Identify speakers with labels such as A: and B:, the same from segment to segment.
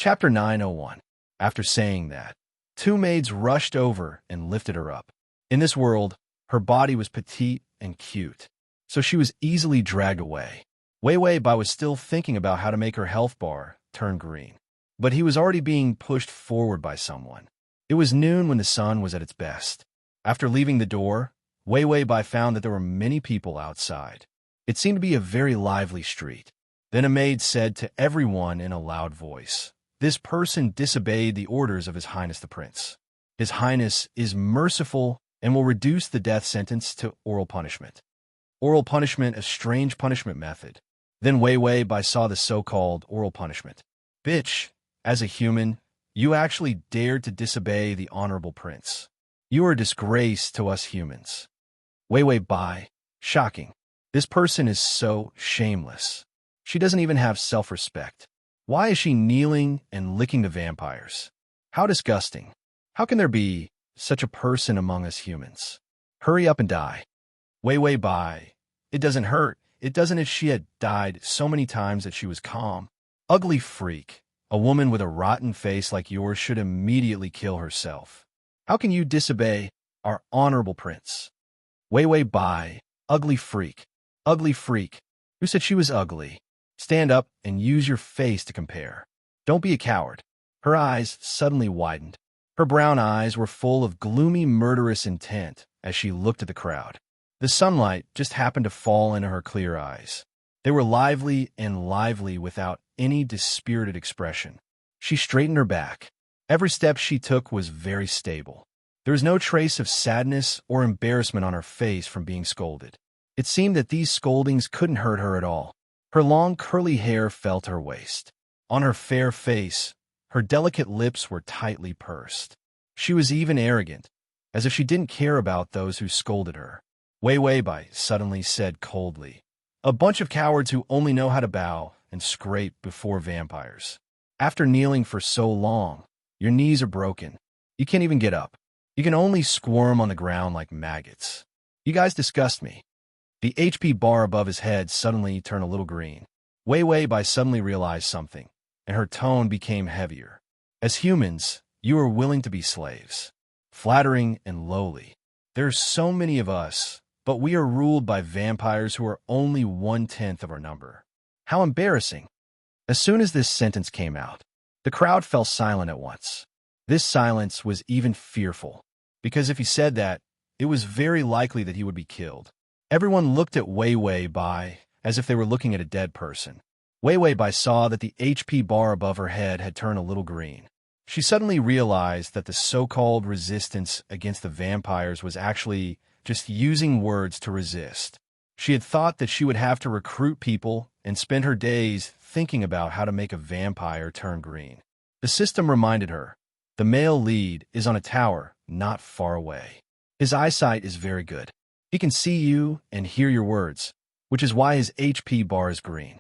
A: Chapter 901. After saying that, two maids rushed over and lifted her up. In this world, her body was petite and cute, so she was easily dragged away. Wei Bai was still thinking about how to make her health bar turn green, but he was already being pushed forward by someone. It was noon when the sun was at its best. After leaving the door, Wei Bai found that there were many people outside. It seemed to be a very lively street. Then a maid said to everyone in a loud voice, "This person disobeyed the orders of His Highness the Prince. His Highness is merciful and will reduce the death sentence to oral punishment." Oral punishment, a strange punishment method. Then Wei Bai saw the so-called oral punishment. Bitch, as a human, you actually dared to disobey the honorable prince. You are a disgrace to us humans. Wei Bai, shocking. This person is so shameless. She doesn't even have self-respect. Why is she kneeling and licking the vampires? How disgusting. How can there be such a person among us humans? Hurry up and die. Wei Bai. It doesn't hurt. It doesn't if she had died so many times that she was calm. Ugly freak. A woman with a rotten face like yours should immediately kill herself. How can you disobey our honorable prince? Wei Bai. Ugly freak. Ugly freak. Who said she was ugly? Stand up and use your face to compare. Don't be a coward. Her eyes suddenly widened. Her brown eyes were full of gloomy, murderous intent as she looked at the crowd. The sunlight just happened to fall into her clear eyes. They were lively without any dispirited expression. She straightened her back. Every step she took was very stable. There was no trace of sadness or embarrassment on her face from being scolded. It seemed that these scoldings couldn't hurt her at all. Her long curly hair fell to her waist. On her fair face, her delicate lips were tightly pursed. She was even arrogant, as if she didn't care about those who scolded her. Wei Bai suddenly said coldly, "A bunch of cowards who only know how to bow and scrape before vampires. After kneeling for so long, your knees are broken. You can't even get up. You can only squirm on the ground like maggots. You guys disgust me." The HP bar above his head suddenly turned a little green. Wei Bai suddenly realized something, and her tone became heavier. As humans, you are willing to be slaves, flattering and lowly. There are so many of us, but we are ruled by vampires who are only 1/10 of our number. How embarrassing. As soon as this sentence came out, the crowd fell silent at once. This silence was even fearful, because if he said that, it was very likely that he would be killed. Everyone looked at Wei Bai as if they were looking at a dead person. Wei Bai saw that the HP bar above her head had turned a little green. She suddenly realized that the so-called resistance against the vampires was actually just using words to resist. She had thought that she would have to recruit people and spend her days thinking about how to make a vampire turn green. The system reminded her, the male lead is on a tower not far away. His eyesight is very good. He can see you and hear your words, which is why his HP bar is green.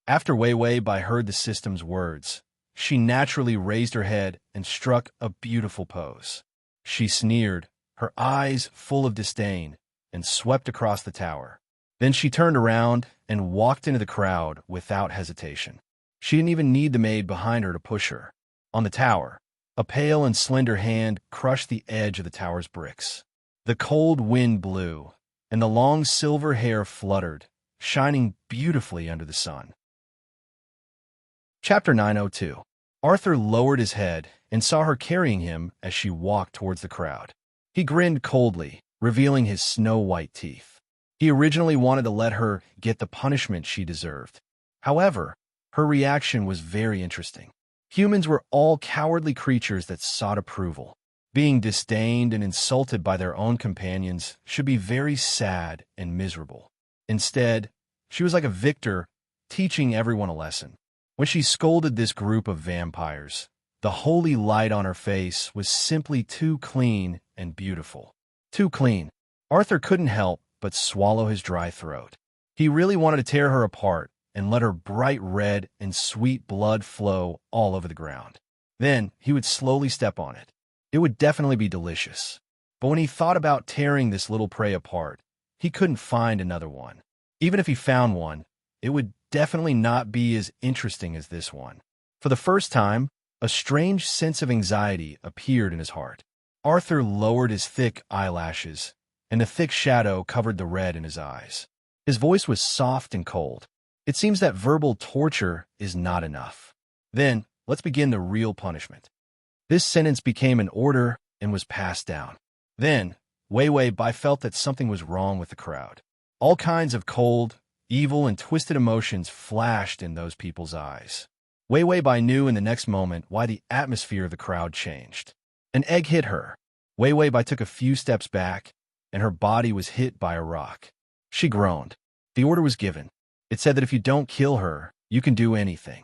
A: After Wei Bai heard the system's words, she naturally raised her head and struck a beautiful pose. She sneered, her eyes full of disdain, and swept across the tower. Then she turned around and walked into the crowd without hesitation. She didn't even need the maid behind her to push her. On the tower, a pale and slender hand crushed the edge of the tower's bricks. The cold wind blew, and the long silver hair fluttered, shining beautifully under the sun. Chapter 902. Arthur lowered his head and saw her carrying him as she walked towards the crowd. He grinned coldly, revealing his snow-white teeth. He originally wanted to let her get the punishment she deserved. However, her reaction was very interesting. Humans were all cowardly creatures that sought approval. Being disdained and insulted by their own companions should be very sad and miserable. Instead, she was like a victor, teaching everyone a lesson. When she scolded this group of vampires, the holy light on her face was simply too clean and beautiful. Too clean. Arthur couldn't help but swallow his dry throat. He really wanted to tear her apart and let her bright red and sweet blood flow all over the ground. Then he would slowly step on it. It would definitely be delicious. But when he thought about tearing this little prey apart, he couldn't find another one. Even if he found one, it would definitely not be as interesting as this one. For the first time, A strange sense of anxiety appeared in his heart. Arthur lowered his thick eyelashes, and a thick shadow covered the red in his eyes. His voice was soft and cold. It seems that verbal torture is not enough. Then, let's begin the real punishment. This sentence became an order and was passed down. Then, Wei Bai felt that something was wrong with the crowd. All kinds of cold, evil, and twisted emotions flashed in those people's eyes. Wei Bai knew in the next moment why the atmosphere of the crowd changed. An egg hit her. Wei Bai took a few steps back, and her body was hit by a rock. She groaned. The order was given. It said that if you don't kill her, you can do anything.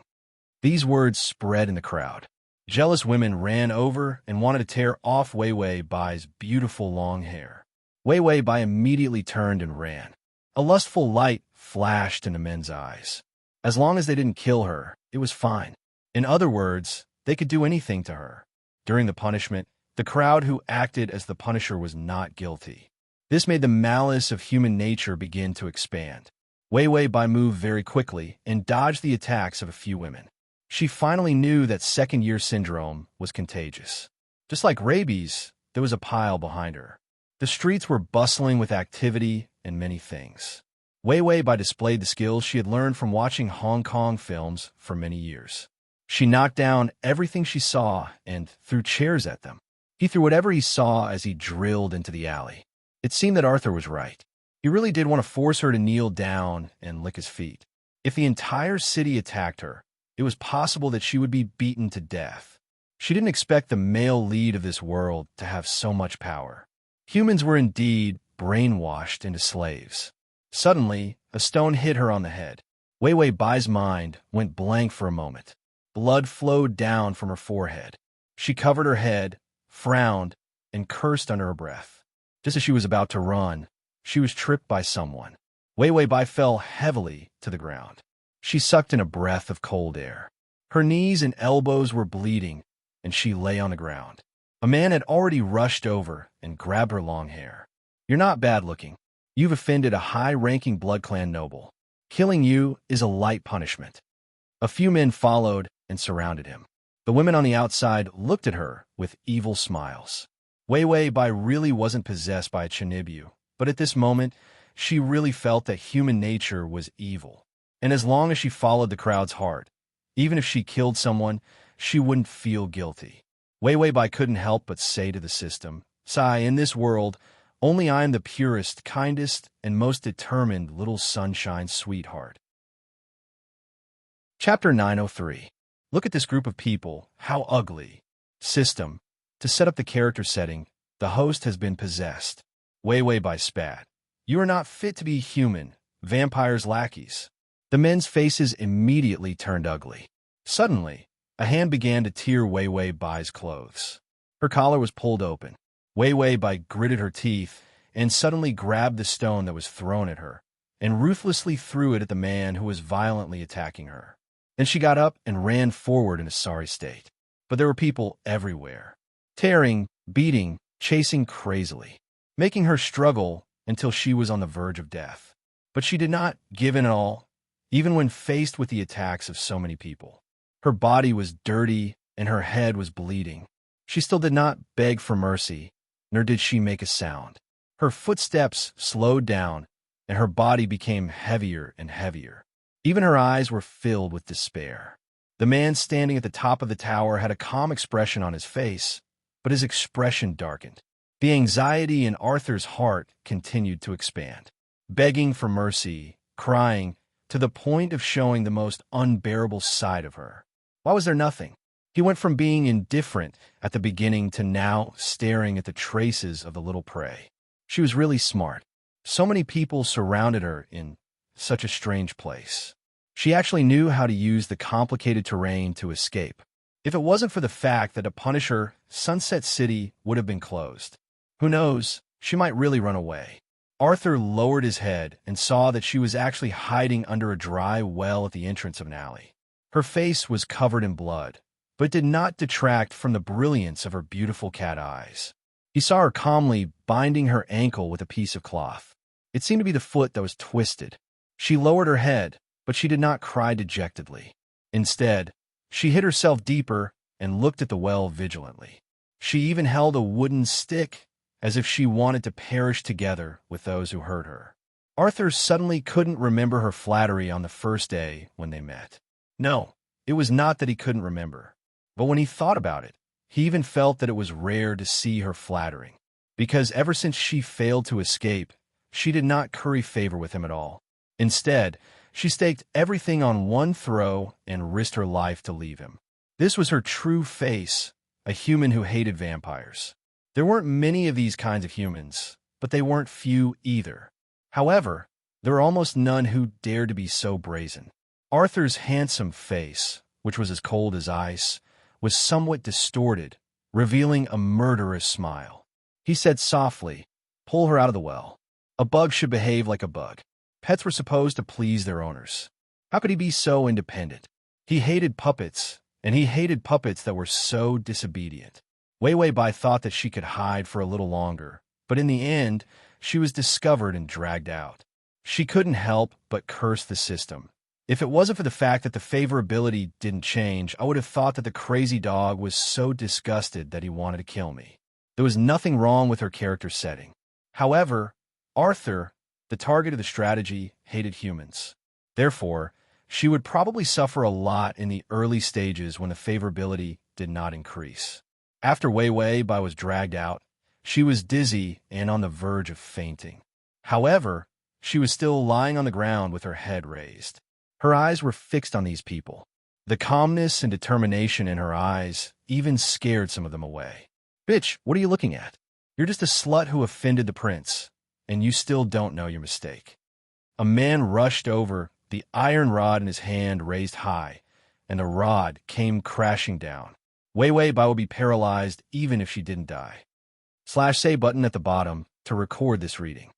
A: These words spread in the crowd. Jealous women ran over and wanted to tear off Wei Bai's beautiful long hair. Wei Bai immediately turned and ran. A lustful light flashed in the men's eyes. As long as they didn't kill her, it was fine. In other words, they could do anything to her. During the punishment, the crowd who acted as the punisher was not guilty. This made the malice of human nature begin to expand. Wei Bai moved very quickly and dodged the attacks of a few women. She finally knew that second-year syndrome was contagious. Just like rabies, there was a pile behind her. The streets were bustling with activity and many things. Wei Bai displayed the skills she had learned from watching Hong Kong films for many years. She knocked down everything she saw and threw chairs at them. He threw whatever he saw as he drilled into the alley. It seemed that Arthur was right. He really did want to force her to kneel down and lick his feet. If the entire city attacked her, it was possible that she would be beaten to death. She didn't expect the male lead of this world to have so much power. Humans were indeed brainwashed into slaves. Suddenly, a stone hit her on the head. Wei Bai's mind went blank for a moment. Blood flowed down from her forehead. She covered her head, frowned, and cursed under her breath. Just as she was about to run, she was tripped by someone. Wei Bai fell heavily to the ground. She sucked in a breath of cold air. Her knees and elbows were bleeding, and she lay on the ground. A man had already rushed over and grabbed her long hair. "You're not bad-looking. You've offended a high-ranking Blood Clan noble. Killing you is a light punishment." A few men followed and surrounded him. The women on the outside looked at her with evil smiles. Wei Bai really wasn't possessed by a Chinibu, but at this moment, she really felt that human nature was evil. And as long as she followed the crowd's heart, even if she killed someone, she wouldn't feel guilty. Wei Bai couldn't help but say to the system, "Sai, in this world, only I am the purest, kindest, and most determined little sunshine sweetheart." Chapter 903. Look at this group of people. How ugly. System. To set up the character setting, the host has been possessed. Wei Bai spat. "You are not fit to be human, vampires' lackeys." The men's faces immediately turned ugly. Suddenly, a hand began to tear Wei Bai's clothes. Her collar was pulled open. Wei Bai gritted her teeth and suddenly grabbed the stone that was thrown at her and ruthlessly threw it at the man who was violently attacking her. Then she got up and ran forward in a sorry state. But there were people everywhere, tearing, beating, chasing crazily, making her struggle until she was on the verge of death. But she did not give in at all, even when faced with the attacks of so many people. Her body was dirty and her head was bleeding. She still did not beg for mercy, nor did she make a sound. Her footsteps slowed down, and her body became heavier and heavier. Even her eyes were filled with despair. The man standing at the top of the tower had a calm expression on his face, but his expression darkened. The anxiety in Arthur's heart continued to expand, begging for mercy, crying, to the point of showing the most unbearable side of her. Why was there nothing? He went from being indifferent at the beginning to now staring at the traces of the little prey. She was really smart. So many people surrounded her in such a strange place. She actually knew how to use the complicated terrain to escape. If it wasn't for the fact that to punish her, Sunset City would have been closed. Who knows, she might really run away. Arthur lowered his head and saw that she was actually hiding under a dry well at the entrance of an alley. Her face was covered in blood, but it did not detract from the brilliance of her beautiful cat eyes. He saw her calmly binding her ankle with a piece of cloth. It seemed to be the foot that was twisted. She lowered her head, but she did not cry dejectedly. Instead, she hid herself deeper and looked at the well vigilantly. She even held a wooden stick, as if she wanted to perish together with those who hurt her. Arthur suddenly couldn't remember her flattery on the first day when they met. No, it was not that he couldn't remember. But when he thought about it, he even felt that it was rare to see her flattering. Because ever since she failed to escape, she did not curry favor with him at all. Instead, she staked everything on one throw and risked her life to leave him. This was her true face, a human who hated vampires. There weren't many of these kinds of humans, but they weren't few either. However, there were almost none who dared to be so brazen. Arthur's handsome face, which was as cold as ice, was somewhat distorted, revealing a murderous smile. He said softly, "Pull her out of the well. A bug should behave like a bug. Pets were supposed to please their owners. How could he be so independent? He hated puppets, and he hated puppets that were so disobedient." Wei Wei Bai thought that she could hide for a little longer, but in the end, she was discovered and dragged out. She couldn't help but curse the system. If it wasn't for the fact that the favorability didn't change, I would have thought that the crazy dog was so disgusted that he wanted to kill me. There was nothing wrong with her character setting. However, Arthur, the target of the strategy, hated humans. Therefore, she would probably suffer a lot in the early stages when the favorability did not increase. After Wei Wei Bai was dragged out, she was dizzy and on the verge of fainting. However, she was still lying on the ground with her head raised. Her eyes were fixed on these people. The calmness and determination in her eyes even scared some of them away. "Bitch, what are you looking at? You're just a slut who offended the prince, and you still don't know your mistake." A man rushed over, the iron rod in his hand raised high, and the rod came crashing down. Wei Wei Bai would be paralyzed even if she didn't die. /say button at the bottom to record this reading.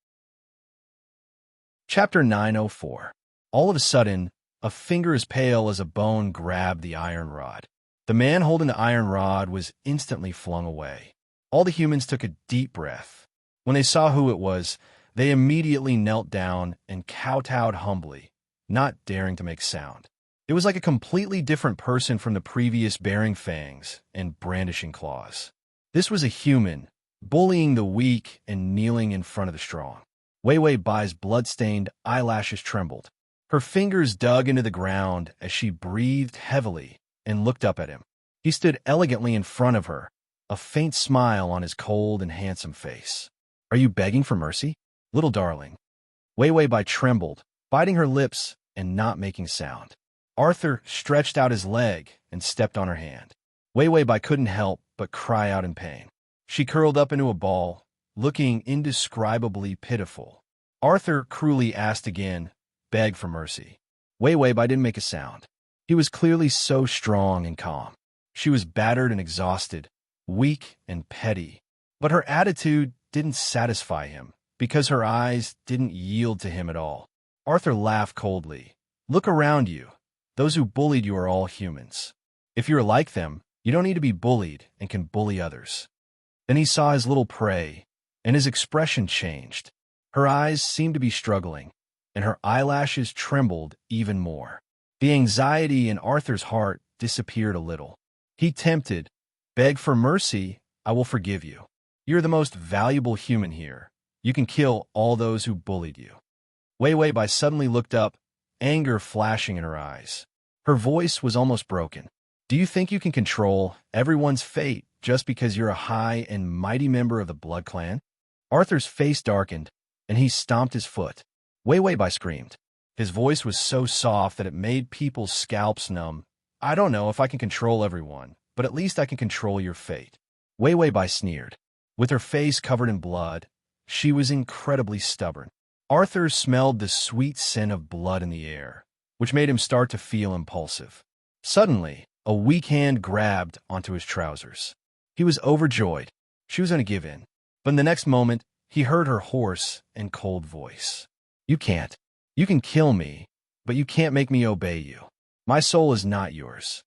A: Chapter 904. All of a sudden, a finger as pale as a bone grabbed the iron rod. The man holding the iron rod was instantly flung away. All the humans took a deep breath. When they saw who it was, they immediately knelt down and kowtowed humbly, not daring to make sound. It was like a completely different person from the previous, bearing fangs and brandishing claws. This was a human, bullying the weak and kneeling in front of the strong. Wei Wei Bai's blood-stained eyelashes trembled. Her fingers dug into the ground as she breathed heavily and looked up at him. He stood elegantly in front of her, a faint smile on his cold and handsome face. "Are you begging for mercy, little darling?" Wei Wei Bai trembled, biting her lips and not making sound. Arthur stretched out his leg and stepped on her hand. Wei Wei Bai couldn't help but cry out in pain. She curled up into a ball, looking indescribably pitiful. Arthur cruelly asked again, "Beg for mercy." Wei Wei Bai didn't make a sound. He was clearly so strong and calm. She was battered and exhausted, weak and petty. But her attitude didn't satisfy him, because her eyes didn't yield to him at all. Arthur laughed coldly. "Look around you. Those who bullied you are all humans. If you're like them, you don't need to be bullied and can bully others." Then he saw his little prey, and his expression changed. Her eyes seemed to be struggling, and her eyelashes trembled even more. The anxiety in Arthur's heart disappeared a little. He tempted, "Beg for mercy, I will forgive you. You're the most valuable human here. You can kill all those who bullied you." Wei Wei Bai suddenly looked up, anger flashing in her eyes. Her voice was almost broken. "Do you think you can control everyone's fate just because you're a high and mighty member of the Blood Clan?" Arthur's face darkened, and he stomped his foot. Wei Wei Bai screamed. His voice was so soft that it made people's scalps numb. "I don't know if I can control everyone, but at least I can control your fate." Wei Wei Bai sneered. With her face covered in blood, she was incredibly stubborn. Arthur smelled the sweet scent of blood in the air, which made him start to feel impulsive. Suddenly, a weak hand grabbed onto his trousers. He was overjoyed. She was going to give in. But in the next moment, he heard her hoarse and cold voice. "You can't. You can kill me, but you can't make me obey you. My soul is not yours."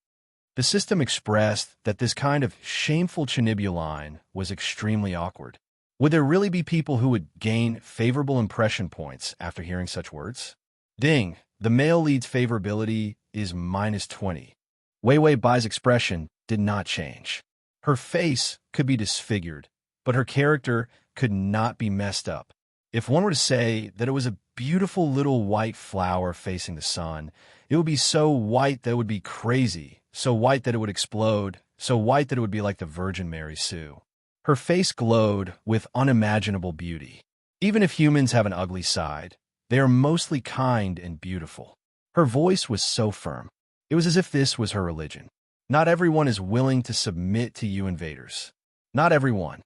A: The system expressed that this kind of shameful line was extremely awkward. Would there really be people who would gain favorable impression points after hearing such words? Ding, the male lead's favorability is -20. Wei Wei Bai's expression did not change. Her face could be disfigured, but her character could not be messed up. If one were to say that it was a beautiful little white flower facing the sun, it would be so white that it would be crazy, so white that it would explode, so white that it would be like the Virgin Mary Sue. Her face glowed with unimaginable beauty. Even if humans have an ugly side, they are mostly kind and beautiful. Her voice was so firm. It was as if this was her religion. Not everyone is willing to submit to you invaders. Not everyone.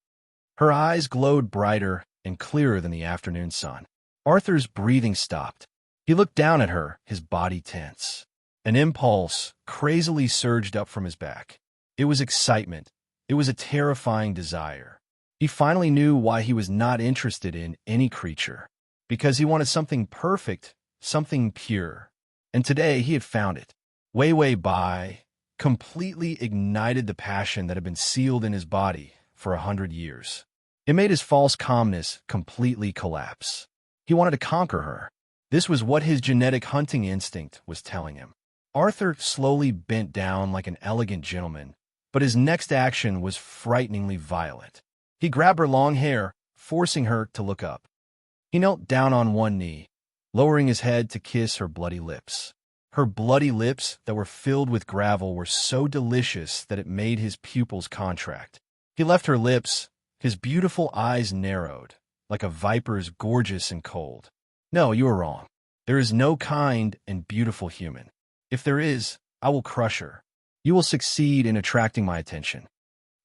A: Her eyes glowed brighter and clearer than the afternoon sun. Arthur's breathing stopped. He looked down at her, his body tense. An impulse crazily surged up from his back. It was excitement. It was a terrifying desire. He finally knew why he was not interested in any creature. Because he wanted something perfect, something pure. And today he had found it. Wei Bai completely ignited the passion that had been sealed in his body for 100 years. It made his false calmness completely collapse. He wanted to conquer her. This was what his genetic hunting instinct was telling him. Arthur slowly bent down like an elegant gentleman, but his next action was frighteningly violent. He grabbed her long hair, forcing her to look up. He knelt down on one knee, lowering his head to kiss her bloody lips. Her bloody lips that were filled with gravel were so delicious that it made his pupils contract. He left her lips, his beautiful eyes narrowed, like a viper's, gorgeous and cold. No, you are wrong. There is no kind and beautiful human. If there is, I will crush her. You will succeed in attracting my attention.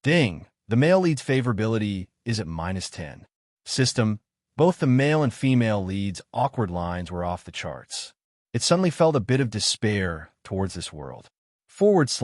A: Ding! The male lead's favorability is at -10. System, both the male and female leads' awkward lines were off the charts. It suddenly felt a bit of despair towards this world. /////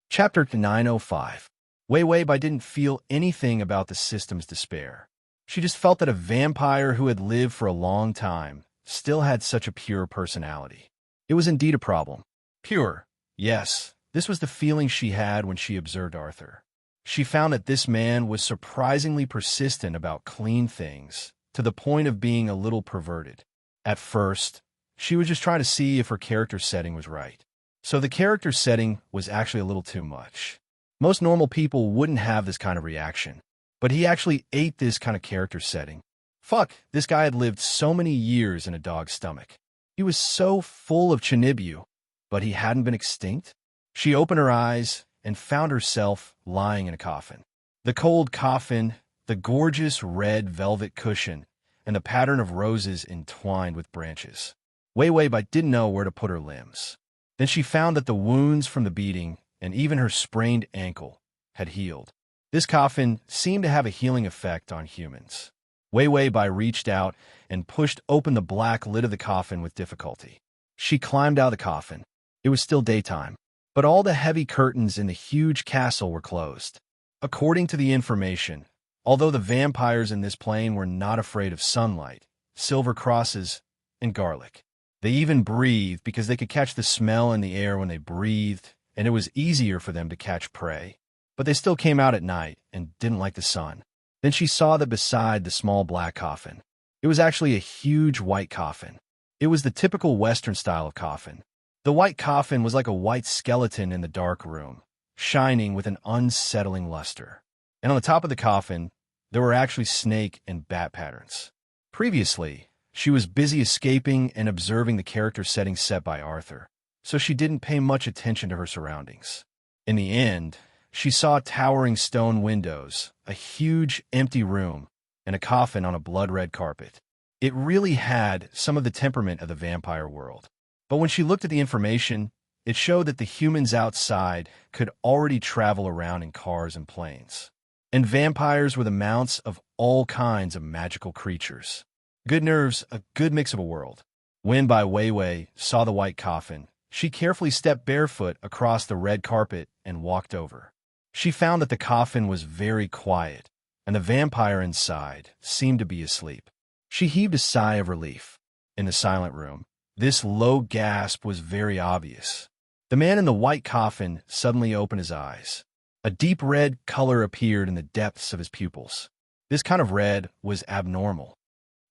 A: Chapter 905. Wei Bai didn't feel anything about the system's despair. She just felt that a vampire who had lived for a long time still had such a pure personality. It was indeed a problem. Pure. Yes, this was the feeling she had when she observed Arthur. She found that this man was surprisingly persistent about clean things, to the point of being a little perverted. At first, she was just trying to see if her character setting was right. So the character setting was actually a little too much. Most normal people wouldn't have this kind of reaction, but he actually ate this kind of character setting. Fuck, this guy had lived so many years in a dog's stomach. He was so full of Chinibu, but he hadn't been extinct. She opened her eyes and found herself lying in a coffin. The cold coffin, the gorgeous red velvet cushion, and the pattern of roses entwined with branches. Wei Bai didn't know where to put her limbs. Then she found that the wounds from the beating, and even her sprained ankle, had healed. This coffin seemed to have a healing effect on humans. Wei Bai reached out and pushed open the black lid of the coffin with difficulty. She climbed out of the coffin. It was still daytime, but all the heavy curtains in the huge castle were closed. According to the information, although the vampires in this plane were not afraid of sunlight, silver crosses, and garlic, they even breathed because they could catch the smell in the air when they breathed, and it was easier for them to catch prey. But they still came out at night and didn't like the sun. Then she saw that beside the small black coffin, it was actually a huge white coffin. It was the typical Western style of coffin. The white coffin was like a white skeleton in the dark room, shining with an unsettling luster. And on the top of the coffin, there were actually snake and bat patterns. Previously, she was busy escaping and observing the character setting set by Arthur, so she didn't pay much attention to her surroundings. In the end, she saw towering stone windows, a huge empty room, and a coffin on a blood-red carpet. It really had some of the temperament of the vampire world. But when she looked at the information, it showed that the humans outside could already travel around in cars and planes. And vampires were the mounts of all kinds of magical creatures. Good nerves, a good mix of a world. When Wei saw the white coffin, she carefully stepped barefoot across the red carpet and walked over. She found that the coffin was very quiet, and the vampire inside seemed to be asleep. She heaved a sigh of relief. In the silent room, this low gasp was very obvious. The man in the white coffin suddenly opened his eyes. A deep red color appeared in the depths of his pupils. This kind of red was abnormal.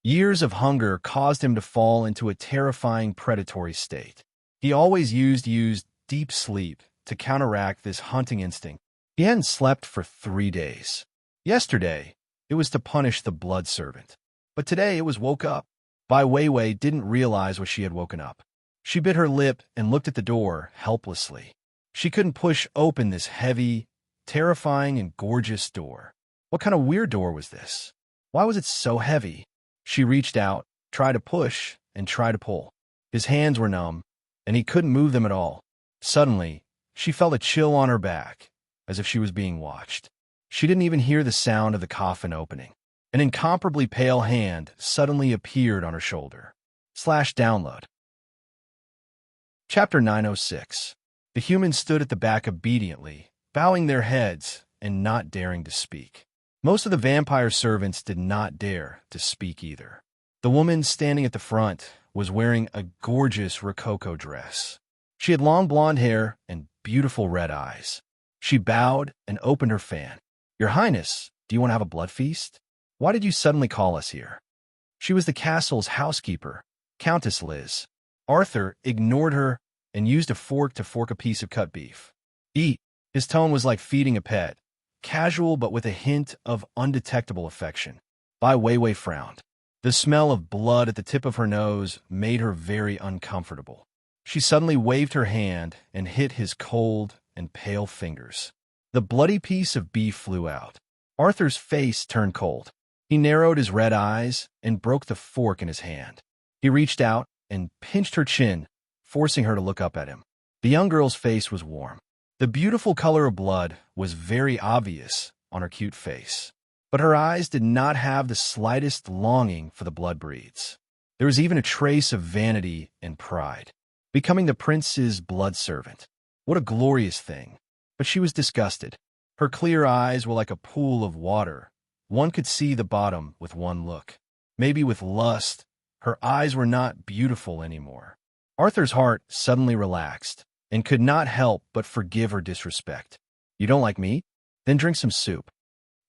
A: Years of hunger caused him to fall into a terrifying predatory state. He always used deep sleep to counteract this hunting instinct. He hadn't slept for 3 days. Yesterday, it was to punish the blood servant. But today it was woke up. Bai Weiwei didn't realize what she had woken up. She bit her lip and looked at the door helplessly. She couldn't push open this heavy, terrifying, and gorgeous door. What kind of weird door was this? Why was it so heavy? She reached out, tried to push, and tried to pull. His hands were numb, and he couldn't move them at all. Suddenly, she felt a chill on her back, as if she was being watched. She didn't even hear the sound of the coffin opening. An incomparably pale hand suddenly appeared on her shoulder. /download. Chapter 906. The humans stood at the back obediently, bowing their heads and not daring to speak. Most of the vampire servants did not dare to speak either. The woman standing at the front was wearing a gorgeous rococo dress. She had long blonde hair and beautiful red eyes. She bowed and opened her fan. "Your Highness, do you want to have a blood feast? Why did you suddenly call us here?" She was the castle's housekeeper, Countess Liz. Arthur ignored her and used a fork to fork a piece of cut beef. "Eat." His tone was like feeding a pet, casual but with a hint of undetectable affection. Bai Weiwei frowned. The smell of blood at the tip of her nose made her very uncomfortable. She suddenly waved her hand and hit his cold and pale fingers. The bloody piece of beef flew out. Arthur's face turned cold. He narrowed his red eyes and broke the fork in his hand. He reached out and pinched her chin, forcing her to look up at him. The young girl's face was warm. The beautiful color of blood was very obvious on her cute face, but her eyes did not have the slightest longing for the blood breeds. There was even a trace of vanity and pride. Becoming the prince's blood servant. What a glorious thing. But she was disgusted. Her clear eyes were like a pool of water. One could see the bottom with one look. Maybe with lust, her eyes were not beautiful anymore. Arthur's heart suddenly relaxed and could not help but forgive her disrespect. "You don't like meat? Then drink some soup."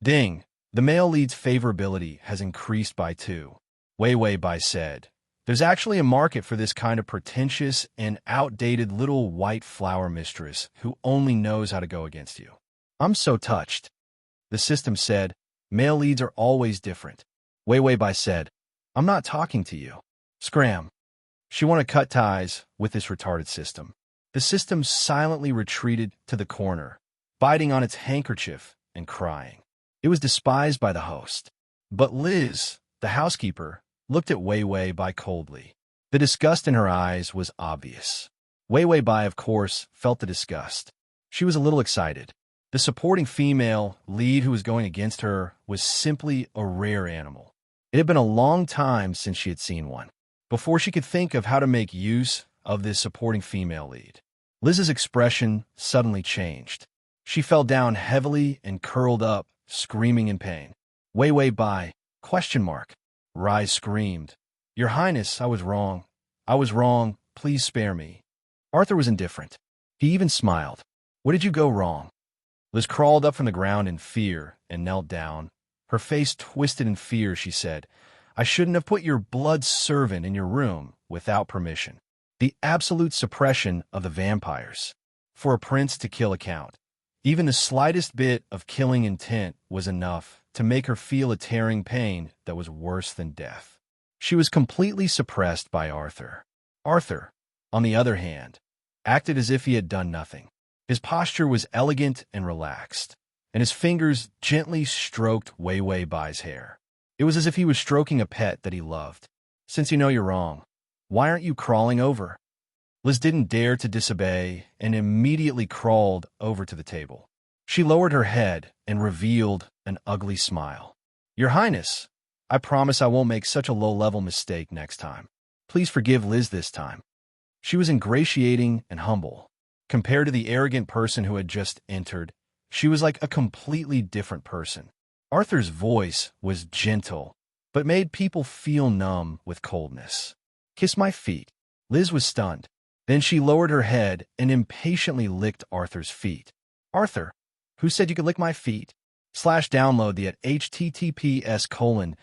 A: Ding! The male lead's favorability has increased by 2. Weiwei Bai said, "There's actually a market for this kind of pretentious and outdated little white flower mistress who only knows how to go against you." "I'm so touched." The system said, "Male leads are always different." Weiwei Bai said, "I'm not talking to you." Scram. She wanted to cut ties with this retarded system. The system silently retreated to the corner, biting on its handkerchief and crying. It was despised by the host. But Liz, the housekeeper, looked at Weiwei Bai coldly. The disgust in her eyes was obvious. Weiwei Bai, of course, felt the disgust. She was a little excited. The supporting female lead who was going against her was simply a rare animal. It had been a long time since she had seen one. Before she could think of how to make use of this supporting female lead, Liz's expression suddenly changed. She fell down heavily and curled up, screaming in pain. "Weiwei Bai, ? Rise screamed. "Your Highness, I was wrong. I was wrong. Please spare me." Arthur was indifferent. He even smiled. "What did you go wrong?" Liz crawled up from the ground in fear and knelt down. Her face twisted in fear, she said, "I shouldn't have put your blood servant in your room without permission." The absolute suppression of the vampires. For a prince to kill a count. Even the slightest bit of killing intent was enough to make her feel a tearing pain that was worse than death. She was completely suppressed by Arthur. Arthur, on the other hand, acted as if he had done nothing. His posture was elegant and relaxed, and his fingers gently stroked Weiwei Bai's hair. It was as if he was stroking a pet that he loved. "Since you know you're wrong, why aren't you crawling over?" Liz didn't dare to disobey and immediately crawled over to the table. She lowered her head and revealed an ugly smile. "Your Highness, I promise I won't make such a low-level mistake next time. Please forgive Liz this time." She was ingratiating and humble. Compared to the arrogant person who had just entered, she was like a completely different person. Arthur's voice was gentle, but made people feel numb with coldness. "Kiss my feet." Liz was stunned. Then she lowered her head and impatiently licked Arthur's feet. "Arthur, who said you could lick my feet?" /download the at https://m/.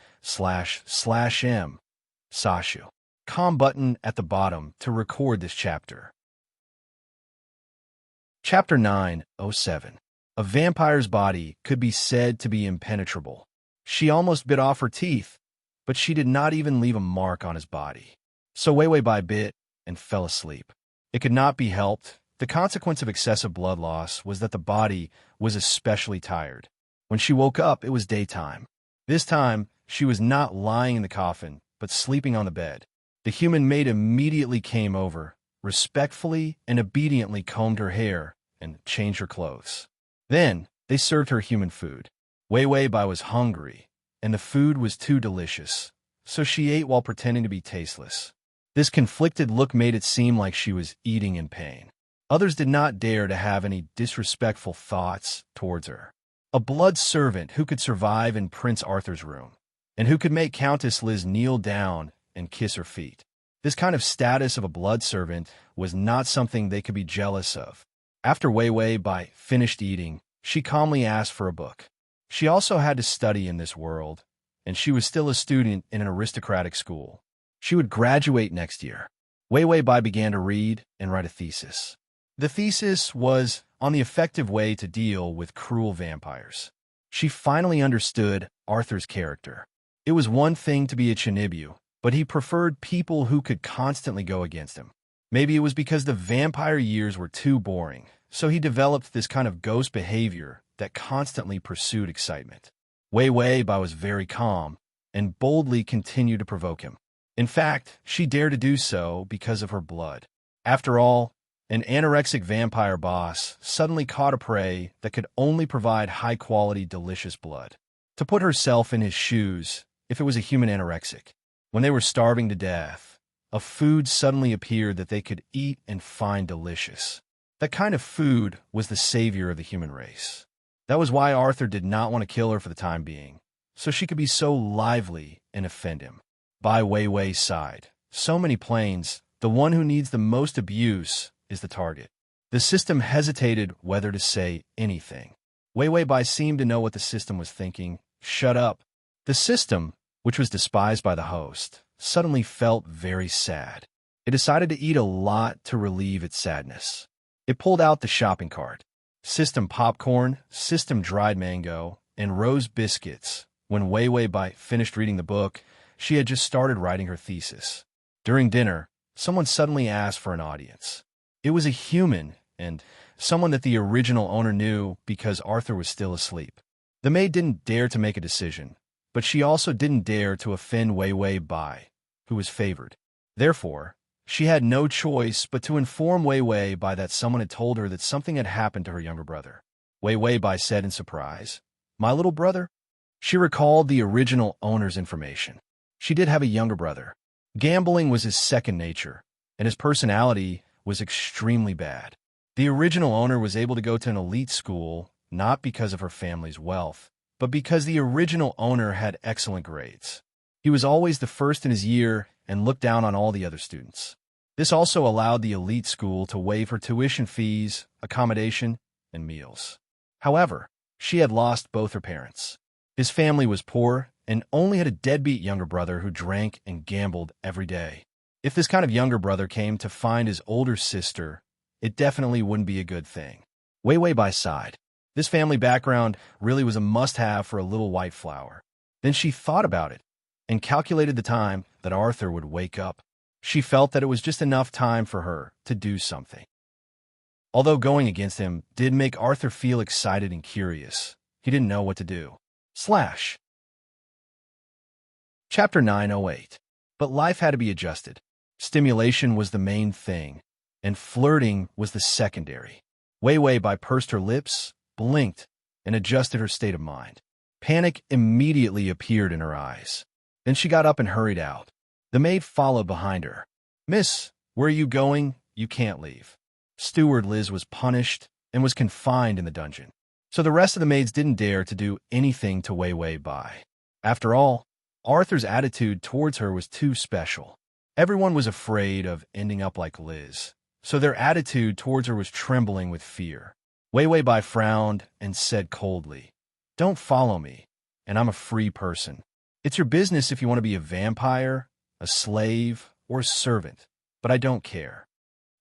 A: Sashu. Com button at the bottom to record this chapter. Chapter 907. A vampire's body could be said to be impenetrable. She almost bit off her teeth, but she did not even leave a mark on his body. So Wei Wei Bai bit and fell asleep. It could not be helped. The consequence of excessive blood loss was that the body was especially tired. When she woke up, it was daytime. This time, she was not lying in the coffin, but sleeping on the bed. The human maid immediately came over, respectfully and obediently combed her hair and changed her clothes. Then, they served her human food. Wei Wei Bai was hungry, and the food was too delicious, so she ate while pretending to be tasteless. This conflicted look made it seem like she was eating in pain. Others did not dare to have any disrespectful thoughts towards her. A blood servant who could survive in Prince Arthur's room, and who could make Countess Liz kneel down and kiss her feet. This kind of status of a blood servant was not something they could be jealous of. After Wei Wei Bai finished eating, she calmly asked for a book. She also had to study in this world, and she was still a student in an aristocratic school. She would graduate next year. Wei Wei Bai began to read and write a thesis. The thesis was on the effective way to deal with cruel vampires. She finally understood Arthur's character. It was one thing to be a Chinibu, but he preferred people who could constantly go against him. Maybe it was because the vampire years were too boring, so he developed this kind of ghost behavior that constantly pursued excitement. Wei Wei Bai was very calm and boldly continued to provoke him. In fact, she dared to do so because of her blood. After all, an anorexic vampire boss suddenly caught a prey that could only provide high-quality, delicious blood. To put herself in his shoes, if it was a human anorexic, when they were starving to death, a food suddenly appeared that they could eat and find delicious. That kind of food was the savior of the human race. That was why Arthur did not want to kill her for the time being, so she could be so lively and offend him. By Wei Wei's side, so many planes, the one who needs the most abuse is the target. The system hesitated whether to say anything. Wei Wei Bai seemed to know what the system was thinking. Shut up. The system, which was despised by the host, suddenly felt very sad. It decided to eat a lot to relieve its sadness. It pulled out the shopping cart. System popcorn, system dried mango, and rose biscuits. When Wei Wei Bai finished reading the book, she had just started writing her thesis. During dinner, someone suddenly asked for an audience. It was a human, and someone that the original owner knew because Arthur was still asleep. The maid didn't dare to make a decision, but she also didn't dare to offend Wei Wei Bai, who was favored. Therefore, she had no choice but to inform Wei Wei Bai that someone had told her that something had happened to her younger brother. Wei Wei Bai said in surprise, "My little brother?" She recalled the original owner's information. She did have a younger brother. Gambling was his second nature, and his personality was extremely bad. The original owner was able to go to an elite school not because of her family's wealth, but because the original owner had excellent grades. He was always the first in his year and looked down on all the other students. This also allowed the elite school to waive her tuition fees, accommodation, and meals. However, she had lost both her parents. His family was poor and only had a deadbeat younger brother who drank and gambled every day. If this kind of younger brother came to find his older sister, it definitely wouldn't be a good thing. Wei Wei Bai sighed. This family background really was a must-have for a little white flower. Then she thought about it and calculated the time that Arthur would wake up. She felt that it was just enough time for her to do something. Although going against him did make Arthur feel excited and curious, he didn't know what to do. Chapter 908. But life had to be adjusted. Stimulation was the main thing, and flirting was the secondary. Wei Wei Bai pursed her lips, blinked, and adjusted her state of mind. Panic immediately appeared in her eyes. Then she got up and hurried out. The maid followed behind her. "Miss, where are you going? You can't leave." Steward Liz was punished and was confined in the dungeon. So the rest of the maids didn't dare to do anything to Wei Wei Bai. After all, Arthur's attitude towards her was too special. Everyone was afraid of ending up like Liz, so their attitude towards her was trembling with fear. Wei Wei Bai frowned and said coldly, "Don't follow me, and I'm a free person. It's your business if you want to be a vampire, a slave, or a servant, but I don't care."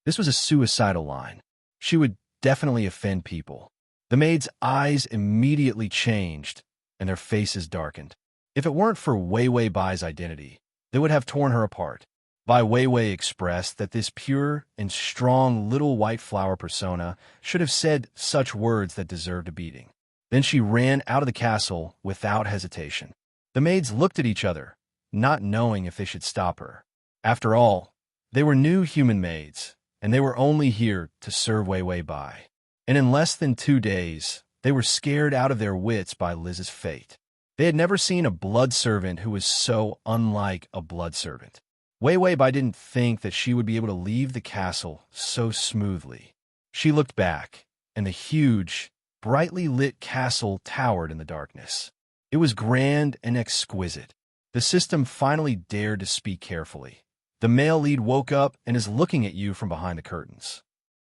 A: This was a suicidal line. She would definitely offend people. The maid's eyes immediately changed, and their faces darkened. If it weren't for Wei Wei Bai's identity, they would have torn her apart. Bai Weiwei expressed that this pure and strong little white flower persona should have said such words that deserved a beating. Then she ran out of the castle without hesitation. The maids looked at each other, not knowing if they should stop her. After all, they were new human maids, and they were only here to serve Weiwei Bai. And in less than 2 days, they were scared out of their wits by Liz's fate. They had never seen a blood servant who was so unlike a blood servant. Wei Wei Bai didn't think that she would be able to leave the castle so smoothly. She looked back, and the huge, brightly lit castle towered in the darkness. It was grand and exquisite. The system finally dared to speak carefully. The male lead woke up and is looking at you from behind the curtains.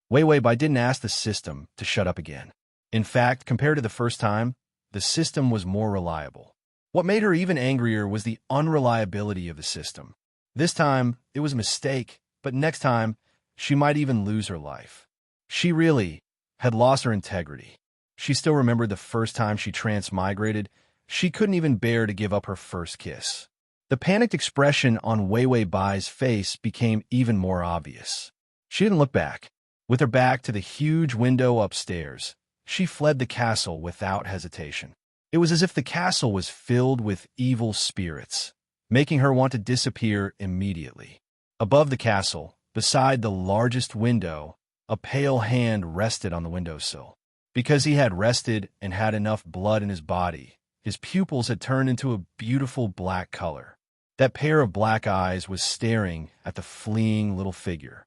A: Wei Wei Bai didn't ask the system to shut up again. In fact, compared to the first time, the system was more reliable. What made her even angrier was the unreliability of the system. This time, it was a mistake, but next time, she might even lose her life. She really had lost her integrity. She still remembered the first time she transmigrated. She couldn't even bear to give up her first kiss. The panicked expression on Wei Wei Bai's face became even more obvious. She didn't look back. With her back to the huge window upstairs, she fled the castle without hesitation. It was as if the castle was filled with evil spirits, making her want to disappear immediately. Above the castle, beside the largest window, a pale hand rested on the windowsill. Because he had rested and had enough blood in his body, his pupils had turned into a beautiful black color. That pair of black eyes was staring at the fleeing little figure.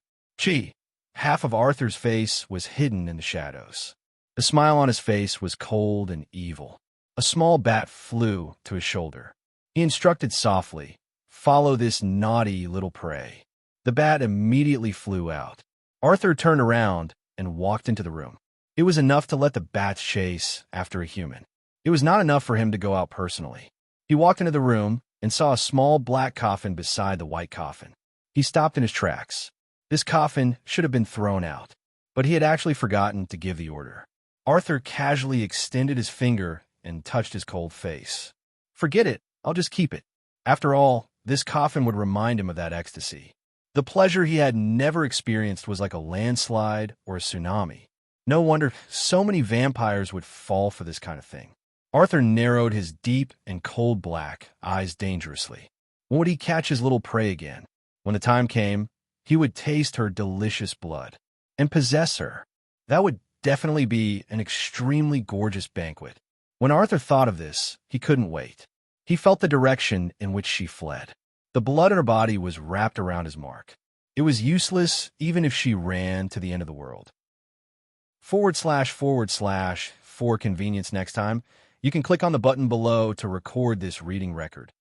A: Half of Arthur's face was hidden in the shadows. The smile on his face was cold and evil. A small bat flew to his shoulder. He instructed softly, "Follow this naughty little prey." The bat immediately flew out. Arthur turned around and walked into the room. It was enough to let the bats chase after a human. It was not enough for him to go out personally. He walked into the room and saw a small black coffin beside the white coffin. He stopped in his tracks. This coffin should have been thrown out, but he had actually forgotten to give the order. Arthur casually extended his finger and touched his cold face. "Forget it. I'll just keep it." After all, this coffin would remind him of that ecstasy. The pleasure he had never experienced was like a landslide or a tsunami. No wonder so many vampires would fall for this kind of thing. Arthur narrowed his deep and cold black eyes dangerously. When would he catch his little prey again? When the time came, he would taste her delicious blood and possess her. That would definitely be an extremely gorgeous banquet. When Arthur thought of this, he couldn't wait. He felt the direction in which she fled. The blood in her body was wrapped around his mark. It was useless even if she ran to the end of the world. // for convenience next time, you can click on the button below to record this reading record.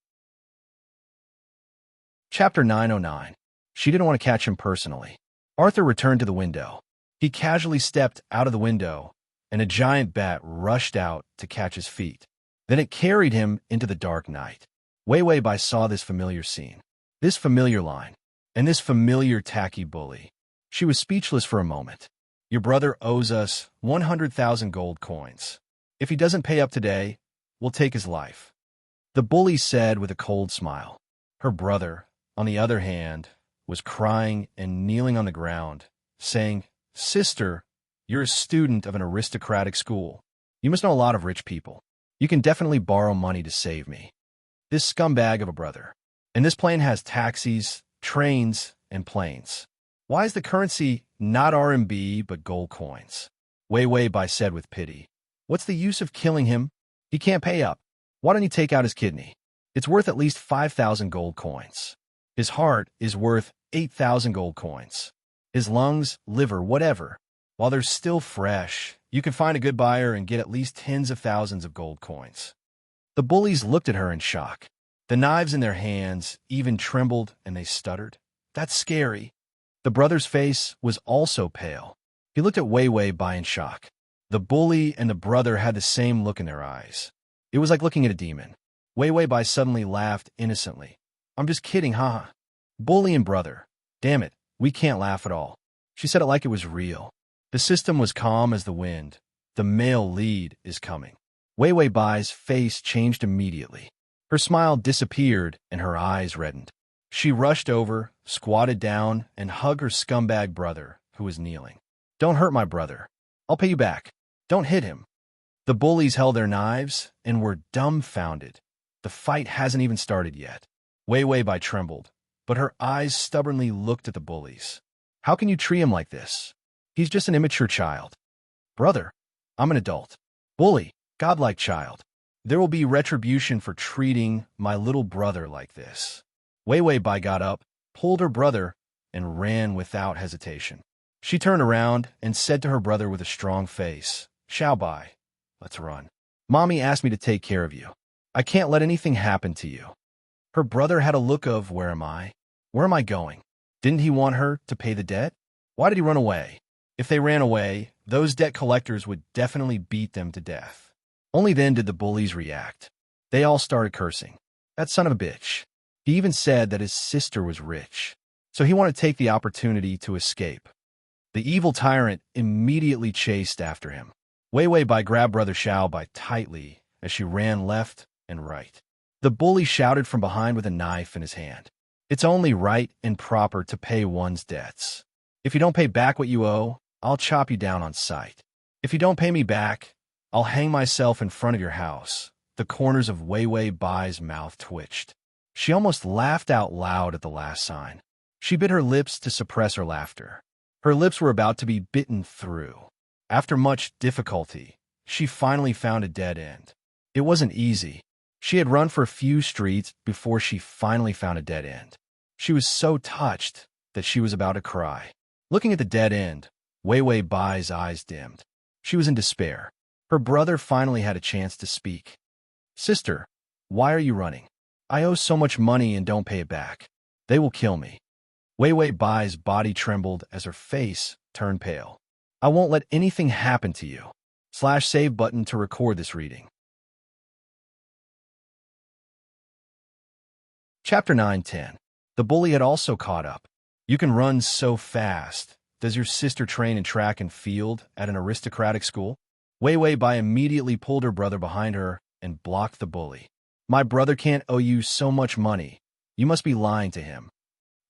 A: Chapter 909. She didn't want to catch him personally. Arthur returned to the window. He casually stepped out of the window, and a giant bat rushed out to catch his feet. Then it carried him into the dark night. Wei Wei Bai saw this familiar scene, this familiar line, and this familiar tacky bully. She was speechless for a moment. "Your brother owes us 100,000 gold coins. If he doesn't pay up today, we'll take his life," the bully said with a cold smile. Her brother, on the other hand, was crying and kneeling on the ground, saying, "Sister, you're a student of an aristocratic school. You must know a lot of rich people. You can definitely borrow money to save me. This scumbag of a brother. And this plane has taxis, trains, and planes. Why is the currency not RMB but gold coins?" Wei Wei Bai said with pity. "What's the use of killing him? He can't pay up. Why don't you take out his kidney? It's worth at least 5,000 gold coins. His heart is worth 8,000 gold coins. His lungs, liver, whatever. While they're still fresh, you can find a good buyer and get at least tens of thousands of gold coins." The bullies looked at her in shock. The knives in their hands even trembled and they stuttered. "That's scary." The brother's face was also pale. He looked at Wei Wei Bai in shock. The bully and the brother had the same look in their eyes. It was like looking at a demon. Wei Wei Bai suddenly laughed innocently. "I'm just kidding, haha. Bully and brother. Damn it, we can't laugh at all." She said it like it was real. The system was calm as the wind. The male lead is coming. Wei Wei Bai's face changed immediately. Her smile disappeared and her eyes reddened. She rushed over, squatted down, and hugged her scumbag brother, who was kneeling. Don't hurt my brother. I'll pay you back. Don't hit him. The bullies held their knives and were dumbfounded. The fight hasn't even started yet. Wei Wei Bai trembled, but her eyes stubbornly looked at the bullies. How can you treat him like this? He's just an immature child. Brother, I'm an adult. Bully, godlike child. There will be retribution for treating my little brother like this. Wei Wei Bai got up, pulled her brother, and ran without hesitation. She turned around and said to her brother with a strong face, Xiao Bai, let's run. Mommy asked me to take care of you. I can't let anything happen to you. Her brother had a look of, where am I? Where am I going? Didn't he want her to pay the debt? Why did he run away? If they ran away, those debt collectors would definitely beat them to death. Only then did the bullies react. They all started cursing. That son of a bitch. He even said that his sister was rich, so he wanted to take the opportunity to escape. The evil tyrant immediately chased after him. Wei Wei Bai grabbed Brother Xiao Bai tightly as she ran left and right. The bully shouted from behind with a knife in his hand. It's only right and proper to pay one's debts. If you don't pay back what you owe, I'll chop you down on sight. If you don't pay me back, I'll hang myself in front of your house. The corners of Wei Wei Bai's mouth twitched. She almost laughed out loud at the last sign. She bit her lips to suppress her laughter. Her lips were about to be bitten through. After much difficulty, she finally found a dead end. It wasn't easy. She had run for a few streets before she finally found a dead end. She was so touched that she was about to cry. Looking at the dead end, Wei Wei Bai's eyes dimmed. She was in despair. Her brother finally had a chance to speak. Sister, why are you running? I owe so much money and don't pay it back. They will kill me. Wei Wei Bai's body trembled as her face turned pale. I won't let anything happen to you. /save button to record this reading. Chapter 9-10. The bully had also caught up. You can run so fast. Does your sister train in track and field at an aristocratic school? Wei Wei Bai immediately pulled her brother behind her and blocked the bully. My brother can't owe you so much money. You must be lying to him.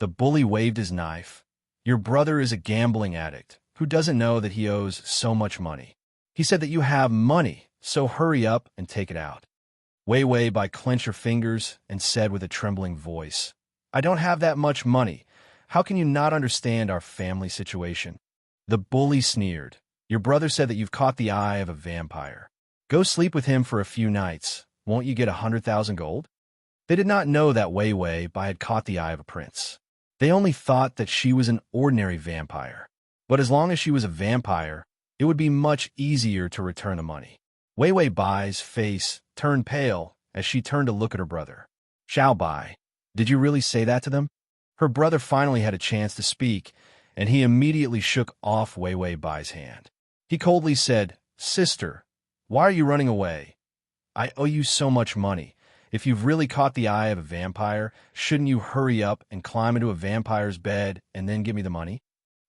A: The bully waved his knife. Your brother is a gambling addict who doesn't know that he owes so much money. He said that you have money, so hurry up and take it out. Wei Wei Bai clenched her fingers and said with a trembling voice, I don't have that much money. How can you not understand our family situation? The bully sneered. Your brother said that you've caught the eye of a vampire. Go sleep with him for a few nights. Won't you get 100,000 gold? They did not know that Wei Wei Bai had caught the eye of a prince. They only thought that she was an ordinary vampire. But as long as she was a vampire, it would be much easier to return the money. Wei Wei Bai's face turned pale as she turned to look at her brother. Xiao Bai, did you really say that to them? Her brother finally had a chance to speak, and he immediately shook off Wei Wei Bai's hand. He coldly said, Sister, why are you running away? I owe you so much money. If you've really caught the eye of a vampire, shouldn't you hurry up and climb into a vampire's bed and then give me the money?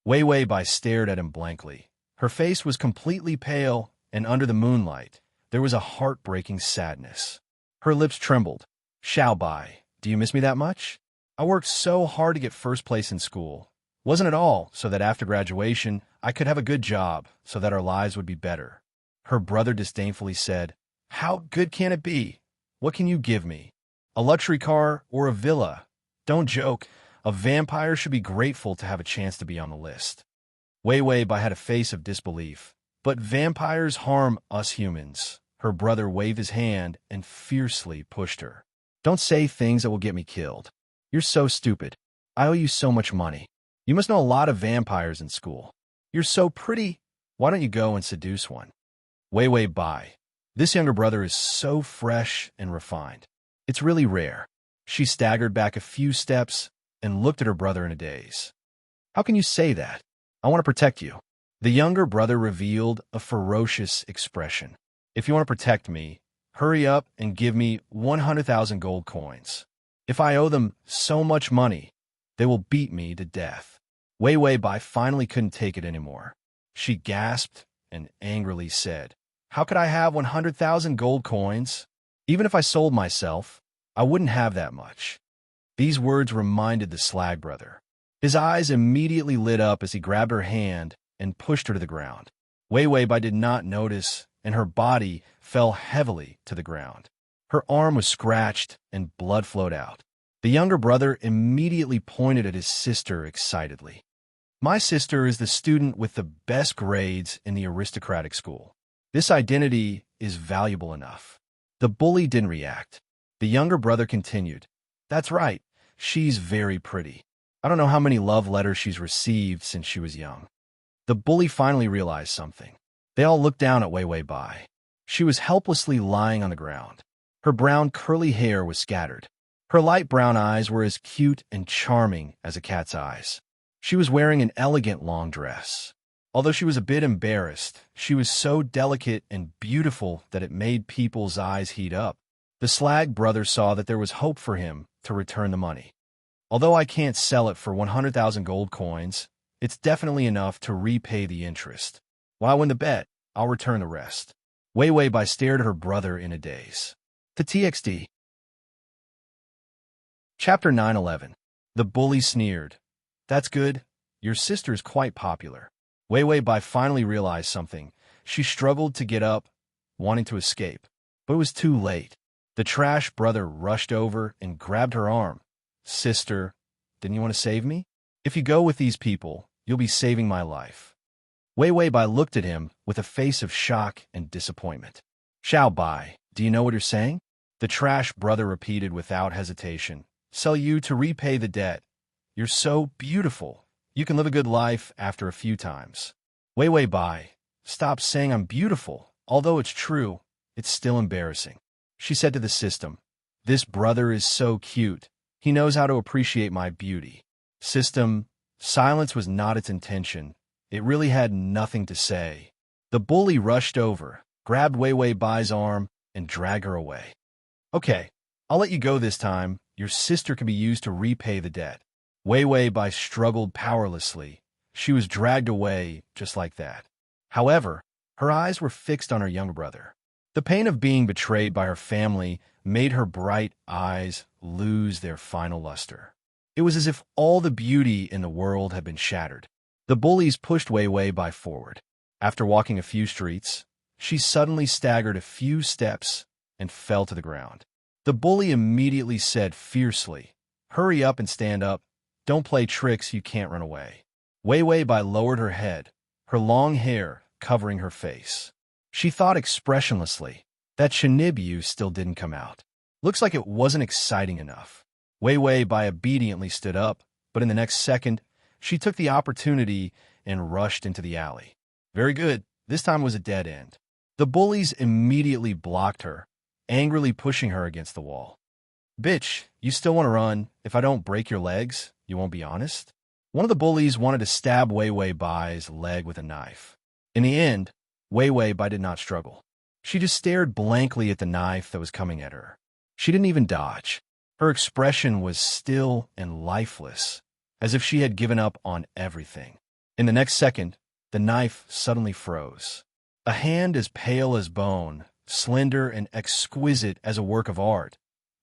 A: Wei Wei Bai stared at him blankly. Her face was completely pale, and under the moonlight, there was a heartbreaking sadness. Her lips trembled. Xiao Bai, do you miss me that much? I worked so hard to get first place in school. Wasn't it all so that after graduation, I could have a good job so that our lives would be better? Her brother disdainfully said, How good can it be? What can you give me? A luxury car or a villa? Don't joke. A vampire should be grateful to have a chance to be on the list. Wei Wei Bai had a face of disbelief. But vampires harm us humans. Her brother waved his hand and fiercely pushed her. Don't say things that will get me killed. You're so stupid. I owe you so much money. You must know a lot of vampires in school. You're so pretty. Why don't you go and seduce one? Wei Wei Bai. This younger brother is so fresh and refined. It's really rare. She staggered back a few steps and looked at her brother in a daze. How can you say that? I want to protect you. The younger brother revealed a ferocious expression. If you want to protect me, hurry up and give me 100,000 gold coins. If I owe them so much money, they will beat me to death. Wei Wei Bai finally couldn't take it anymore. She gasped and angrily said, "How could I have 100,000 gold coins? Even if I sold myself, I wouldn't have that much." These words reminded the Slag brother. His eyes immediately lit up as he grabbed her hand and pushed her to the ground. Wei Wei Bai did not notice, and her body fell heavily to the ground. Her arm was scratched and blood flowed out. The younger brother immediately pointed at his sister excitedly. "My sister is the student with the best grades in the aristocratic school. This identity is valuable enough." The bully didn't react. The younger brother continued, "That's right, she's very pretty. I don't know how many love letters she's received since she was young." The bully finally realized something. They all looked down at Wei Wei Bai. She was helplessly lying on the ground. Her brown curly hair was scattered. Her light brown eyes were as cute and charming as a cat's eyes. She was wearing an elegant long dress. Although she was a bit embarrassed, she was so delicate and beautiful that it made people's eyes heat up. The Slag brother saw that there was hope for him to return the money. "Although I can't sell it for 100,000 gold coins, it's definitely enough to repay the interest. When I win the bet, I'll return the rest." Wei Wei Bai stared at her brother in a daze. To TXT. Chapter 911. The bully sneered. "That's good. Your sister's quite popular." Wei Wei Bai finally realized something. She struggled to get up, wanting to escape, but it was too late. The trash brother rushed over and grabbed her arm. "Sister, didn't you want to save me? If you go with these people, you'll be saving my life." Wei Wei Bai looked at him with a face of shock and disappointment. "Xiao Bai, do you know what you're saying?" The trash brother repeated without hesitation. "Sell you to repay the debt. You're so beautiful. You can live a good life after a few times." "Wei Wei Bai, stop saying I'm beautiful. Although it's true, it's still embarrassing," she said to the system. "This brother is so cute. He knows how to appreciate my beauty." System, silence was not its intention. It really had nothing to say. The bully rushed over, grabbed Wei Wei Bai's arm, and dragged her away. "Okay, I'll let you go this time. Your sister can be used to repay the debt." Wei Wei Bai struggled powerlessly. She was dragged away just like that. However, her eyes were fixed on her younger brother. The pain of being betrayed by her family made her bright eyes lose their final luster. It was as if all the beauty in the world had been shattered. The bullies pushed Wei Wei Bai forward. After walking a few streets, she suddenly staggered a few steps and fell to the ground. The bully immediately said fiercely, "Hurry up and stand up. Don't play tricks, you can't run away." Wei Wei Bai lowered her head, her long hair covering her face. She thought expressionlessly, that Shinibyu still didn't come out. Looks like it wasn't exciting enough. Wei Wei Bai obediently stood up, but in the next second, she took the opportunity and rushed into the alley. Very good, this time was a dead end. The bullies immediately blocked her, angrily pushing her against the wall. "Bitch, you still want to run? If I don't break your legs, you won't be honest?" One of the bullies wanted to stab Wei Wei Bai's leg with a knife. In the end, Wei Wei Bai did not struggle. She just stared blankly at the knife that was coming at her. She didn't even dodge. Her expression was still and lifeless, as if she had given up on everything. In the next second, the knife suddenly froze. A hand as pale as bone, slender and exquisite as a work of art,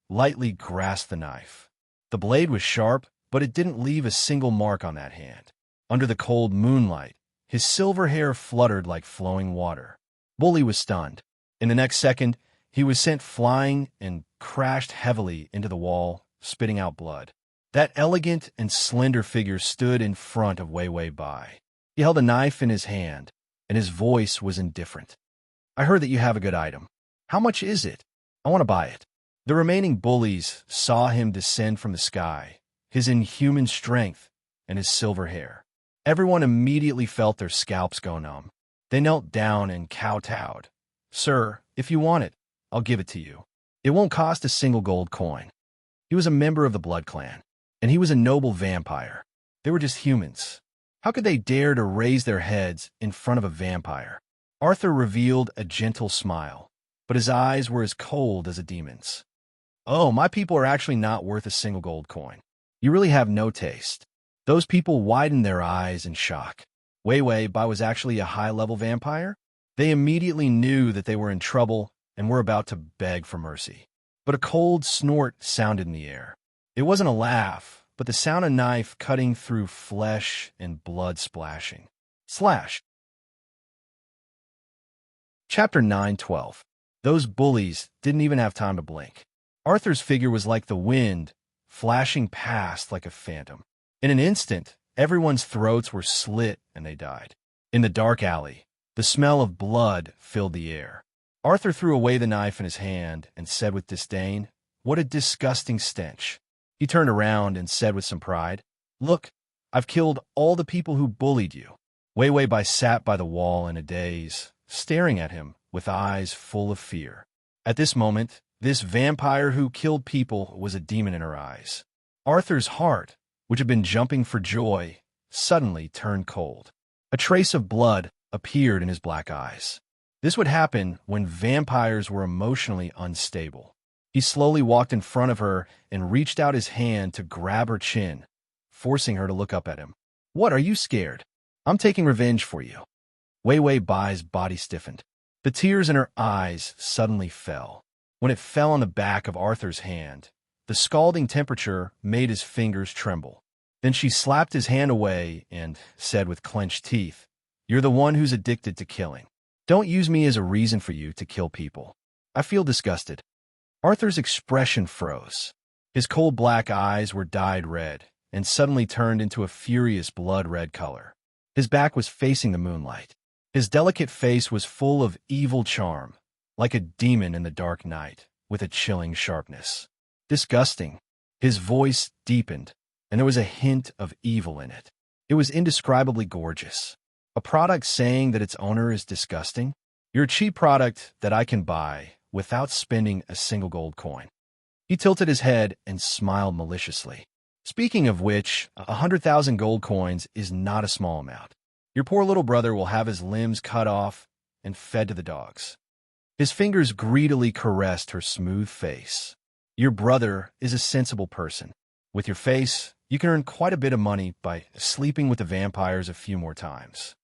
A: lightly grasped the knife. The blade was sharp, but it didn't leave a single mark on that hand. Under the cold moonlight, his silver hair fluttered like flowing water. Bully was stunned. In the next second, he was sent flying and crashed heavily into the wall, spitting out blood. That elegant and slender figure stood in front of Wei Wei Bai. He held a knife in his hand, and his voice was indifferent. "I heard that you have a good item. How much is it? I want to buy it." The remaining bullies saw him descend from the sky, his inhuman strength and his silver hair. Everyone immediately felt their scalps go numb. They knelt down and kowtowed. "Sir, if you want it, I'll give it to you. It won't cost a single gold coin." He was a member of the Blood Clan, and he was a noble vampire. They were just humans. How could they dare to raise their heads in front of a vampire? Arthur revealed a gentle smile, but his eyes were as cold as a demon's. "Oh, my people are actually not worth a single gold coin. You really have no taste." Those people widened their eyes in shock. Wei Wei Bai was actually a high-level vampire? They immediately knew that they were in trouble and were about to beg for mercy. But a cold snort sounded in the air. It wasn't a laugh, but the sound of a knife cutting through flesh and blood splashing. Slash. Chapter 9:12. Those bullies didn't even have time to blink. Arthur's figure was like the wind, flashing past like a phantom. In an instant, everyone's throats were slit and they died. In the dark alley, the smell of blood filled the air. Arthur threw away the knife in his hand and said with disdain, "What a disgusting stench." He turned around and said with some pride, "Look, I've killed all the people who bullied you." Wei Wei Bai sat by the wall in a daze, staring at him with eyes full of fear. At this moment, this vampire who killed people was a demon in her eyes. Arthur's heart, which had been jumping for joy, suddenly turned cold. A trace of blood appeared in his black eyes. This would happen when vampires were emotionally unstable. He slowly walked in front of her and reached out his hand to grab her chin, forcing her to look up at him. "What, are you scared? I'm taking revenge for you." Wei Wei Bai's body stiffened. The tears in her eyes suddenly fell. When it fell on the back of Arthur's hand, the scalding temperature made his fingers tremble. Then she slapped his hand away and said with clenched teeth, "You're the one who's addicted to killing. Don't use me as a reason for you to kill people. I feel disgusted." Arthur's expression froze. His cold black eyes were dyed red and suddenly turned into a furious blood-red color. His back was facing the moonlight. His delicate face was full of evil charm, like a demon in the dark night, with a chilling sharpness. Disgusting. His voice deepened, and there was a hint of evil in it. It was indescribably gorgeous. A product saying that its owner is disgusting? You're a cheap product that I can buy without spending a single gold coin. He tilted his head and smiled maliciously. Speaking of which, 100,000 gold coins is not a small amount. Your poor little brother will have his limbs cut off and fed to the dogs. His fingers greedily caressed her smooth face. Your brother is a sensible person. With your face, you can earn quite a bit of money by sleeping with the vampires a few more times.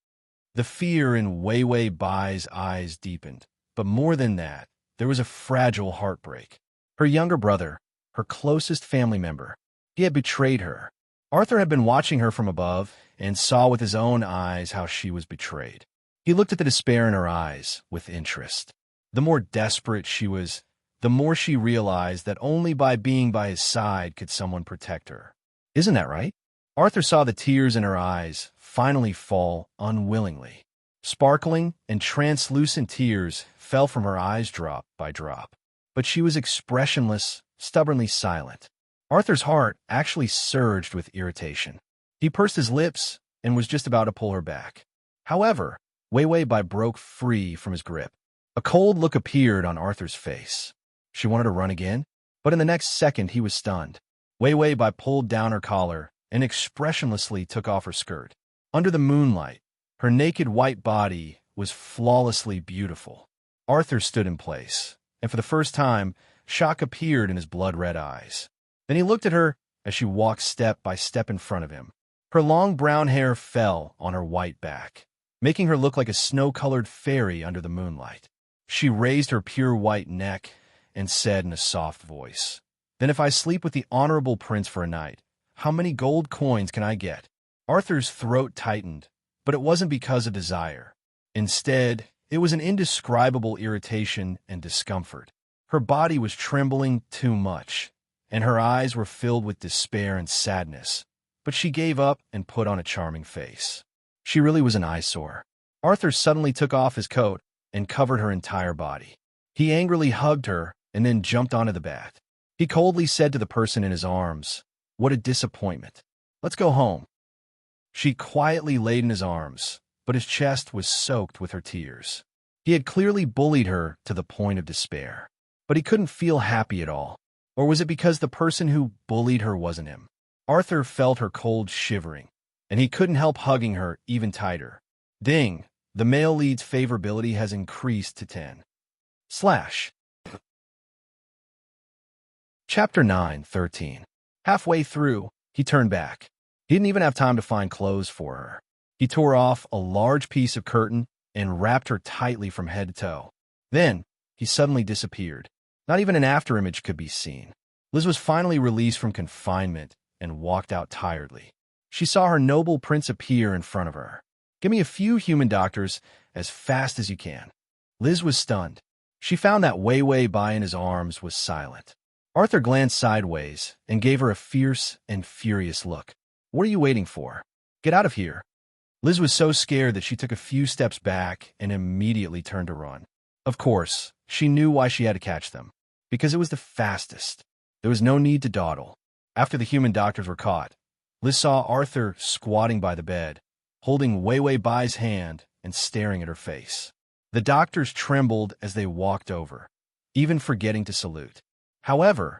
A: The fear in Wei Wei Bai's eyes deepened, but more than that, there was a fragile heartbreak. Her younger brother, her closest family member, he had betrayed her. Arthur had been watching her from above and saw with his own eyes how she was betrayed. He looked at the despair in her eyes with interest. The more desperate she was, the more she realized that only by being by his side could someone protect her. Isn't that right? Arthur saw the tears in her eyes finally fall unwillingly. Sparkling and translucent tears fell from her eyes drop by drop. But she was expressionless, stubbornly silent. Arthur's heart actually surged with irritation. He pursed his lips and was just about to pull her back. However, Wei Wei Bai broke free from his grip. A cold look appeared on Arthur's face. She wanted to run again, but in the next second he was stunned. Wei Wei Bai pulled down her collar and expressionlessly took off her skirt. Under the moonlight, her naked white body was flawlessly beautiful. Arthur stood in place, and for the first time, shock appeared in his blood-red eyes. Then he looked at her as she walked step by step in front of him. Her long brown hair fell on her white back, making her look like a snow-colored fairy under the moonlight. She raised her pure white neck and said in a soft voice, "Then if I sleep with the honorable prince for a night, how many gold coins can I get?" Arthur's throat tightened, but it wasn't because of desire. Instead, it was an indescribable irritation and discomfort. Her body was trembling too much, and her eyes were filled with despair and sadness, but she gave up and put on a charming face. She really was an eyesore. Arthur suddenly took off his coat and covered her entire body. He angrily hugged her and then jumped onto the bed. He coldly said to the person in his arms, "What a disappointment. Let's go home." She quietly laid in his arms, but his chest was soaked with her tears. He had clearly bullied her to the point of despair, but he couldn't feel happy at all. Or was it because the person who bullied her wasn't him? Arthur felt her cold shivering, and he couldn't help hugging her even tighter. Ding! The male lead's favorability has increased to 10. Slash. Chapter 9:13. Halfway through, he turned back. He didn't even have time to find clothes for her. He tore off a large piece of curtain and wrapped her tightly from head to toe. Then, he suddenly disappeared. Not even an afterimage could be seen. Liz was finally released from confinement and walked out tiredly. She saw her noble prince appear in front of her. "Give me a few human doctors as fast as you can." Liz was stunned. She found that Wei Wei Bai in his arms was silent. Arthur glanced sideways and gave her a fierce and furious look. "What are you waiting for? Get out of here." Liz was so scared that she took a few steps back and immediately turned to run. Of course, she knew why she had to catch them. Because it was the fastest. There was no need to dawdle. After the human doctors were caught, Liz saw Arthur squatting by the bed, holding Wei Wei Bai's hand and staring at her face. The doctors trembled as they walked over, even forgetting to salute. However,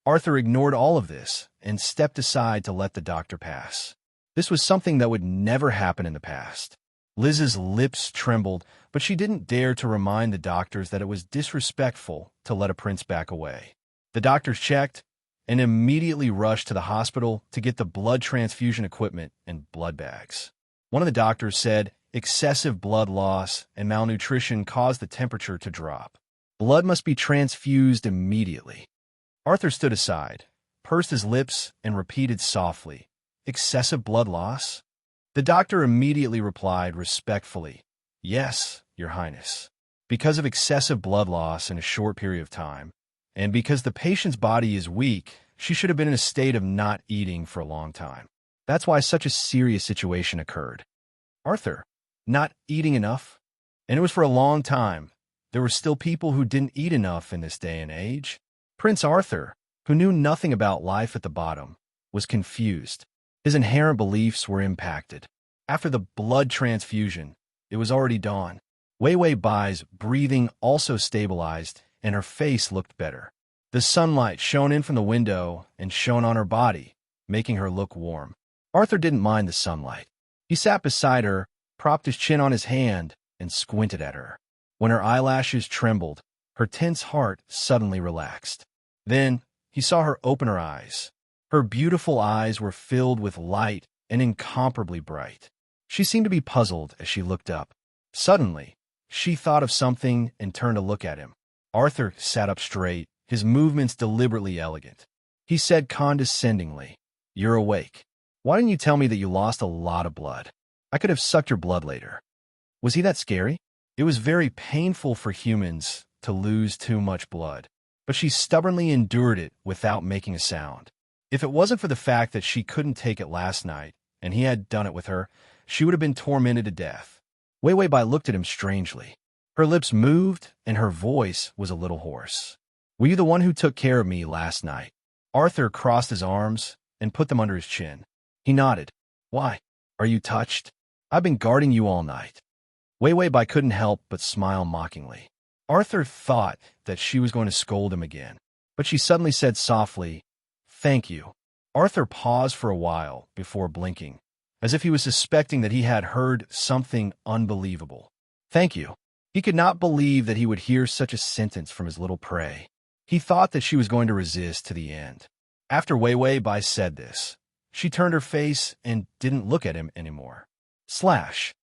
A: Arthur ignored all of this and stepped aside to let the doctor pass. This was something that would never happen in the past. Liz's lips trembled, but she didn't dare to remind the doctors that it was disrespectful to let a prince back away. The doctors checked and immediately rushed to the hospital to get the blood transfusion equipment and blood bags. One of the doctors said excessive blood loss and malnutrition caused the temperature to drop. Blood must be transfused immediately. Arthur stood aside, pursed his lips, and repeated softly, "Excessive blood loss?" The doctor immediately replied respectfully, "Yes, Your Highness. Because of excessive blood loss in a short period of time, and because the patient's body is weak, she should have been in a state of not eating for a long time. That's why such a serious situation occurred." Arthur, not eating enough? And it was for a long time. There were still people who didn't eat enough in this day and age. Prince Arthur, who knew nothing about life at the bottom, was confused. His inherent beliefs were impacted. After the blood transfusion, it was already dawn. Wei Wei Bai's breathing also stabilized, and her face looked better. The sunlight shone in from the window and shone on her body, making her look warm. Arthur didn't mind the sunlight. He sat beside her, propped his chin on his hand, and squinted at her. When her eyelashes trembled, her tense heart suddenly relaxed. Then, he saw her open her eyes. Her beautiful eyes were filled with light and incomparably bright. She seemed to be puzzled as she looked up. Suddenly, she thought of something and turned to look at him. Arthur sat up straight, his movements deliberately elegant. He said condescendingly, "You're awake. Why didn't you tell me that you lost a lot of blood? I could have sucked your blood later." Was he that scary? It was very painful for humans to lose too much blood, but she stubbornly endured it without making a sound. If it wasn't for the fact that she couldn't take it last night, and he had done it with her, she would have been tormented to death. Wei Wei Bai looked at him strangely. Her lips moved, and her voice was a little hoarse. "Were you the one who took care of me last night?" Arthur crossed his arms and put them under his chin. He nodded. "Why? Are you touched? I've been guarding you all night." Wei Wei Bai couldn't help but smile mockingly. Arthur thought that she was going to scold him again, but she suddenly said softly, "Thank you." Arthur paused for a while before blinking, as if he was suspecting that he had heard something unbelievable. "Thank you." He could not believe that he would hear such a sentence from his little prey. He thought that she was going to resist to the end. After Wei Wei Bai said this, she turned her face and didn't look at him anymore. Slash.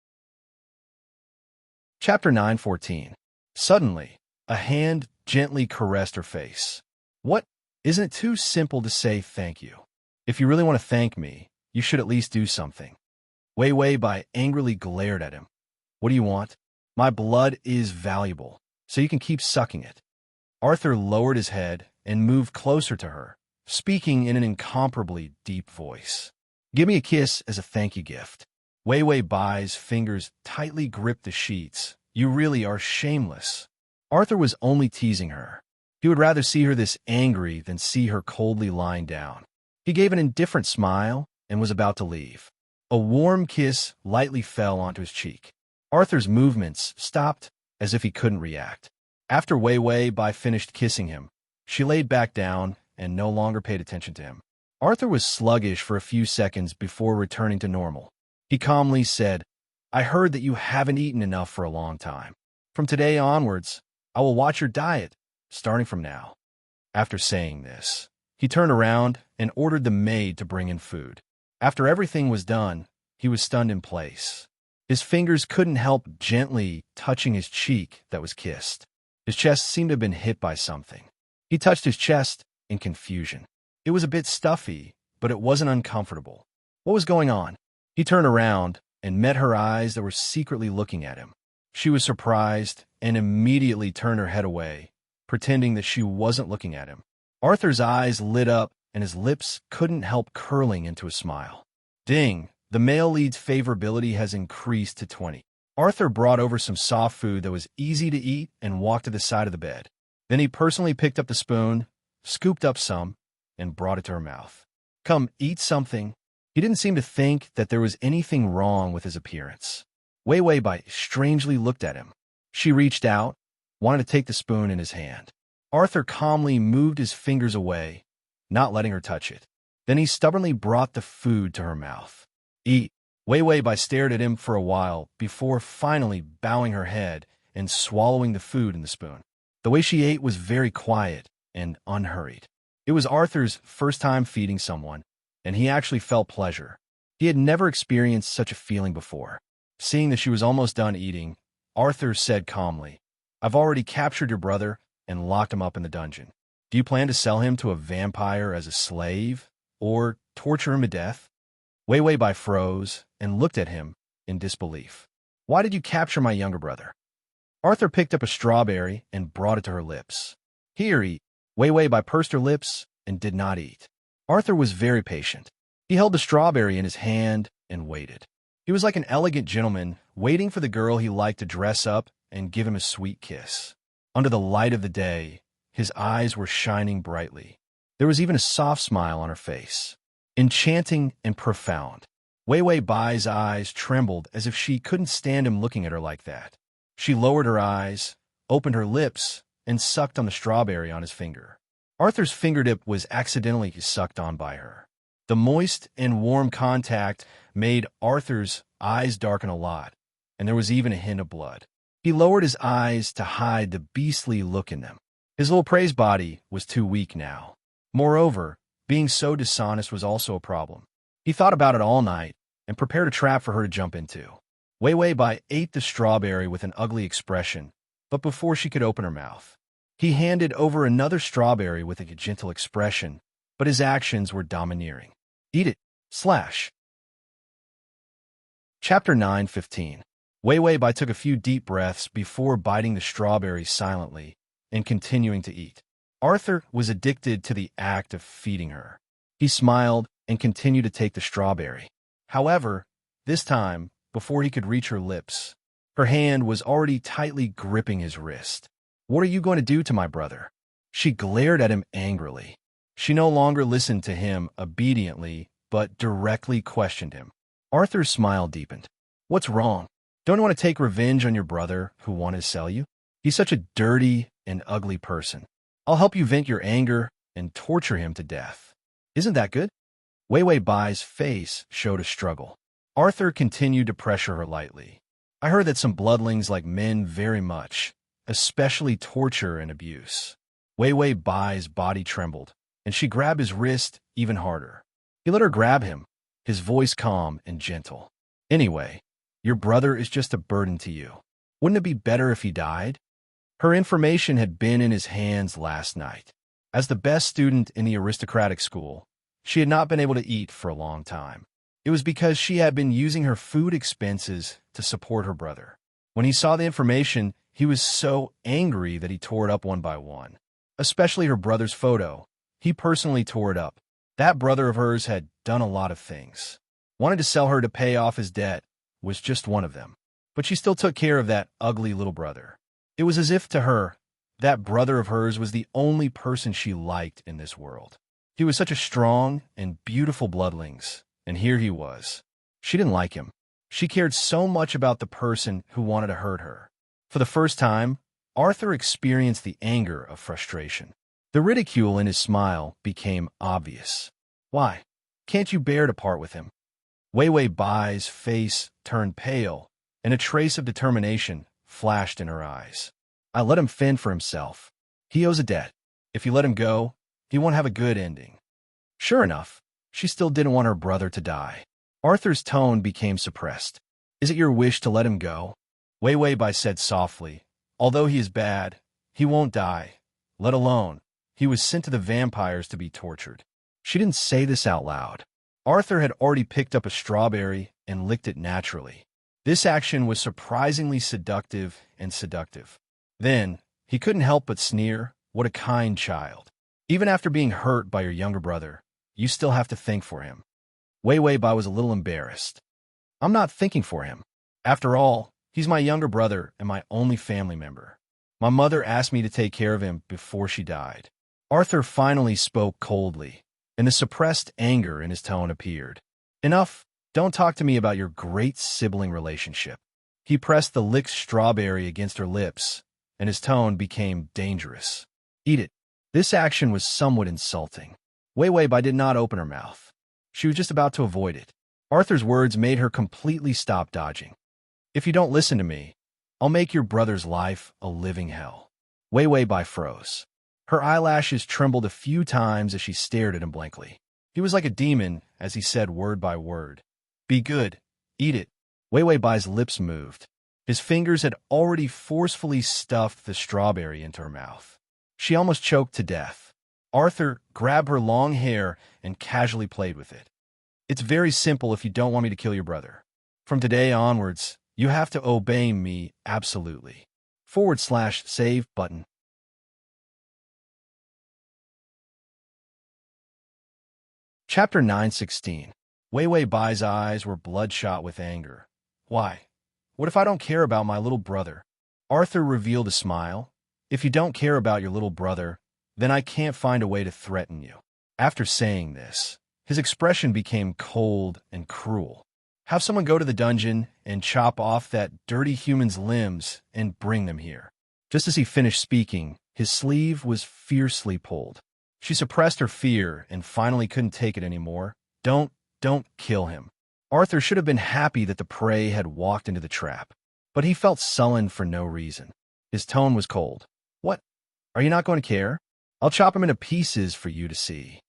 A: Chapter 9:14. Suddenly, a hand gently caressed her face. "What? Isn't it too simple to say thank you? If you really want to thank me, you should at least do something." Wei Wei Bai angrily glared at him. "What do you want?" "My blood is valuable, so you can keep sucking it." Arthur lowered his head and moved closer to her, speaking in an incomparably deep voice. "Give me a kiss as a thank you gift." Wei Wei Bai's fingers tightly gripped the sheets. "You really are shameless." Arthur was only teasing her. He would rather see her this angry than see her coldly lying down. He gave an indifferent smile and was about to leave. A warm kiss lightly fell onto his cheek. Arthur's movements stopped as if he couldn't react. After Wei Wei Bai finished kissing him, she laid back down and no longer paid attention to him. Arthur was sluggish for a few seconds before returning to normal. He calmly said, "I heard that you haven't eaten enough for a long time. From today onwards, I will watch your diet, starting from now." After saying this, he turned around and ordered the maid to bring in food. After everything was done, he was stunned in place. His fingers couldn't help gently touching his cheek that was kissed. His chest seemed to have been hit by something. He touched his chest in confusion. It was a bit stuffy, but it wasn't uncomfortable. What was going on? He turned around and met her eyes that were secretly looking at him. She was surprised and immediately turned her head away, pretending that she wasn't looking at him. Arthur's eyes lit up and his lips couldn't help curling into a smile. Ding! The male lead's favorability has increased to 20. Arthur brought over some soft food that was easy to eat and walked to the side of the bed. Then he personally picked up the spoon, scooped up some, and brought it to her mouth. Come, eat something. He didn't seem to think that there was anything wrong with his appearance. Wei Wei Bai strangely looked at him. She reached out, wanted to take the spoon in his hand. Arthur calmly moved his fingers away, not letting her touch it. Then he stubbornly brought the food to her mouth. Eat. Wei Wei Bai stared at him for a while before finally bowing her head and swallowing the food in the spoon. The way she ate was very quiet and unhurried. It was Arthur's first time feeding someone, and he actually felt pleasure. He had never experienced such a feeling before. Seeing that she was almost done eating, Arthur said calmly, I've already captured your brother and locked him up in the dungeon. Do you plan to sell him to a vampire as a slave, or torture him to death? Wei Wei Bai froze and looked at him in disbelief. Why did you capture my younger brother? Arthur picked up a strawberry and brought it to her lips. Here, eat. Wei Wei Bai pursed her lips and did not eat. Arthur was very patient. He held the strawberry in his hand and waited. He was like an elegant gentleman waiting for the girl he liked to dress up and give him a sweet kiss. Under the light of the day, his eyes were shining brightly. There was even a soft smile on her face. Enchanting and profound. Wei Wei Bai's eyes trembled as if she couldn't stand him looking at her like that. She lowered her eyes, opened her lips, and sucked on the strawberry on his finger. Arthur's fingertip was accidentally sucked on by her. The moist and warm contact made Arthur's eyes darken a lot, and there was even a hint of blood. He lowered his eyes to hide the beastly look in them. His little praise body was too weak now. Moreover, being so dishonest was also a problem. He thought about it all night and prepared a trap for her to jump into. Wei Wei Bai ate the strawberry with an ugly expression, but before she could open her mouth, he handed over another strawberry with a gentle expression, but his actions were domineering. Eat it. Slash. Chapter 9:15. Wei Wei Bai took a few deep breaths before biting the strawberry silently and continuing to eat. Arthur was addicted to the act of feeding her. He smiled and continued to take the strawberry. However, this time, before he could reach her lips, her hand was already tightly gripping his wrist. What are you going to do to my brother? She glared at him angrily. She no longer listened to him obediently, but directly questioned him. Arthur's smile deepened. What's wrong? Don't you want to take revenge on your brother who wanted to sell you? He's such a dirty and ugly person. I'll help you vent your anger and torture him to death. Isn't that good? Wei Wei Bai's face showed a struggle. Arthur continued to pressure her lightly. I heard that some bloodlings like men very much, especially torture and abuse. Wei Wei Bai's body trembled, and she grabbed his wrist even harder. He let her grab him, his voice calm and gentle. Anyway, your brother is just a burden to you. Wouldn't it be better if he died? Her information had been in his hands last night. As the best student in the aristocratic school, she had not been able to eat for a long time. It was because she had been using her food expenses to support her brother. When he saw the information, he was so angry that he tore it up one by one. Especially her brother's photo. He personally tore it up. That brother of hers had done a lot of things. Wanted to sell her to pay off his debt was just one of them. But she still took care of that ugly little brother. It was as if to her, that brother of hers was the only person she liked in this world. He was such a strong and beautiful bloodlings, and here he was. She didn't like him. She cared so much about the person who wanted to hurt her. For the first time, Arthur experienced the anger of frustration. The ridicule in his smile became obvious. Why? Can't you bear to part with him? Wei Wei Bai's face turned pale, and a trace of determination flashed in her eyes. I let him fend for himself. He owes a debt. If you let him go, he won't have a good ending. Sure enough, she still didn't want her brother to die. Arthur's tone became suppressed. Is it your wish to let him go? Wei Wei Bai said softly. Although he is bad, he won't die. Let alone, he was sent to the vampires to be tortured. She didn't say this out loud. Arthur had already picked up a strawberry and licked it naturally. This action was surprisingly seductive and seductive. Then, he couldn't help but sneer, what a kind child. Even after being hurt by your younger brother, you still have to think for him. Wei Wei Bai was a little embarrassed. I'm not thinking for him. After all, he's my younger brother and my only family member. My mother asked me to take care of him before she died. Arthur finally spoke coldly, and the suppressed anger in his tone appeared. Enough, don't talk to me about your great sibling relationship. He pressed the licked strawberry against her lips, and his tone became dangerous. Eat it. This action was somewhat insulting. Wei Wei Bai did not open her mouth. She was just about to avoid it. Arthur's words made her completely stop dodging. If you don't listen to me, I'll make your brother's life a living hell. Wei Wei Bai froze. Her eyelashes trembled a few times as she stared at him blankly. He was like a demon as he said word by word. Be good. Eat it. Wei Wei Bai's lips moved. His fingers had already forcefully stuffed the strawberry into her mouth. She almost choked to death. Arthur grabbed her long hair and casually played with it. It's very simple if you don't want me to kill your brother. From today onwards, you have to obey me absolutely. /save button. Chapter 916. Wei Wei Bai's eyes were bloodshot with anger. Why? What if I don't care about my little brother? Arthur revealed a smile. If you don't care about your little brother, then I can't find a way to threaten you. After saying this, his expression became cold and cruel. Have someone go to the dungeon and chop off that dirty human's limbs and bring them here. Just as he finished speaking, his sleeve was fiercely pulled. She suppressed her fear and finally couldn't take it anymore. Don't kill him. Arthur should have been happy that the prey had walked into the trap, but he felt sullen for no reason. His tone was cold. What? Are you not going to care? I'll chop him into pieces for you to see.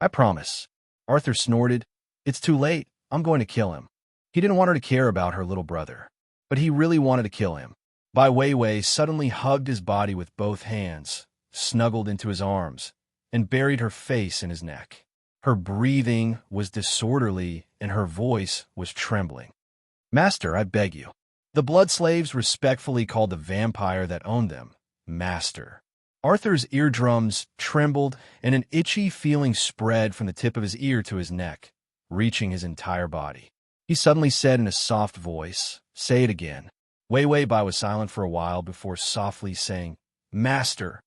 A: I promise. Arthur snorted. It's too late. I'm going to kill him. He didn't want her to care about her little brother, but he really wanted to kill him. Bai Wei Wei suddenly hugged his body with both hands, snuggled into his arms, and buried her face in his neck. Her breathing was disorderly and her voice was trembling. Master, I beg you. The blood slaves respectfully called the vampire that owned them, Master. Arthur's eardrums trembled and an itchy feeling spread from the tip of his ear to his neck, reaching his entire body. He suddenly said in a soft voice, Say it again. Wei Wei Bai was silent for a while before softly saying, Master,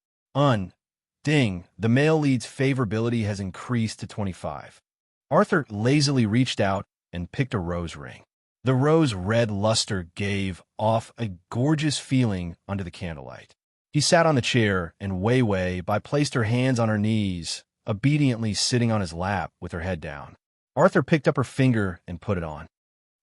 A: Ding, the male lead's favorability has increased to 25. Arthur lazily reached out and picked a rose ring. The rose-red luster gave off a gorgeous feeling under the candlelight. He sat on the chair, and Wei Wei Bai placed her hands on her knees, obediently sitting on his lap with her head down. Arthur picked up her finger and put it on.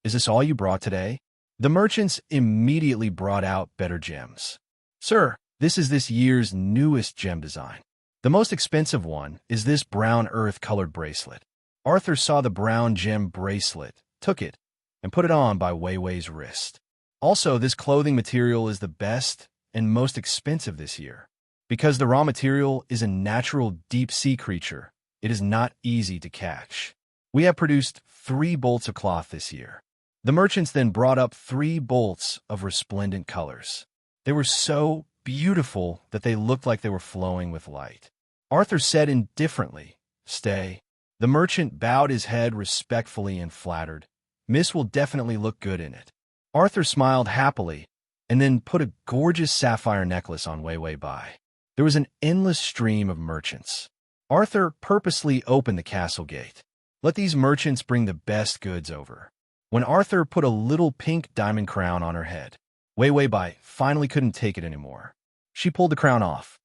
A: Is this all you brought today? The merchants immediately brought out better gems. Sir, this is this year's newest gem design. The most expensive one is this brown earth-colored bracelet. Arthur saw the brown gem bracelet, took it, and put it on by Wei Wei's wrist. Also, this clothing material is the best and most expensive this year. Because the raw material is a natural deep-sea creature, it is not easy to catch. We have produced 3 bolts of cloth this year. The merchants then brought up 3 bolts of resplendent colors. They were so beautiful that they looked like they were flowing with light. Arthur said indifferently, Stay. The merchant bowed his head respectfully and flattered. Miss will definitely look good in it. Arthur smiled happily and then put a gorgeous sapphire necklace on Wei Wei Bai. There was an endless stream of merchants. Arthur purposely opened the castle gate. Let these merchants bring the best goods over. When Arthur put a little pink diamond crown on her head, Wei Wei Bai finally couldn't take it anymore. She pulled the crown off.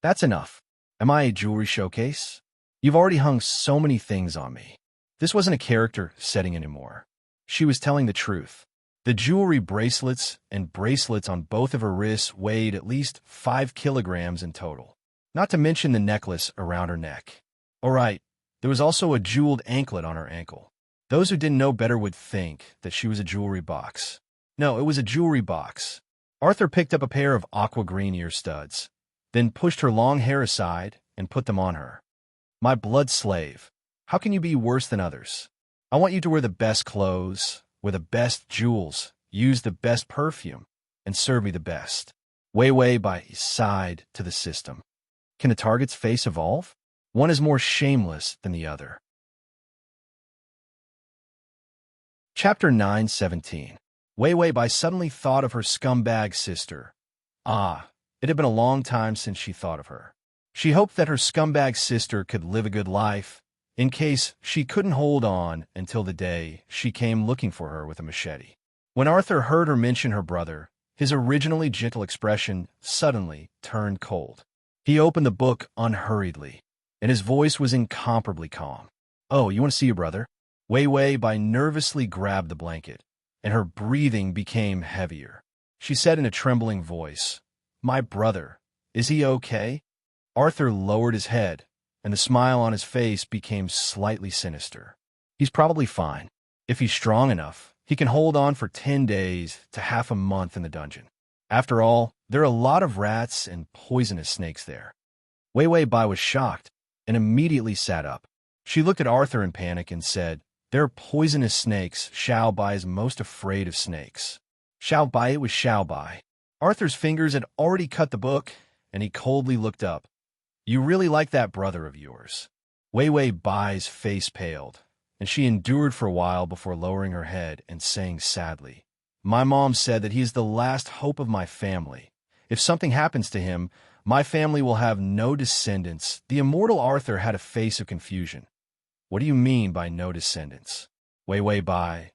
A: That's enough. Am I a jewelry showcase? You've already hung so many things on me. This wasn't a character setting anymore. She was telling the truth. The jewelry bracelets and bracelets on both of her wrists weighed at least 5 kilograms in total, not to mention the necklace around her neck. All right, there was also a jeweled anklet on her ankle. Those who didn't know better would think that she was a jewelry box. No, it was a jewelry box. Arthur picked up a pair of aqua green ear studs, then pushed her long hair aside and put them on her. My blood slave, how can you be worse than others? I want you to wear the best clothes, wear the best jewels, use the best perfume, and serve me the best. Wei Wei by his side to the system. Can a target's face evolve? One is more shameless than the other. Chapter 9:17. Wei Wei Bai suddenly thought of her scumbag sister. It had been a long time since she thought of her. She hoped that her scumbag sister could live a good life, in case she couldn't hold on until the day she came looking for her with a machete. When Arthur heard her mention her brother, his originally gentle expression suddenly turned cold. He opened the book unhurriedly, and his voice was incomparably calm. Oh, you want to see your brother? Wei Wei Bai nervously grabbed the blanket, and her breathing became heavier. She said in a trembling voice, My brother, is he okay? Arthur lowered his head, and the smile on his face became slightly sinister. He's probably fine. If he's strong enough, he can hold on for 10 days to half a month in the dungeon. After all, there are a lot of rats and poisonous snakes there. Wei Wei Bai was shocked and immediately sat up. She looked at Arthur in panic and said, There are poisonous snakes. Xiao Bai is most afraid of snakes. Xiao Bai, it was Xiao Bai. Arthur's fingers had already cut the book, and he coldly looked up. You really like that brother of yours. Wei Wei Bai's face paled, and she endured for a while before lowering her head and saying sadly, My mom said that he is the last hope of my family. If something happens to him, my family will have no descendants. The immortal Arthur had a face of confusion. What do you mean by no descendants? Wei Wei Bai,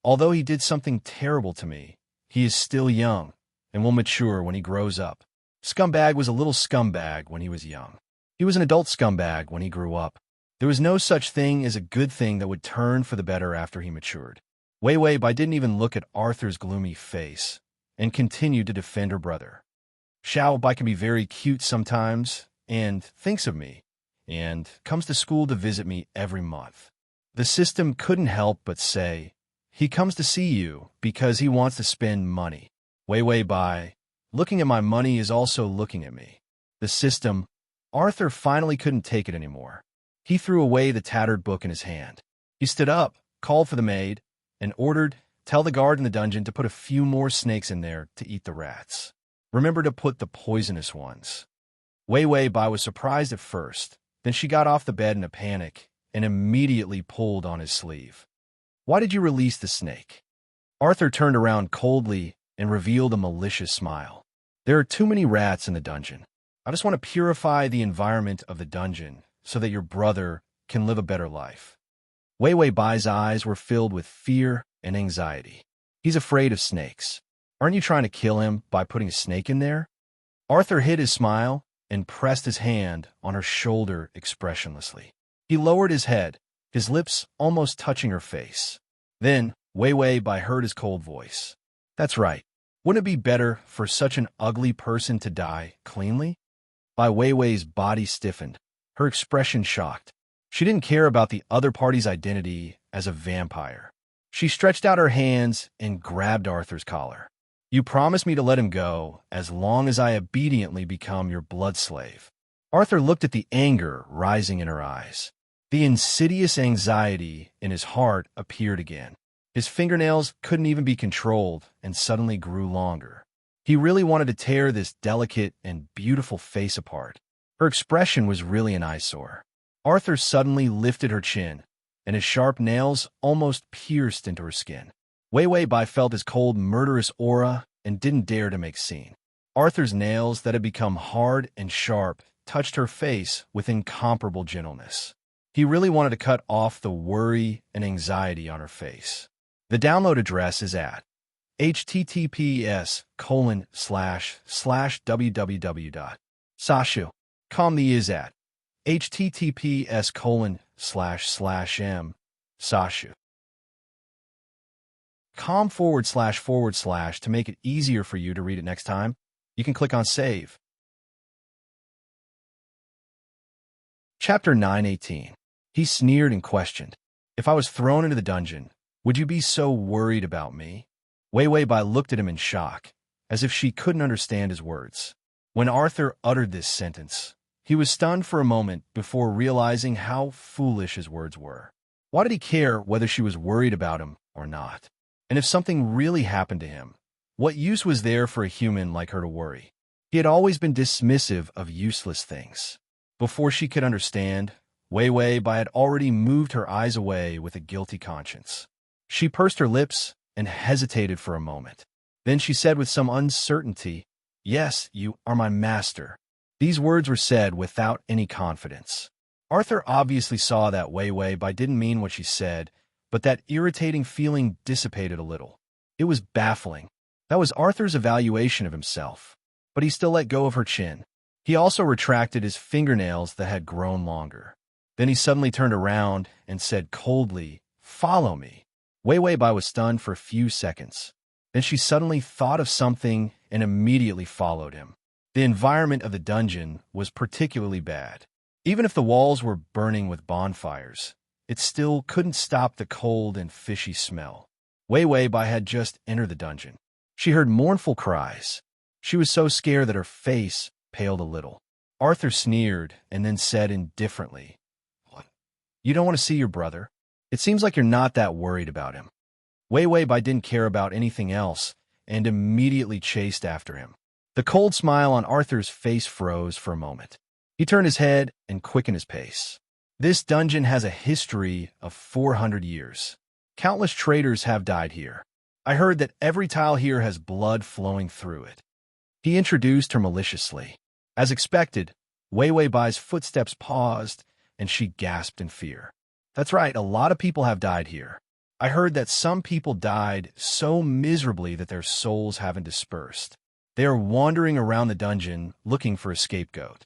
A: although he did something terrible to me, he is still young and will mature when he grows up. Scumbag was a little scumbag when he was young. He was an adult scumbag when he grew up. There was no such thing as a good thing that would turn for the better after he matured. Wei Wei Bai didn't even look at Arthur's gloomy face and continued to defend her brother. Xiao Bai can be very cute sometimes and thinks of me and comes to school to visit me every month. The system couldn't help but say, He comes to see you because he wants to spend money. Wei Wei Bai, looking at my money is also looking at me. The system, Arthur finally couldn't take it anymore. He threw away the tattered book in his hand. He stood up, called for the maid, and ordered, Tell the guard in the dungeon to put a few more snakes in there to eat the rats. Remember to put the poisonous ones. Wei Wei Bai was surprised at first. Then she got off the bed in a panic and immediately pulled on his sleeve. Why did you release the snake? Arthur turned around coldly and revealed a malicious smile. There are too many rats in the dungeon. I just want to purify the environment of the dungeon so that your brother can live a better life. Wei Wei Bai's eyes were filled with fear and anxiety. He's afraid of snakes. Aren't you trying to kill him by putting a snake in there? Arthur hid his smile and pressed his hand on her shoulder expressionlessly. He lowered his head, his lips almost touching her face. Then, Wei Wei Bai heard his cold voice. That's right. Wouldn't it be better for such an ugly person to die cleanly? Bai Wei Wei's body stiffened, her expression shocked. She didn't care about the other party's identity as a vampire. She stretched out her hands and grabbed Arthur's collar. You promised me to let him go as long as I obediently become your blood slave. Arthur looked at the anger rising in her eyes. The insidious anxiety in his heart appeared again. His fingernails couldn't even be controlled and suddenly grew longer. He really wanted to tear this delicate and beautiful face apart. Her expression was really an eyesore. Arthur suddenly lifted her chin, and his sharp nails almost pierced into her skin. Wei Wei Bai felt his cold, murderous aura and didn't dare to make scene. Arthur's nails that had become hard and sharp touched her face with incomparable gentleness. He really wanted to cut off the worry and anxiety on her face. The download address is at https://www.sashu.com. The is at https://m/sashu. com// to make it easier for you to read it next time. You can click on Save. Chapter 9:18. He sneered and questioned. If I was thrown into the dungeon, would you be so worried about me? Wei Wei Bai looked at him in shock, as if she couldn't understand his words. When Arthur uttered this sentence, he was stunned for a moment before realizing how foolish his words were. Why did he care whether she was worried about him or not? And if something really happened to him, what use was there for a human like her to worry? He had always been dismissive of useless things. Before she could understand, Wei Wei Bai had already moved her eyes away with a guilty conscience. She pursed her lips and hesitated for a moment. Then she said with some uncertainty, "Yes, you are my master." These words were said without any confidence. Arthur obviously saw that Wei Wei Bai didn't mean what she said, but that irritating feeling dissipated a little. It was baffling. That was Arthur's evaluation of himself, but he still let go of her chin. He also retracted his fingernails that had grown longer. Then he suddenly turned around and said coldly, "Follow me." Wei Wei Bai was stunned for a few seconds. Then she suddenly thought of something and immediately followed him. The environment of the dungeon was particularly bad. Even if the walls were burning with bonfires, it still couldn't stop the cold and fishy smell. Wei Wei Bai had just entered the dungeon. She heard mournful cries. She was so scared that her face paled a little. Arthur sneered and then said indifferently, "What? You don't want to see your brother? It seems like you're not that worried about him." Wei Wei Bai didn't care about anything else and immediately chased after him. The cold smile on Arthur's face froze for a moment. He turned his head and quickened his pace. This dungeon has a history of 400 years. Countless traders have died here. I heard that every tile here has blood flowing through it. He introduced her maliciously. As expected, Wei Wei Bai's footsteps paused and she gasped in fear. "That's right, a lot of people have died here. I heard that some people died so miserably that their souls haven't dispersed. They are wandering around the dungeon looking for a scapegoat."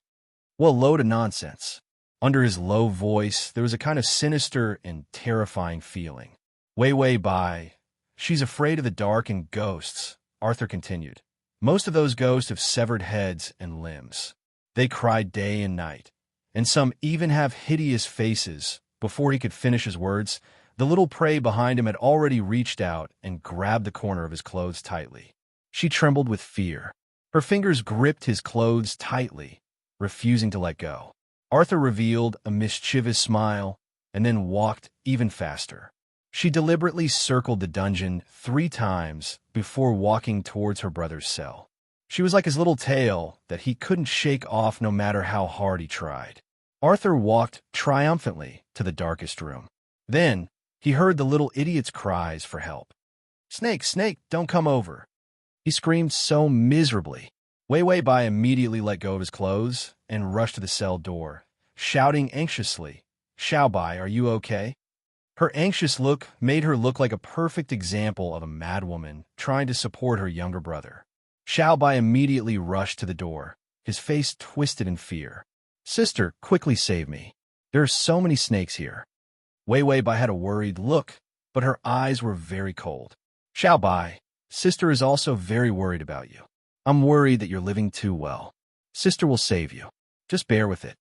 A: Well, load of nonsense. Under his low voice, there was a kind of sinister and terrifying feeling. "Wei Wei Bai, she's afraid of the dark and ghosts," Arthur continued. "Most of those ghosts have severed heads and limbs. They cry day and night, and some even have hideous faces." Before he could finish his words, the little prey behind him had already reached out and grabbed the corner of his clothes tightly. She trembled with fear. Her fingers gripped his clothes tightly, refusing to let go. Arthur revealed a mischievous smile and then walked even faster. She deliberately circled the dungeon 3 times before walking towards her brother's cell. She was like his little tail that he couldn't shake off no matter how hard he tried. Arthur walked triumphantly to the darkest room. Then he heard the little idiot's cries for help. "Snake, snake, don't come over." He screamed so miserably. Wei Wei Bai immediately let go of his clothes and rushed to the cell door, shouting anxiously, "Xiao Bai, are you okay?" Her anxious look made her look like a perfect example of a madwoman trying to support her younger brother. Xiao Bai immediately rushed to the door, his face twisted in fear. "Sister, quickly save me. There are so many snakes here." Wei Wei Bai had a worried look, but her eyes were very cold. "Xiao Bai, sister is also very worried about you. I'm worried that you're living too well. Sister will save you. Just bear with it.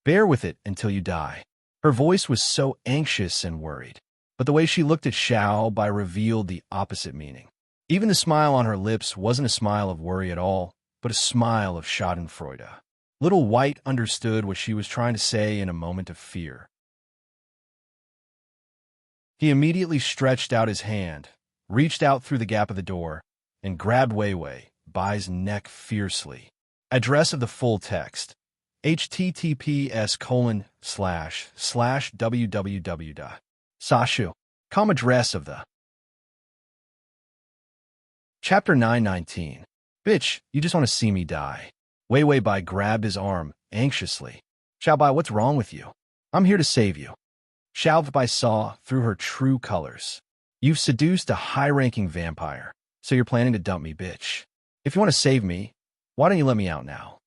A: Bear with it until you die." Her voice was so anxious and worried, but the way she looked at Xiao Bai revealed the opposite meaning. Even the smile on her lips wasn't a smile of worry at all, but a smile of schadenfreude. Little White understood what she was trying to say in a moment of fear. He immediately stretched out his hand, reached out through the gap of the door, and grabbed Wei Wei Bai's neck fiercely. Address of the full text: https://www. Sashu. Com address of the Chapter 919. Bitch, you just want to see me die. Wei Wei Bai grabbed his arm anxiously. "Xiao Bai, what's wrong with you? I'm here to save you." Xiao Bai saw through her true colors. "You've seduced a high-ranking vampire, so you're planning to dump me, bitch. If you want to save me, why don't you let me out now?"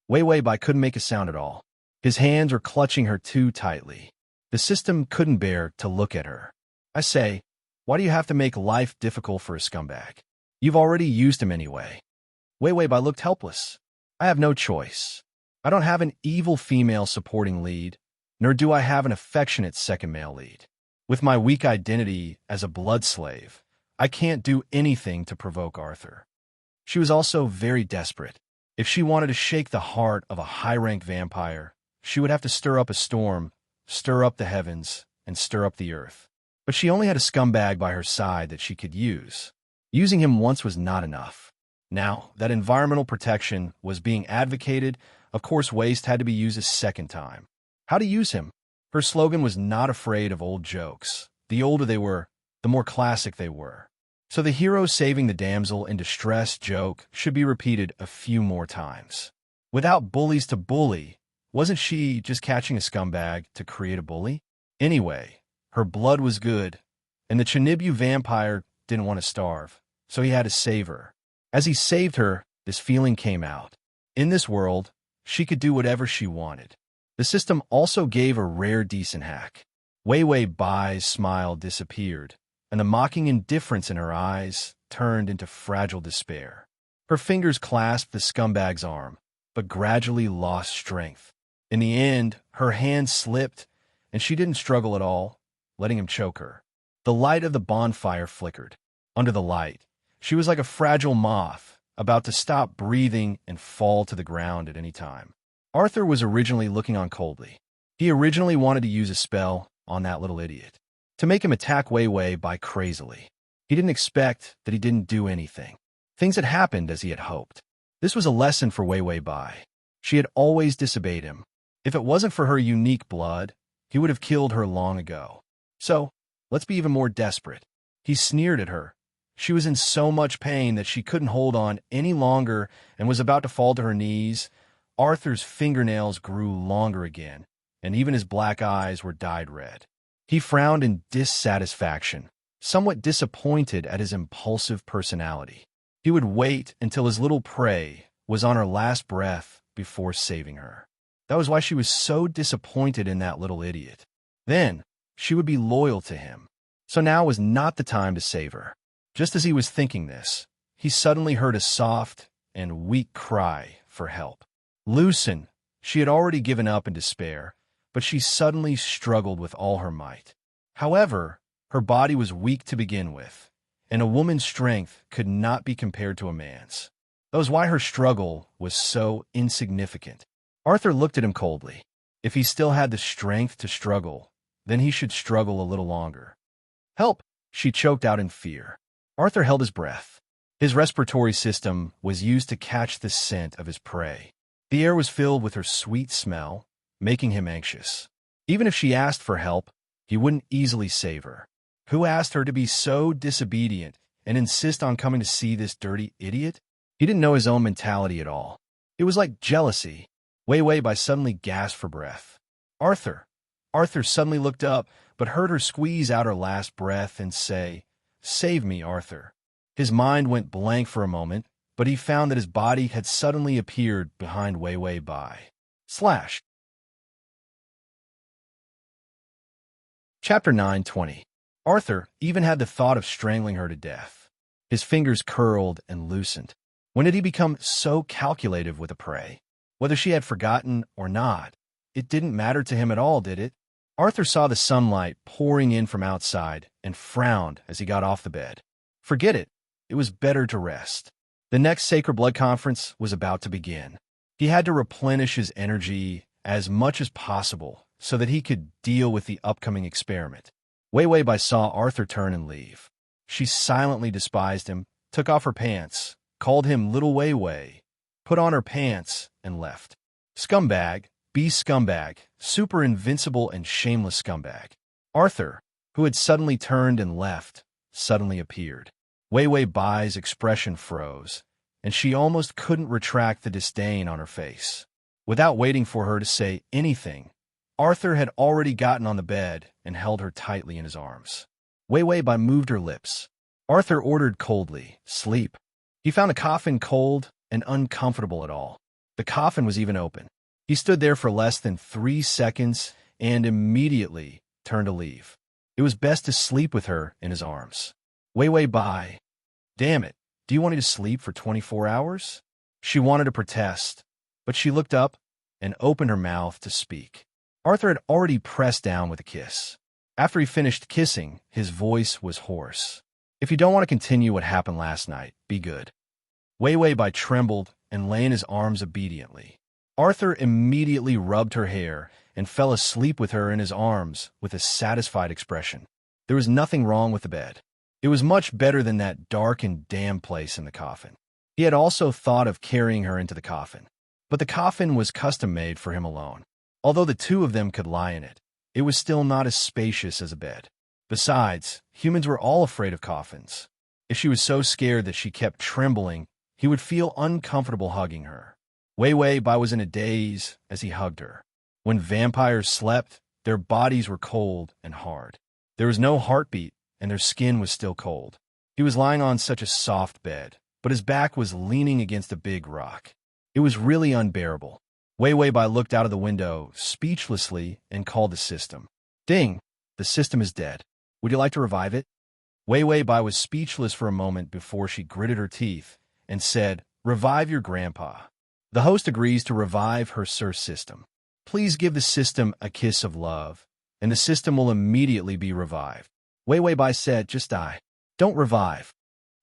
A: Wei Wei Bai couldn't make a sound at all. His hands were clutching her too tightly. The system couldn't bear to look at her. "I say, why do you have to make life difficult for a scumbag? You've already used him anyway." Wei Wei Bai looked helpless. "I have no choice. I don't have an evil female supporting lead, nor do I have an affectionate second male lead. With my weak identity as a blood slave, I can't do anything to provoke Arthur. She was also very desperate. If she wanted to shake the heart of a high-rank vampire, she would have to stir up a storm, stir up the heavens, and stir up the earth. But she only had a scumbag by her side that she could use. Using him once was not enough. Now that environmental protection was being advocated, of course waste had to be used a second time. How to use him? Her slogan was not afraid of old jokes. The older they were, the more classic they were. So the hero saving the damsel in distress joke should be repeated a few more times. Without bullies to bully, wasn't she just catching a scumbag to create a bully? Anyway, her blood was good, and the Chinibu vampire didn't want to starve, so he had to save her. As he saved her, this feeling came out. In this world, she could do whatever she wanted. The system also gave a rare decent hack. Wei Wei Bai's smile disappeared, and the mocking indifference in her eyes turned into fragile despair. Her fingers clasped the scumbag's arm, but gradually lost strength. In the end, her hand slipped, and she didn't struggle at all, letting him choke her. The light of the bonfire flickered. Under the light, she was like a fragile moth, about to stop breathing and fall to the ground at any time. Arthur was originally looking on coldly. He originally wanted to use a spell on that little idiot, to make him attack Wei Wei Bai crazily. He didn't expect that he didn't do anything. Things had happened as he had hoped. This was a lesson for Wei Wei Bai. She had always disobeyed him. If it wasn't for her unique blood, he would have killed her long ago. So, let's be even more desperate. He sneered at her. She was in so much pain that she couldn't hold on any longer and was about to fall to her knees. Arthur's fingernails grew longer again, and even his black eyes were dyed red. He frowned in dissatisfaction, somewhat disappointed at his impulsive personality. He would wait until his little prey was on her last breath before saving her. That was why she was so disappointed in that little idiot. Then, she would be loyal to him. So now was not the time to save her. Just as he was thinking this, he suddenly heard a soft and weak cry for help. Loosen! She had already given up in despair, but she suddenly struggled with all her might. However, her body was weak to begin with, and a woman's strength could not be compared to a man's. That was why her struggle was so insignificant. Arthur looked at him coldly. If he still had the strength to struggle, then he should struggle a little longer. Help! She choked out in fear. Arthur held his breath. His respiratory system was used to catch the scent of his prey. The air was filled with her sweet smell, making him anxious. Even if she asked for help, he wouldn't easily save her. Who asked her to be so disobedient and insist on coming to see this dirty idiot? He didn't know his own mentality at all. It was like jealousy. Wei Wei Bai suddenly gasped for breath. Arthur! Arthur suddenly looked up, but heard her squeeze out her last breath and say, "Save me, Arthur." His mind went blank for a moment, but he found that his body had suddenly appeared behind Wei Wei Bai. Slash. Chapter 9:20. Arthur even had the thought of strangling her to death. His fingers curled and loosened. When did he become so calculative with a prey? Whether she had forgotten or not, it didn't matter to him at all, did it? Arthur saw the sunlight pouring in from outside and frowned as he got off the bed. Forget it. It was better to rest. The next Sacred Blood Conference was about to begin. He had to replenish his energy as much as possible so that he could deal with the upcoming experiment. Wei Wei Bai saw Arthur turn and leave. She silently despised him, took off her pants, called him Little Wei Wei, put on her pants, and left. Scumbag, be scumbag, super invincible and shameless scumbag. Arthur, who had suddenly turned and left, suddenly appeared. Wei Wei Bai's expression froze, and she almost couldn't retract the disdain on her face. Without waiting for her to say anything, Arthur had already gotten on the bed and held her tightly in his arms. Wei Wei Bai moved her lips. Arthur ordered coldly, "Sleep." He found the coffin cold and uncomfortable at all. The coffin was even open. He stood there for less than 3 seconds and immediately turned to leave. It was best to sleep with her in his arms. Wei Wei Bai. Damn it, do you want me to sleep for 24 hours? She wanted to protest, but she looked up and opened her mouth to speak. Arthur had already pressed down with a kiss. After he finished kissing, his voice was hoarse. If you don't want to continue what happened last night, be good. Wei Wei Bai trembled and lay in his arms obediently. Arthur immediately rubbed her hair and fell asleep with her in his arms with a satisfied expression. There was nothing wrong with the bed. It was much better than that dark and damp place in the coffin. He had also thought of carrying her into the coffin, but the coffin was custom-made for him alone. Although the two of them could lie in it, it was still not as spacious as a bed. Besides, humans were all afraid of coffins. If she was so scared that she kept trembling, he would feel uncomfortable hugging her. Wei Wei Bai was in a daze as he hugged her. When vampires slept, their bodies were cold and hard. There was no heartbeat, and their skin was still cold. He was lying on such a soft bed, but his back was leaning against a big rock. It was really unbearable. Wei Wei Bai looked out of the window, speechlessly, and called the system. Ding! The system is dead. Would you like to revive it? Wei Wei Bai was speechless for a moment before she gritted her teeth and said, Revive your grandpa. The host agrees to revive her Sir system. Please give the system a kiss of love, and the system will immediately be revived. Wei Wei Bai said, Just die. Don't revive.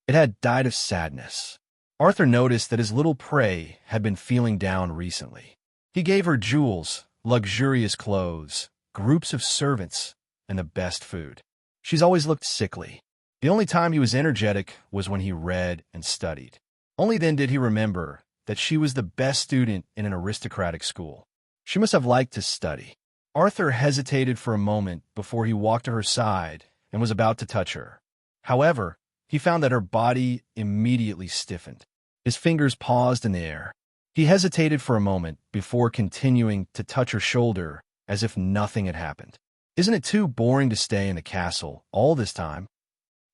A: It had died of sadness. Arthur noticed that his little prey had been feeling down recently. He gave her jewels, luxurious clothes, groups of servants, and the best food. She's always looked sickly. The only time he was energetic was when he read and studied. Only then did he remember that she was the best student in an aristocratic school. She must have liked to study. Arthur hesitated for a moment before he walked to her side and was about to touch her. However, he found that her body immediately stiffened. His fingers paused in the air. He hesitated for a moment before continuing to touch her shoulder as if nothing had happened. Isn't it too boring to stay in the castle all this time?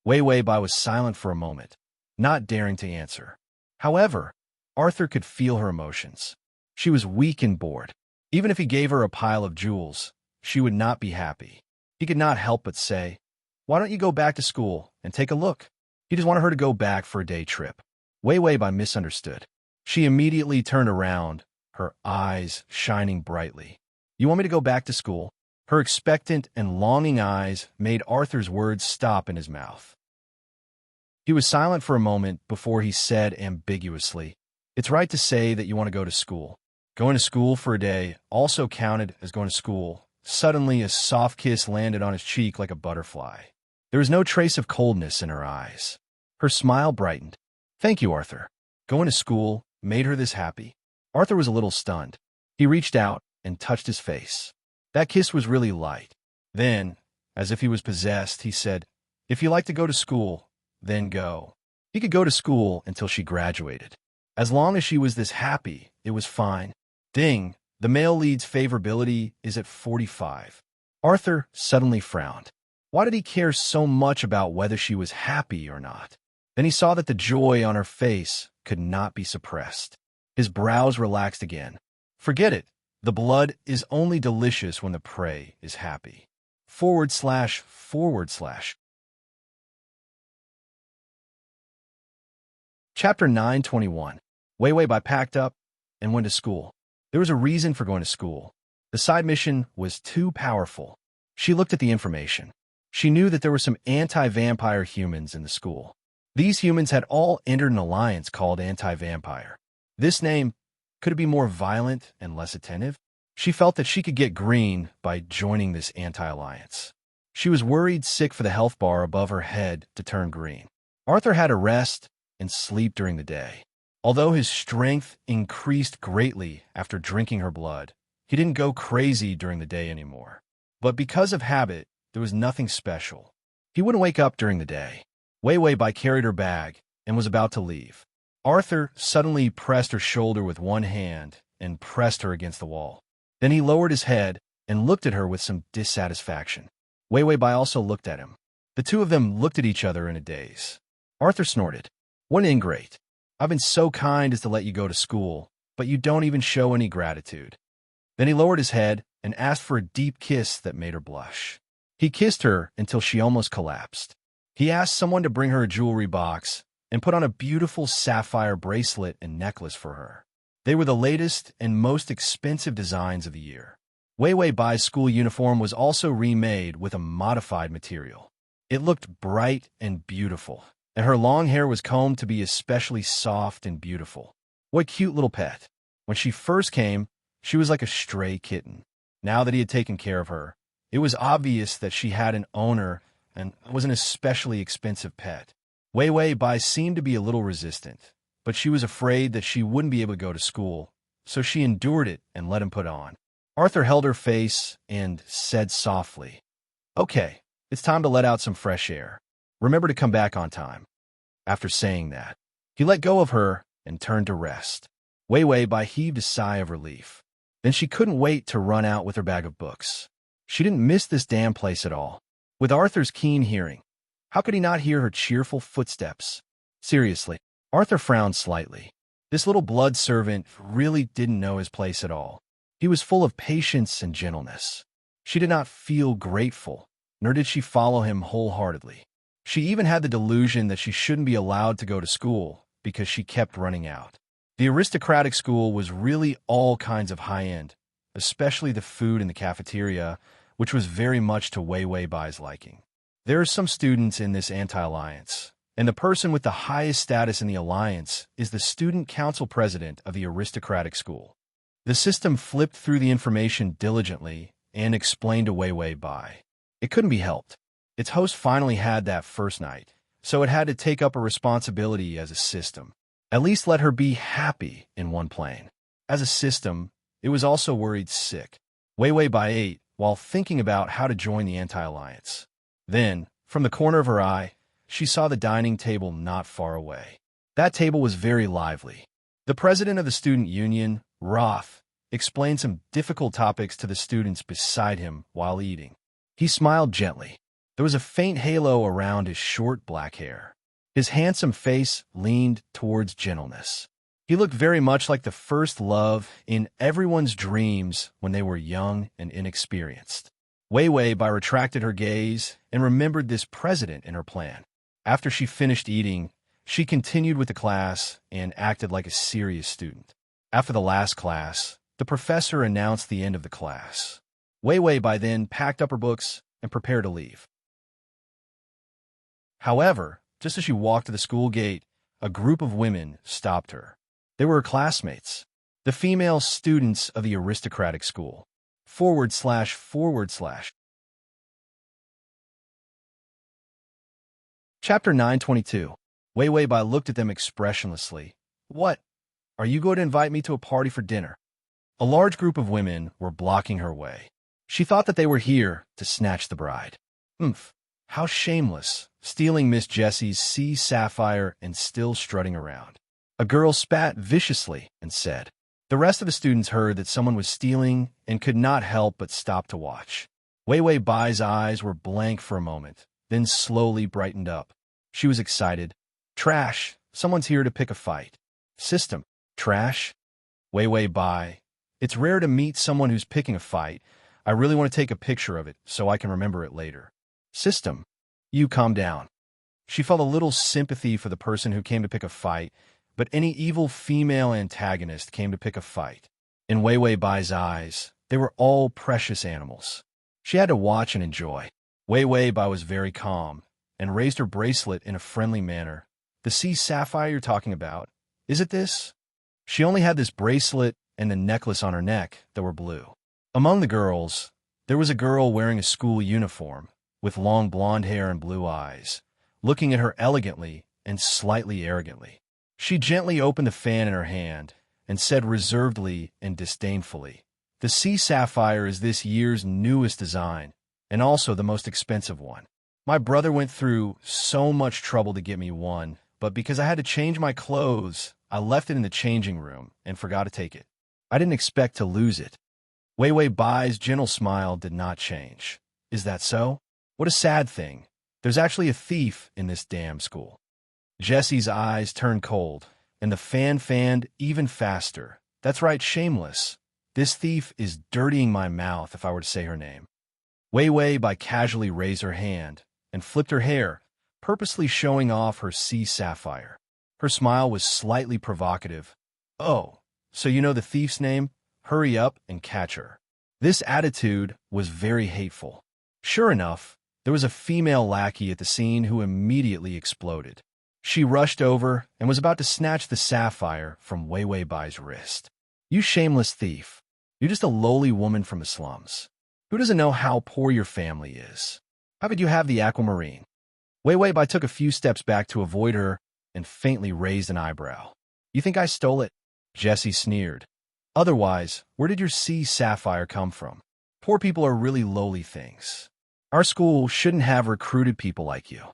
A: Wei Wei Bai was silent for a moment, not daring to answer. However, Arthur could feel her emotions. She was weak and bored. Even if he gave her a pile of jewels, she would not be happy. He could not help but say, Why don't you go back to school and take a look? He just wanted her to go back for a day trip. Wei Wei Bai misunderstood. She immediately turned around, her eyes shining brightly. You want me to go back to school? Her expectant and longing eyes made Arthur's words stop in his mouth. He was silent for a moment before he said ambiguously, It's right to say that you want to go to school. Going to school for a day also counted as going to school. Suddenly, a soft kiss landed on his cheek like a butterfly. There was no trace of coldness in her eyes. Her smile brightened. Thank you, Arthur. Going to school made her this happy. Arthur was a little stunned. He reached out and touched his face. That kiss was really light. Then, as if he was possessed, he said, If you like to go to school, then go. He could go to school until she graduated. As long as she was this happy, it was fine. Ding, the male lead's favorability is at 45. Arthur suddenly frowned. Why did he care so much about whether she was happy or not? Then he saw that the joy on her face could not be suppressed. His brows relaxed again. Forget it. The blood is only delicious when the prey is happy. // Chapter 9:21. Wei Wei Bai packed up and went to school. There was a reason for going to school. The side mission was too powerful. She looked at the information. She knew that there were some anti-vampire humans in the school. These humans had all entered an alliance called Anti-Vampire. This name, could it be more violent and less attentive? She felt that she could get green by joining this anti-alliance. She was worried sick for the health bar above her head to turn green. Arthur had to rest and sleep during the day. Although his strength increased greatly after drinking her blood, he didn't go crazy during the day anymore. But because of habit, there was nothing special. He wouldn't wake up during the day. Wei Wei Bai carried her bag and was about to leave. Arthur suddenly pressed her shoulder with one hand and pressed her against the wall. Then he lowered his head and looked at her with some dissatisfaction. Wei Wei Bai also looked at him. The two of them looked at each other in a daze. Arthur snorted. What an ingrate. I've been so kind as to let you go to school, but you don't even show any gratitude. Then he lowered his head and asked for a deep kiss that made her blush. He kissed her until she almost collapsed. He asked someone to bring her a jewelry box and put on a beautiful sapphire bracelet and necklace for her. They were the latest and most expensive designs of the year. Wei Wei Bai's school uniform was also remade with a modified material. It looked bright and beautiful, and her long hair was combed to be especially soft and beautiful. What cute little pet. When she first came, she was like a stray kitten. Now that he had taken care of her, it was obvious that she had an owner and was an especially expensive pet. Wei Wei Bai seemed to be a little resistant, but she was afraid that she wouldn't be able to go to school, so she endured it and let him put on. Arthur held her face and said softly, "Okay, it's time to let out some fresh air. Remember to come back on time." After saying that, he let go of her and turned to rest. Wei Wei Bai heaved a sigh of relief. Then she couldn't wait to run out with her bag of books. She didn't miss this damn place at all. With Arthur's keen hearing, how could he not hear her cheerful footsteps? Seriously, Arthur frowned slightly. This little blood servant really didn't know his place at all. He was full of patience and gentleness. She did not feel grateful, nor did she follow him wholeheartedly. She even had the delusion that she shouldn't be allowed to go to school because she kept running out. The aristocratic school was really all kinds of high-end, especially the food in the cafeteria, which was very much to Wei Wei Bai's liking. There are some students in this anti-alliance, and the person with the highest status in the alliance is the student council president of the aristocratic school. The system flipped through the information diligently and explained to Wei Wei Bai. It couldn't be helped. Its host finally had that first night, so it had to take up a responsibility as a system. At least let her be happy in one plane. As a system, it was also worried sick. Wei Wei Bai ate while thinking about how to join the anti-alliance. Then, from the corner of her eye, she saw the dining table not far away. That table was very lively. The president of the student union, Roth, explained some difficult topics to the students beside him while eating. He smiled gently. There was a faint halo around his short black hair. His handsome face leaned towards gentleness. He looked very much like the first love in everyone's dreams when they were young and inexperienced. Wei Wei Bai retracted her gaze and remembered this president in her plan. After she finished eating, she continued with the class and acted like a serious student. After the last class, the professor announced the end of the class. Wei Wei Bai then packed up her books and prepared to leave. However, just as she walked to the school gate, a group of women stopped her. They were her classmates, the female students of the aristocratic school. // Chapter 922. Wei Wei Bai looked at them expressionlessly. "What? Are you going to invite me to a party for dinner?" A large group of women were blocking her way. She thought that they were here to snatch the bride. How shameless, stealing Miss Jessie's sea sapphire and still strutting around. A girl spat viciously and said. The rest of the students heard that someone was stealing and could not help but stop to watch. Wei Wei Bai's eyes were blank for a moment, then slowly brightened up. She was excited. "Trash! Someone's here to pick a fight." "System. Trash?" "Wei Wei Bai. It's rare to meet someone who's picking a fight. I really want to take a picture of it so I can remember it later." "System. You calm down." She felt a little sympathy for the person who came to pick a fight, but any evil female antagonist came to pick a fight. In Wei Wei Bai's eyes, they were all precious animals. She had to watch and enjoy. Wei Wei Bai was very calm and raised her bracelet in a friendly manner. "The sea sapphire you're talking about, is it this?" She only had this bracelet and the necklace on her neck that were blue. Among the girls, there was a girl wearing a school uniform, with long blonde hair and blue eyes, looking at her elegantly and slightly arrogantly. She gently opened the fan in her hand and said reservedly and disdainfully, "The sea sapphire is this year's newest design, and also the most expensive one. My brother went through so much trouble to get me one, but because I had to change my clothes, I left it in the changing room and forgot to take it. I didn't expect to lose it." Wei Wei Bai's gentle smile did not change. "Is that so? What a sad thing. There's actually a thief in this damn school." Jessie's eyes turned cold, and the fan fanned even faster. "That's right, shameless. This thief is dirtying my mouth if I were to say her name." Wei Wei Bai casually raised her hand and flipped her hair, purposely showing off her sea sapphire. Her smile was slightly provocative. "Oh, so you know the thief's name? Hurry up and catch her." This attitude was very hateful. Sure enough, there was a female lackey at the scene who immediately exploded. She rushed over and was about to snatch the sapphire from Wei Wei Bai's wrist. "You shameless thief. You're just a lowly woman from the slums. Who doesn't know how poor your family is? How could you have the aquamarine?" Wei Wei Bai took a few steps back to avoid her and faintly raised an eyebrow. "You think I stole it?" Jessie sneered. "Otherwise, where did your sea sapphire come from? Poor people are really lowly things. Our school shouldn't have recruited people like you."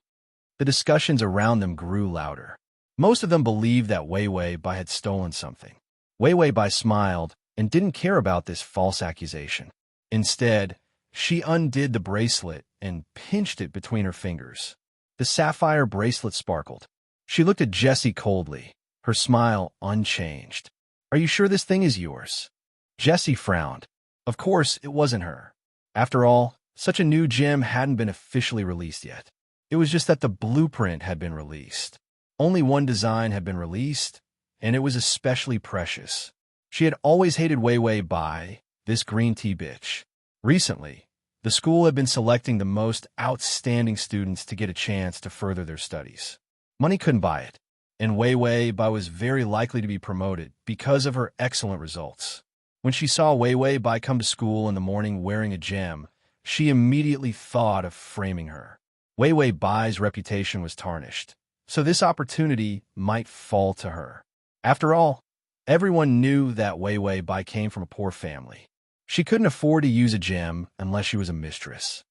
A: The discussions around them grew louder. Most of them believed that Wei Wei Bai had stolen something. Wei Wei Bai smiled and didn't care about this false accusation. Instead, she undid the bracelet and pinched it between her fingers. The sapphire bracelet sparkled. She looked at Jessie coldly, her smile unchanged. "Are you sure this thing is yours?" Jessie frowned. Of course, it wasn't her. After all, such a new gem hadn't been officially released yet. It was just that the blueprint had been released. Only one design had been released, and it was especially precious. She had always hated Wei Wei Bai, this green tea bitch. Recently, the school had been selecting the most outstanding students to get a chance to further their studies. Money couldn't buy it, and Wei Wei Bai was very likely to be promoted because of her excellent results. When she saw Wei Wei Bai come to school in the morning wearing a gem, she immediately thought of framing her. Wei Wei Bai's reputation was tarnished, so this opportunity might fall to her. After all, everyone knew that Wei Wei Bai came from a poor family. She couldn't afford to use a gem unless she was a mistress.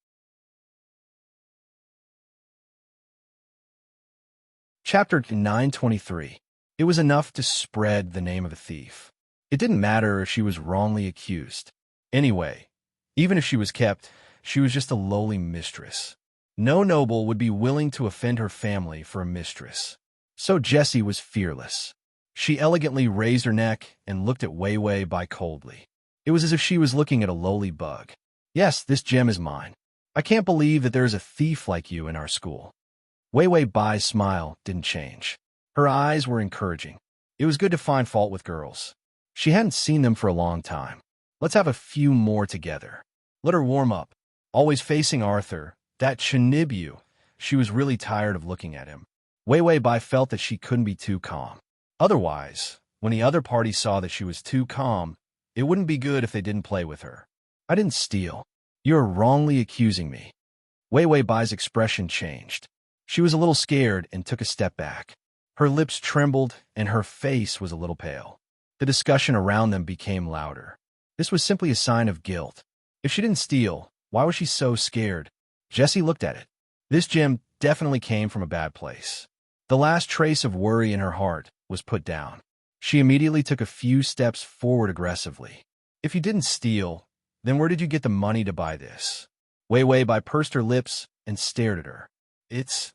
A: Chapter 923. It was enough to spread the name of a thief. It didn't matter if she was wrongly accused. Anyway, even if she was kept, she was just a lowly mistress. No noble would be willing to offend her family for a mistress. So Jessie was fearless. She elegantly raised her neck and looked at Wei Wei Bai coldly. It was as if she was looking at a lowly bug. "Yes, this gem is mine. I can't believe that there is a thief like you in our school." Wei Wei Bai's smile didn't change. Her eyes were encouraging. It was good to find fault with girls. She hadn't seen them for a long time. Let's have a few more together. Let her warm up. Always facing Arthur, that Chinibu, she was really tired of looking at him. Wei Wei Bai felt that she couldn't be too calm. Otherwise, when the other party saw that she was too calm, it wouldn't be good if they didn't play with her. "I didn't steal. You're wrongly accusing me." Wei Wei Bai's expression changed. She was a little scared and took a step back. Her lips trembled and her face was a little pale. The discussion around them became louder. This was simply a sign of guilt. If she didn't steal, why was she so scared? Jessie looked at it. This gem definitely came from a bad place. The last trace of worry in her heart was put down. She immediately took a few steps forward aggressively. "If you didn't steal, then where did you get the money to buy this?" Wei Wei Bai pursed her lips and stared at her.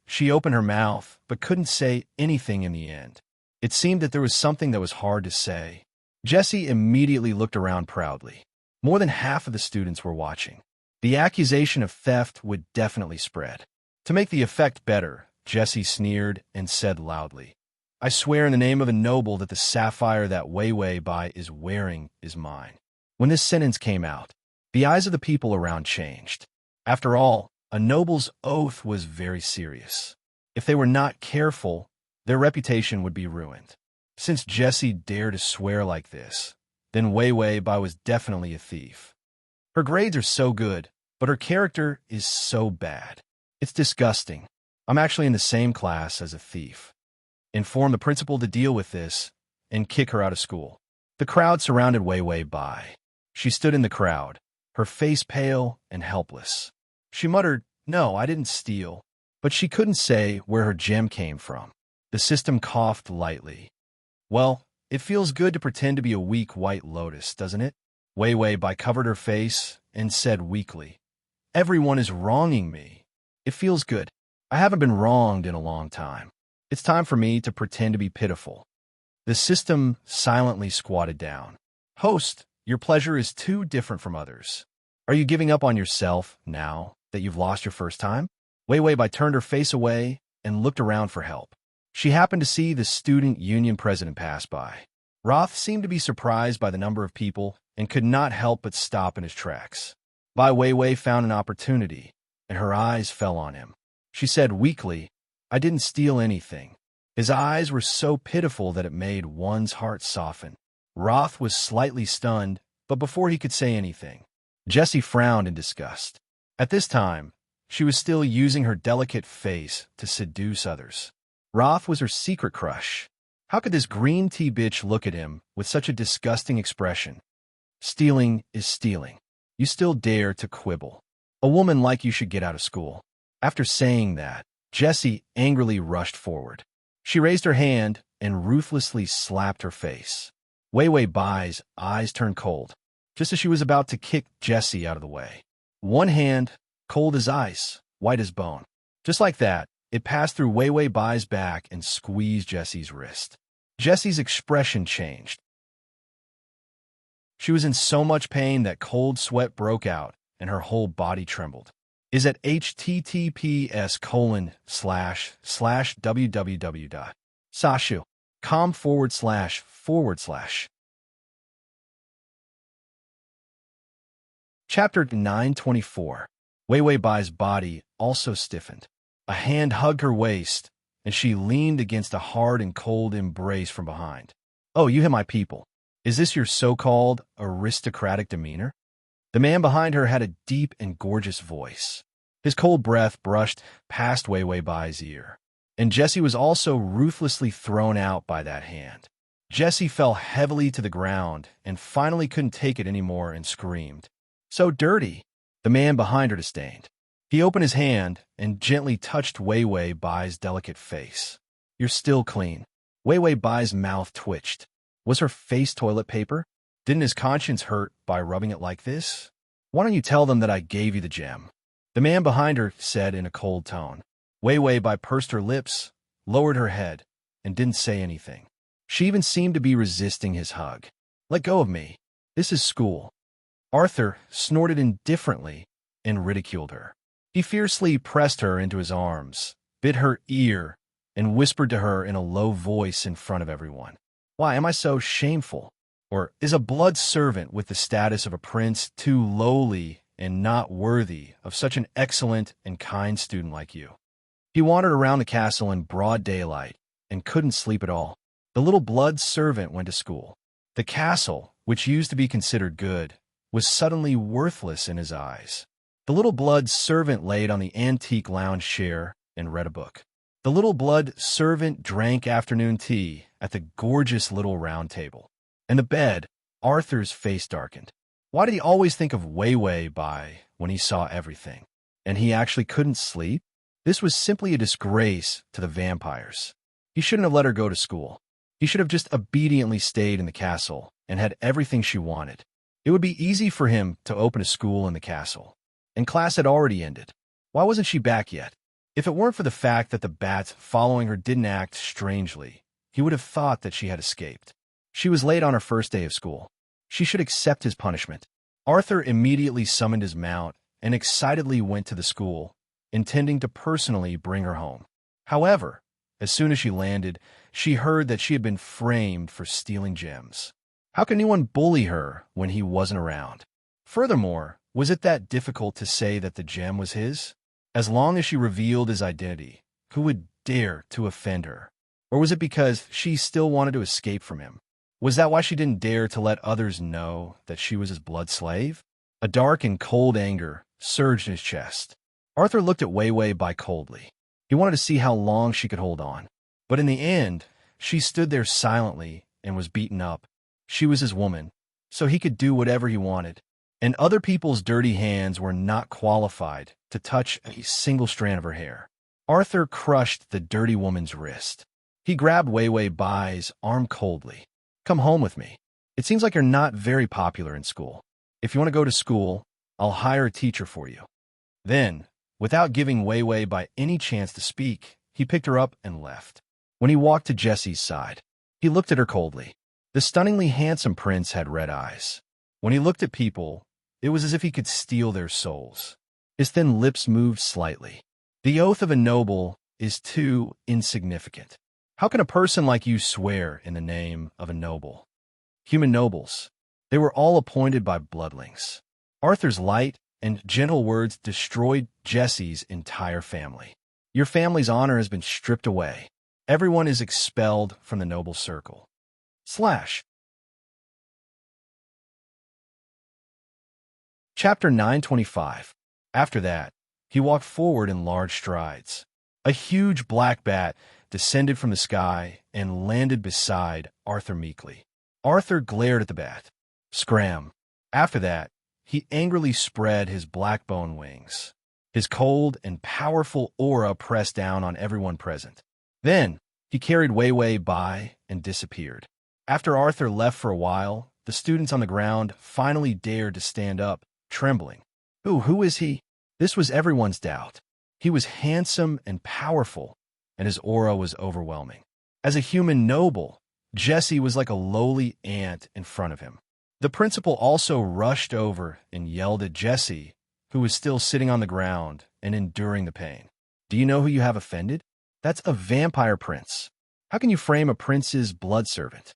A: She opened her mouth, but couldn't say anything in the end. It seemed that there was something that was hard to say. Jessie immediately looked around proudly. More than half of the students were watching. The accusation of theft would definitely spread. To make the effect better, Jessie sneered and said loudly, "I swear in the name of a noble that the sapphire that Wei Wei Bai is wearing is mine." When this sentence came out, the eyes of the people around changed. After all, a noble's oath was very serious. If they were not careful, their reputation would be ruined. Since Jessie dared to swear like this, then Wei Wei Bai was definitely a thief. Her grades are so good, but her character is so bad. It's disgusting. I'm actually in the same class as a thief. Inform the principal to deal with this and kick her out of school. The crowd surrounded Wei Wei Bai. She stood in the crowd, her face pale and helpless. She muttered, "No, I didn't steal," but she couldn't say where her gem came from. The system coughed lightly. "Well, it feels good to pretend to be a weak white lotus, doesn't it?" Wei Wei Bai covered her face and said weakly, "Everyone is wronging me. It feels good. I haven't been wronged in a long time. It's time for me to pretend to be pitiful." The system silently squatted down. "Host, your pleasure is too different from others. Are you giving up on yourself now that you've lost your first time?" Wei Wei Bai turned her face away and looked around for help. She happened to see the student union president pass by. Roth seemed to be surprised by the number of people and could not help but stop in his tracks. Bai Weiwei found an opportunity, and her eyes fell on him. She said weakly, "I didn't steal anything." His eyes were so pitiful that it made one's heart soften. Roth was slightly stunned, but before he could say anything, Jessie frowned in disgust. At this time, she was still using her delicate face to seduce others. Roth was her secret crush. How could this green tea bitch look at him with such a disgusting expression? Stealing is stealing. You still dare to quibble. A woman like you should get out of school. After saying that, Jessie angrily rushed forward. She raised her hand and ruthlessly slapped her face. Weiwei Bai's eyes turned cold, just as she was about to kick Jessie out of the way. One hand, cold as ice, white as bone. Just like that, it passed through Weiwei Bai's back and squeezed Jessie's wrist. Jessie's expression changed. She was in so much pain that cold sweat broke out and her whole body trembled. Is at https://www.sashu.com//. Chapter 924. Weiwei Bai's body also stiffened. A hand hugged her waist, and she leaned against a hard and cold embrace from behind. "Oh, you hit my people. Is this your so-called aristocratic demeanor?" The man behind her had a deep and gorgeous voice. His cold breath brushed past Weiwei Bai's ear, and Jessie was also ruthlessly thrown out by that hand. Jessie fell heavily to the ground and finally couldn't take it anymore and screamed, "So dirty!" The man behind her disdained. He opened his hand and gently touched Weiwei Bai's delicate face. "You're still clean." Weiwei Bai's mouth twitched. Was her face toilet paper? Didn't his conscience hurt by rubbing it like this? "Why don't you tell them that I gave you the gem?" The man behind her said in a cold tone. Weiwei Bai pursed her lips, lowered her head, and didn't say anything. She even seemed to be resisting his hug. "Let go of me. This is school." Arthur snorted indifferently and ridiculed her. He fiercely pressed her into his arms, bit her ear, and whispered to her in a low voice in front of everyone. "Why am I so shameful? Or is a blood servant with the status of a prince too lowly and not worthy of such an excellent and kind student like you?" He wandered around the castle in broad daylight and couldn't sleep at all. The little blood servant went to school. The castle, which used to be considered good, was suddenly worthless in his eyes. The little blood servant laid on the antique lounge chair and read a book. The little blood servant drank afternoon tea at the gorgeous little round table. In the bed, Arthur's face darkened. Why did he always think of Weiwei Bai when he saw everything? And he actually couldn't sleep? This was simply a disgrace to the vampires. He shouldn't have let her go to school. He should have just obediently stayed in the castle and had everything she wanted. It would be easy for him to open a school in the castle. And class had already ended. Why wasn't she back yet? If it weren't for the fact that the bats following her didn't act strangely, he would have thought that she had escaped. She was late on her first day of school. She should accept his punishment. Arthur immediately summoned his mount and excitedly went to the school, intending to personally bring her home. However, as soon as she landed, she heard that she had been framed for stealing gems. How could anyone bully her when he wasn't around? Furthermore, was it that difficult to say that the gem was his? As long as she revealed his identity, who would dare to offend her? Or was it because she still wanted to escape from him? Was that why she didn't dare to let others know that she was his blood slave? A dark and cold anger surged in his chest. Arthur looked at Weiwei Bai coldly. He wanted to see how long she could hold on. But in the end, she stood there silently and was beaten up. She was his woman, so he could do whatever he wanted. And other people's dirty hands were not qualified to touch a single strand of her hair. Arthur crushed the dirty woman's wrist. He grabbed Weiwei Bai's arm coldly. "Come home with me. It seems like you're not very popular in school. If you want to go to school, I'll hire a teacher for you." Then, without giving Weiwei Bai any chance to speak, he picked her up and left. When he walked to Jessie's side, he looked at her coldly. The stunningly handsome prince had red eyes. When he looked at people, it was as if he could steal their souls. His thin lips moved slightly. "The oath of a noble is too insignificant. How can a person like you swear in the name of a noble? Human nobles, They were all appointed by bloodlings. Arthur's light and gentle words destroyed Jesse's entire family. Your family's honor has been stripped away. Everyone is expelled from the noble circle. Slash. Chapter 925. After that, he walked forward in large strides. A huge black bat descended from the sky and landed beside Arthur meekly. Arthur glared at the bat. Scram. After that, he angrily spread his black bone wings. His cold and powerful aura pressed down on everyone present. Then, he carried Wei Wei by and disappeared. After Arthur left for a while, the students on the ground finally dared to stand up, trembling. Who is he? This was everyone's doubt. He was handsome and powerful, and his aura was overwhelming. As a human noble, Jesse was like a lowly ant in front of him. The principal also rushed over and yelled at Jesse, who was still sitting on the ground and enduring the pain. Do you know who you have offended? That's a vampire prince. How can you frame a prince's blood servant?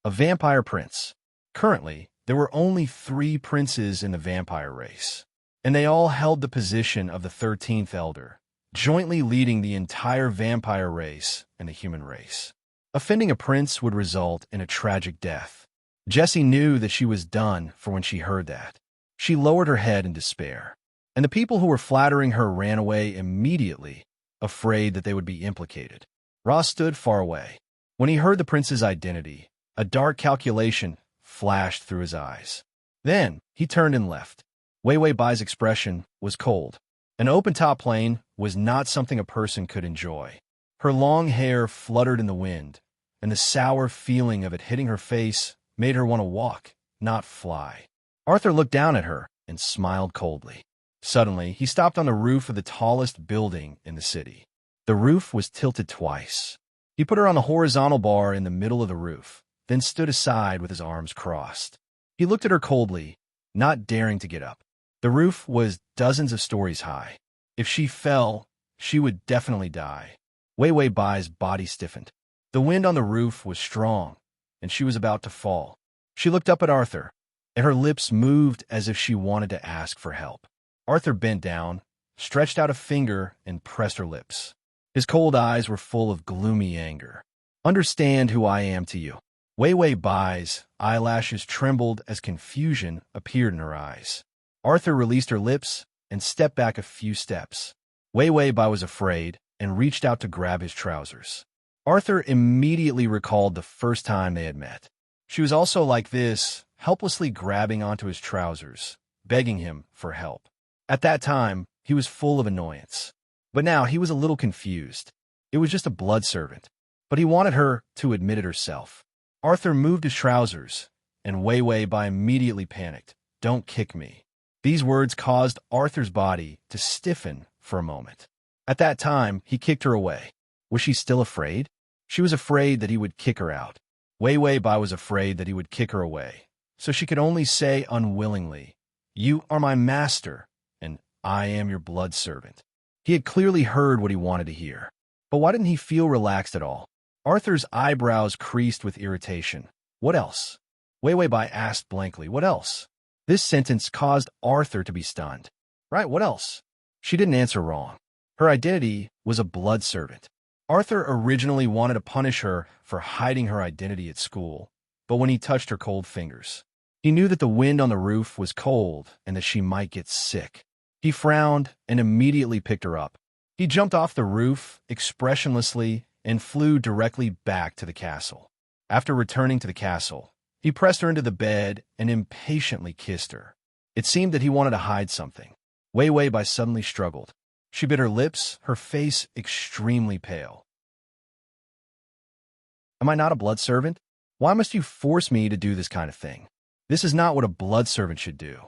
A: A vampire prince. Currently, there were only 3 princes in the vampire race, and they all held the position of the 13th elder, jointly leading the entire vampire race and the human race. Offending a prince would result in a tragic death. Jessie knew that she was done for when she heard that. She lowered her head in despair, and the people who were flattering her ran away immediately, afraid that they would be implicated. Ross stood far away. When he heard the prince's identity, a dark calculation flashed through his eyes. Then he turned and left. Wei Wei Bai's expression was cold. An open-top plane was not something a person could enjoy. Her long hair fluttered in the wind, and the sour feeling of it hitting her face made her want to walk, not fly. Arthur looked down at her and smiled coldly. Suddenly, he stopped on the roof of the tallest building in the city. The roof was tilted twice. He put her on the horizontal bar in the middle of the roof, then stood aside with his arms crossed. He looked at her coldly, not daring to get up. The roof was dozens of stories high. If she fell, she would definitely die. Wei Wei Bai's body stiffened. The wind on the roof was strong, and she was about to fall. She looked up at Arthur, and her lips moved as if she wanted to ask for help. Arthur bent down, stretched out a finger, and pressed her lips. His cold eyes were full of gloomy anger. Understand who I am to you. Wei Wei Bai's eyelashes trembled as confusion appeared in her eyes. Arthur released her lips and stepped back a few steps. Wei Wei Bai was afraid and reached out to grab his trousers. Arthur immediately recalled the first time they had met. She was also like this, helplessly grabbing onto his trousers, begging him for help. At that time, he was full of annoyance. But now he was a little confused. It was just a blood servant, but he wanted her to admit it herself. Arthur moved his trousers, and Wei Wei Bai immediately panicked. Don't kick me. These words caused Arthur's body to stiffen for a moment. At that time, he kicked her away. Was she still afraid? She was afraid that he would kick her out. Wei Wei Bai was afraid that he would kick her away, so she could only say unwillingly, "You are my master, and I am your blood servant." He had clearly heard what he wanted to hear. But why didn't he feel relaxed at all? Arthur's eyebrows creased with irritation. What else? Wei Wei Bai asked blankly, what else? This sentence caused Arthur to be stunned. Right, what else? She didn't answer wrong. Her identity was a blood servant. Arthur originally wanted to punish her for hiding her identity at school, but when he touched her cold fingers, he knew that the wind on the roof was cold and that she might get sick. He frowned and immediately picked her up. He jumped off the roof expressionlessly and flew directly back to the castle. After returning to the castle, he pressed her into the bed and impatiently kissed her. It seemed that he wanted to hide something. Wei Wei Bai suddenly struggled. She bit her lips, her face extremely pale. Am I not a blood servant? Why must you force me to do this kind of thing? This is not what a blood servant should do.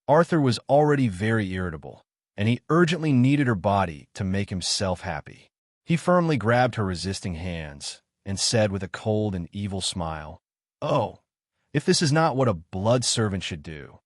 A: Arthur was already very irritable, and he urgently needed her body to make himself happy. He firmly grabbed her resisting hands and said with a cold and evil smile, "Oh, if this is not what a blood servant should do,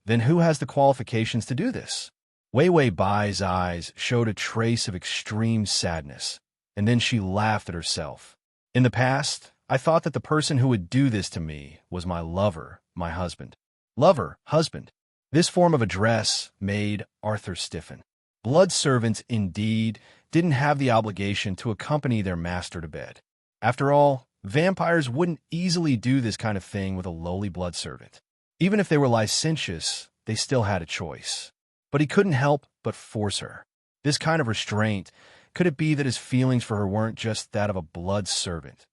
A: then who has the qualifications to do this?" Wei Wei Bai's eyes showed a trace of extreme sadness, and then she laughed at herself. In the past, I thought that the person who would do this to me was my lover, my husband. Lover, husband. This form of address made Arthur stiffen. Blood servants, indeed, didn't have the obligation to accompany their master to bed. After all, vampires wouldn't easily do this kind of thing with a lowly blood servant. Even if they were licentious, they still had a choice. But he couldn't help but force her. This kind of restraint, could it be that his feelings for her weren't just that of a blood servant?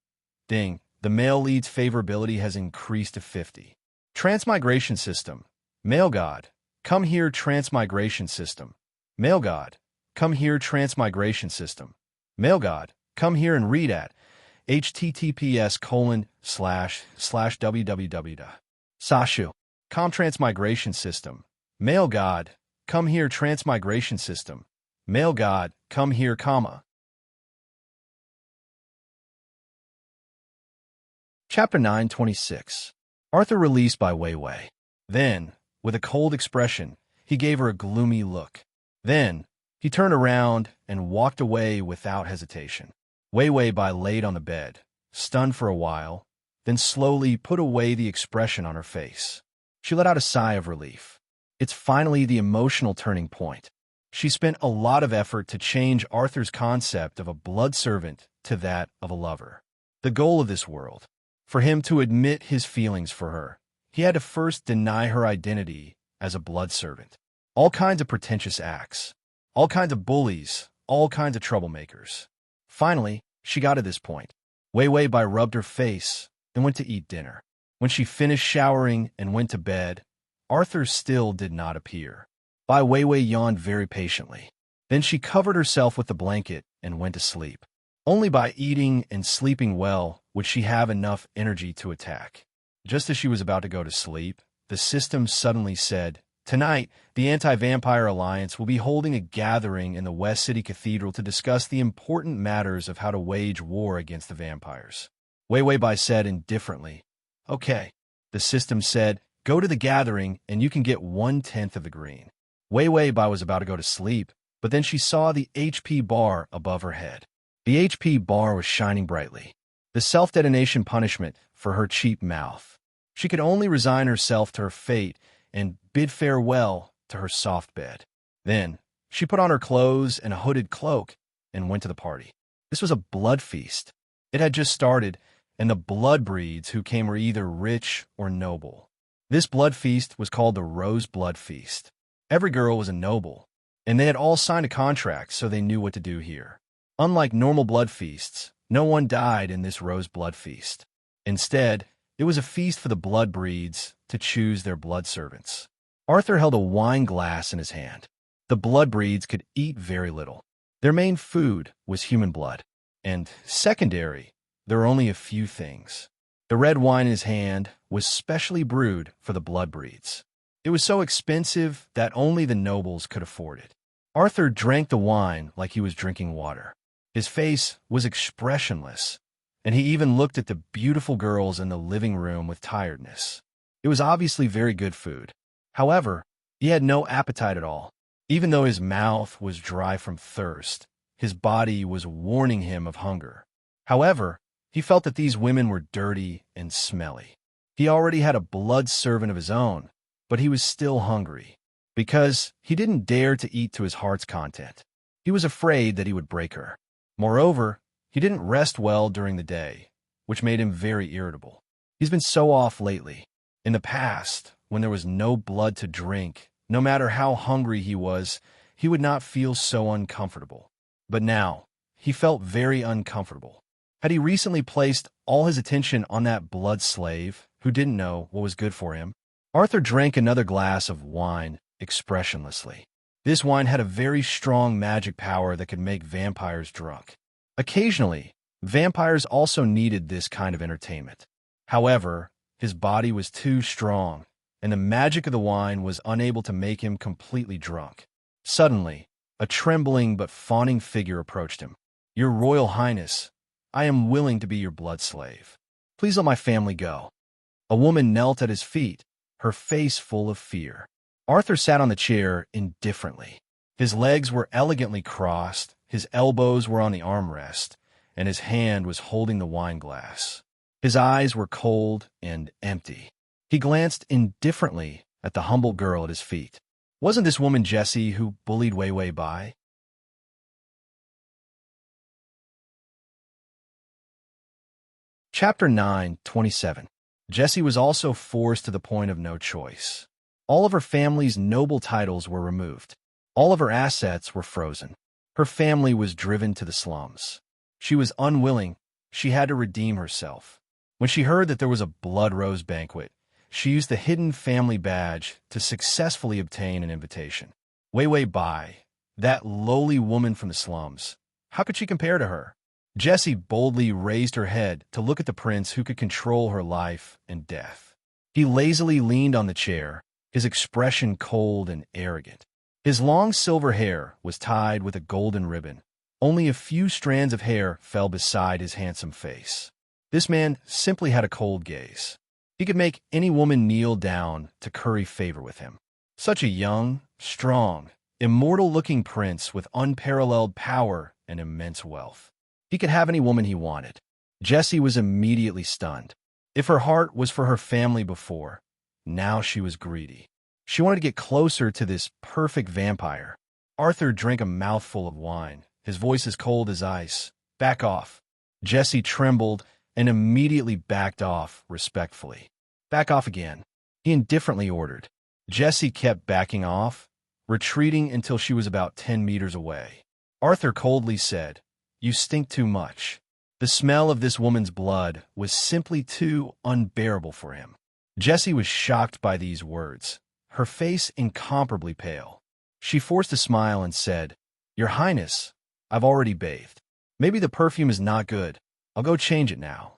A: Ding, the male lead's favorability has increased to 50. Transmigration system. Male god, come here. Transmigration system. Male god, come here. Transmigration system. Male god, come here and read at https://www. Sashu. Transmigration system. Male god, come here. Transmigration system. Male god, come here, comma. Chapter 926. Arthur released by Wei Wei. Then, with a cold expression, he gave her a gloomy look. Then, he turned around and walked away without hesitation. Wei Wei Bai laid on the bed, stunned for a while, then slowly put away the expression on her face. She let out a sigh of relief. It's finally the emotional turning point. She spent a lot of effort to change Arthur's concept of a blood servant to that of a lover. The goal of this world, for him to admit his feelings for her, he had to first deny her identity as a blood servant. All kinds of pretentious acts, all kinds of bullies, all kinds of troublemakers. Finally, she got to this point. Wei Wei Bai rubbed her face and went to eat dinner. When she finished showering and went to bed, Arthur still did not appear. Bai Wei Wei yawned very patiently. Then she covered herself with the blanket and went to sleep. Only by eating and sleeping well would she have enough energy to attack. Just as she was about to go to sleep, the system suddenly said, "Tonight, the Anti-Vampire Alliance will be holding a gathering in the West City Cathedral to discuss the important matters of how to wage war against the vampires." Wei Wei Bai said indifferently, "Okay." The system said, "Go to the gathering and you can get 1/10 of the green." Wei Wei Bai was about to go to sleep, but then she saw the HP bar above her head. The HP bar was shining brightly. The self-detonation punishment for her cheap mouth. She could only resign herself to her fate and bid farewell to her soft bed. Then, she put on her clothes and a hooded cloak and went to the party. This was a blood feast. It had just started, and the blood breeds who came were either rich or noble. This blood feast was called the Rose Blood Feast. Every girl was a noble, and they had all signed a contract, so they knew what to do here. Unlike normal blood feasts, no one died in this Rose Blood Feast. Instead, it was a feast for the blood breeds to choose their blood servants. Arthur held a wine glass in his hand. The blood breeds could eat very little. Their main food was human blood. And secondary, there were only a few things. The red wine in his hand was specially brewed for the blood breeds. It was so expensive that only the nobles could afford it. Arthur drank the wine like he was drinking water. His face was expressionless, and he even looked at the beautiful girls in the living room with tiredness. It was obviously very good food. However, he had no appetite at all. Even though his mouth was dry from thirst, his body was warning him of hunger. However, he felt that these women were dirty and smelly. He already had a blood servant of his own, but he was still hungry, because he didn't dare to eat to his heart's content. He was afraid that he would break her. Moreover, he didn't rest well during the day, which made him very irritable. He's been so off lately. In the past, when there was no blood to drink, no matter how hungry he was, he would not feel so uncomfortable. But now, he felt very uncomfortable. Had he recently placed all his attention on that blood slave who didn't know what was good for him? Arthur drank another glass of wine expressionlessly. This wine had a very strong magic power that could make vampires drunk. Occasionally, vampires also needed this kind of entertainment. However, his body was too strong, and the magic of the wine was unable to make him completely drunk. Suddenly, a trembling but fawning figure approached him. "Your Royal Highness, I am willing to be your blood slave. Please let my family go." A woman knelt at his feet, her face full of fear. Arthur sat on the chair indifferently. His legs were elegantly crossed, his elbows were on the armrest, and his hand was holding the wine glass. His eyes were cold and empty. He glanced indifferently at the humble girl at his feet. Wasn't this woman Jessie who bullied Wei Wei Bai? Chapter 9:27. Jessie was also forced to the point of no choice. All of her family's noble titles were removed. All of her assets were frozen. Her family was driven to the slums. She was unwilling. She had to redeem herself. When she heard that there was a blood rose banquet, she used the hidden family badge to successfully obtain an invitation. Wei Wei Bai, that lowly woman from the slums. How could she compare to her? Jessie boldly raised her head to look at the prince who could control her life and death. He lazily leaned on the chair, his expression cold and arrogant. His long silver hair was tied with a golden ribbon. Only a few strands of hair fell beside his handsome face. This man simply had a cold gaze. He could make any woman kneel down to curry favor with him. Such a young, strong, immortal-looking prince with unparalleled power and immense wealth. He could have any woman he wanted. Jessie was immediately stunned. If her heart was for her family before, now she was greedy. She wanted to get closer to this perfect vampire. Arthur drank a mouthful of wine, his voice as cold as ice. Back off. Jessie trembled and immediately backed off respectfully. Back off again, he indifferently ordered. Jessie kept backing off, retreating until she was about 10 meters away. Arthur coldly said, "You stink too much." The smell of this woman's blood was simply too unbearable for him. Jessie was shocked by these words, her face incomparably pale. She forced a smile and said, "Your Highness, I've already bathed. Maybe the perfume is not good. I'll go change it now."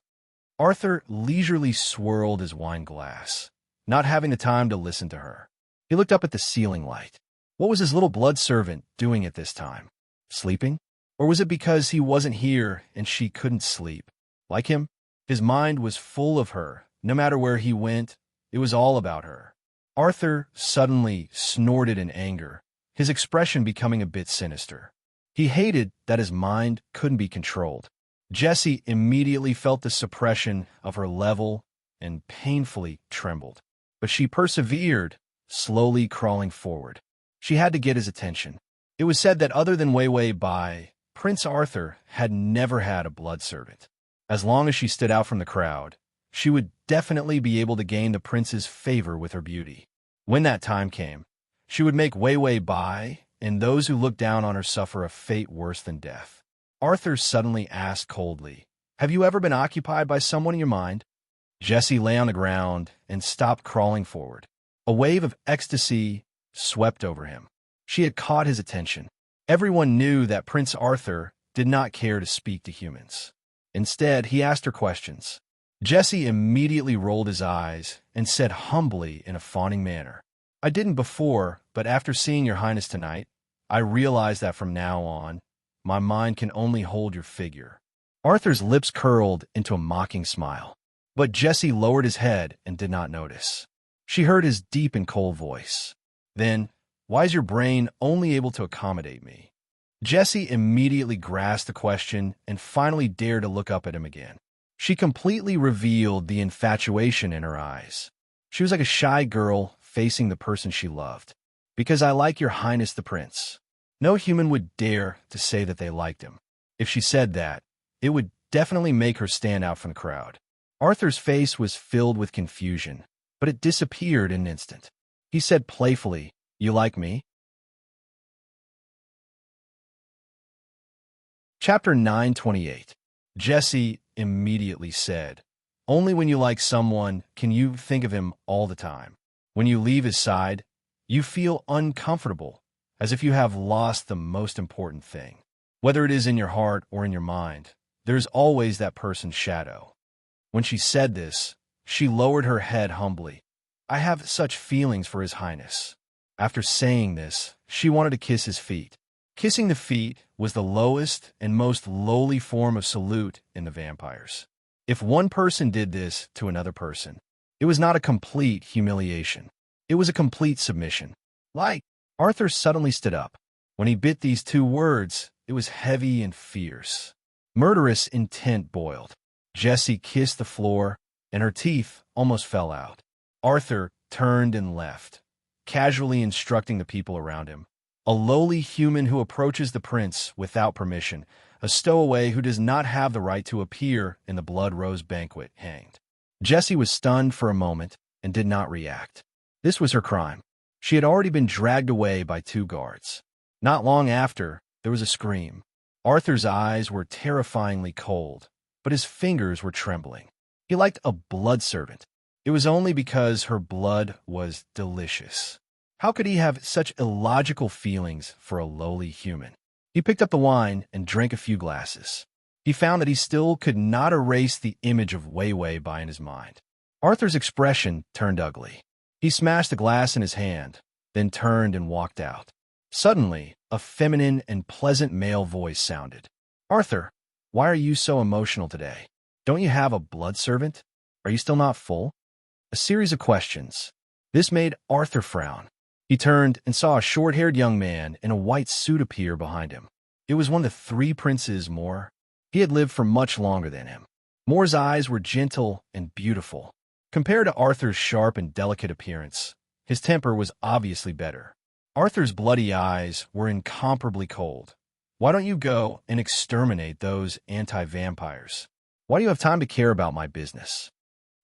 A: Arthur leisurely swirled his wine glass, not having the time to listen to her. He looked up at the ceiling light. What was his little blood servant doing at this time? Sleeping? Or was it because he wasn't here and she couldn't sleep? Like him, his mind was full of her. No matter where he went, it was all about her. Arthur suddenly snorted in anger, his expression becoming a bit sinister. He hated that his mind couldn't be controlled. Jessie immediately felt the suppression of her level and painfully trembled. But she persevered, slowly crawling forward. She had to get his attention. It was said that other than Wei Wei Bai, Prince Arthur had never had a blood servant. As long as she stood out from the crowd, she would definitely be able to gain the prince's favor with her beauty. When that time came, she would make Wei Wei Bai and those who looked down on her suffer a fate worse than death. Arthur suddenly asked coldly, "Have you ever been occupied by someone in your mind?" Jessie lay on the ground and stopped crawling forward. A wave of ecstasy swept over him. She had caught his attention. Everyone knew that Prince Arthur did not care to speak to humans. Instead, he asked her questions. Jessie immediately rolled his eyes and said humbly in a fawning manner, "I didn't before, but after seeing your Highness tonight, I realize that from now on, my mind can only hold your figure." Arthur's lips curled into a mocking smile, but Jessie lowered his head and did not notice. She heard his deep and cold voice. "Then, why is your brain only able to accommodate me?" Jessie immediately grasped the question and finally dared to look up at him again. She completely revealed the infatuation in her eyes. She was like a shy girl facing the person she loved. "Because I like your Highness the Prince." No human would dare to say that they liked him. If she said that, it would definitely make her stand out from the crowd. Arthur's face was filled with confusion, but it disappeared in an instant. He said playfully, "You like me?" Chapter 9:28. Jessie immediately said, "Only when you like someone can you think of him all the time. When you leave his side, you feel uncomfortable, as if you have lost the most important thing. Whether it is in your heart or in your mind, there's always that person's shadow." When she said this, she lowered her head humbly. "I have such feelings for His Highness." After saying this, she wanted to kiss his feet. Kissing the feet was the lowest and most lowly form of salute in the vampires. If one person did this to another person, it was not a complete humiliation. It was a complete submission. Like, Arthur suddenly stood up. When he bit these two words, it was heavy and fierce. Murderous intent boiled. Jessie kissed the floor, and her teeth almost fell out. Arthur turned and left, casually instructing the people around him. A lowly human who approaches the prince without permission, a stowaway who does not have the right to appear in the blood rose banquet, hanged. Jessie was stunned for a moment and did not react. This was her crime. She had already been dragged away by 2 guards. Not long after, there was a scream. Arthur's eyes were terrifyingly cold, but his fingers were trembling. He liked a blood servant. It was only because her blood was delicious. How could he have such illogical feelings for a lowly human? He picked up the wine and drank a few glasses. He found that he still could not erase the image of Wei Wei by in his mind. Arthur's expression turned ugly. He smashed the glass in his hand, then turned and walked out. Suddenly, a feminine and pleasant male voice sounded. "Arthur, why are you so emotional today? Don't you have a blood servant? Are you still not full?" A series of questions. This made Arthur frown. He turned and saw a short-haired young man in a white suit appear behind him. It was one of the 3 princes Moore. He had lived for much longer than him. Moore's eyes were gentle and beautiful. Compared to Arthur's sharp and delicate appearance, his temper was obviously better. Arthur's bloody eyes were incomparably cold. "Why don't you go and exterminate those anti-vampires? Why do you have time to care about my business?"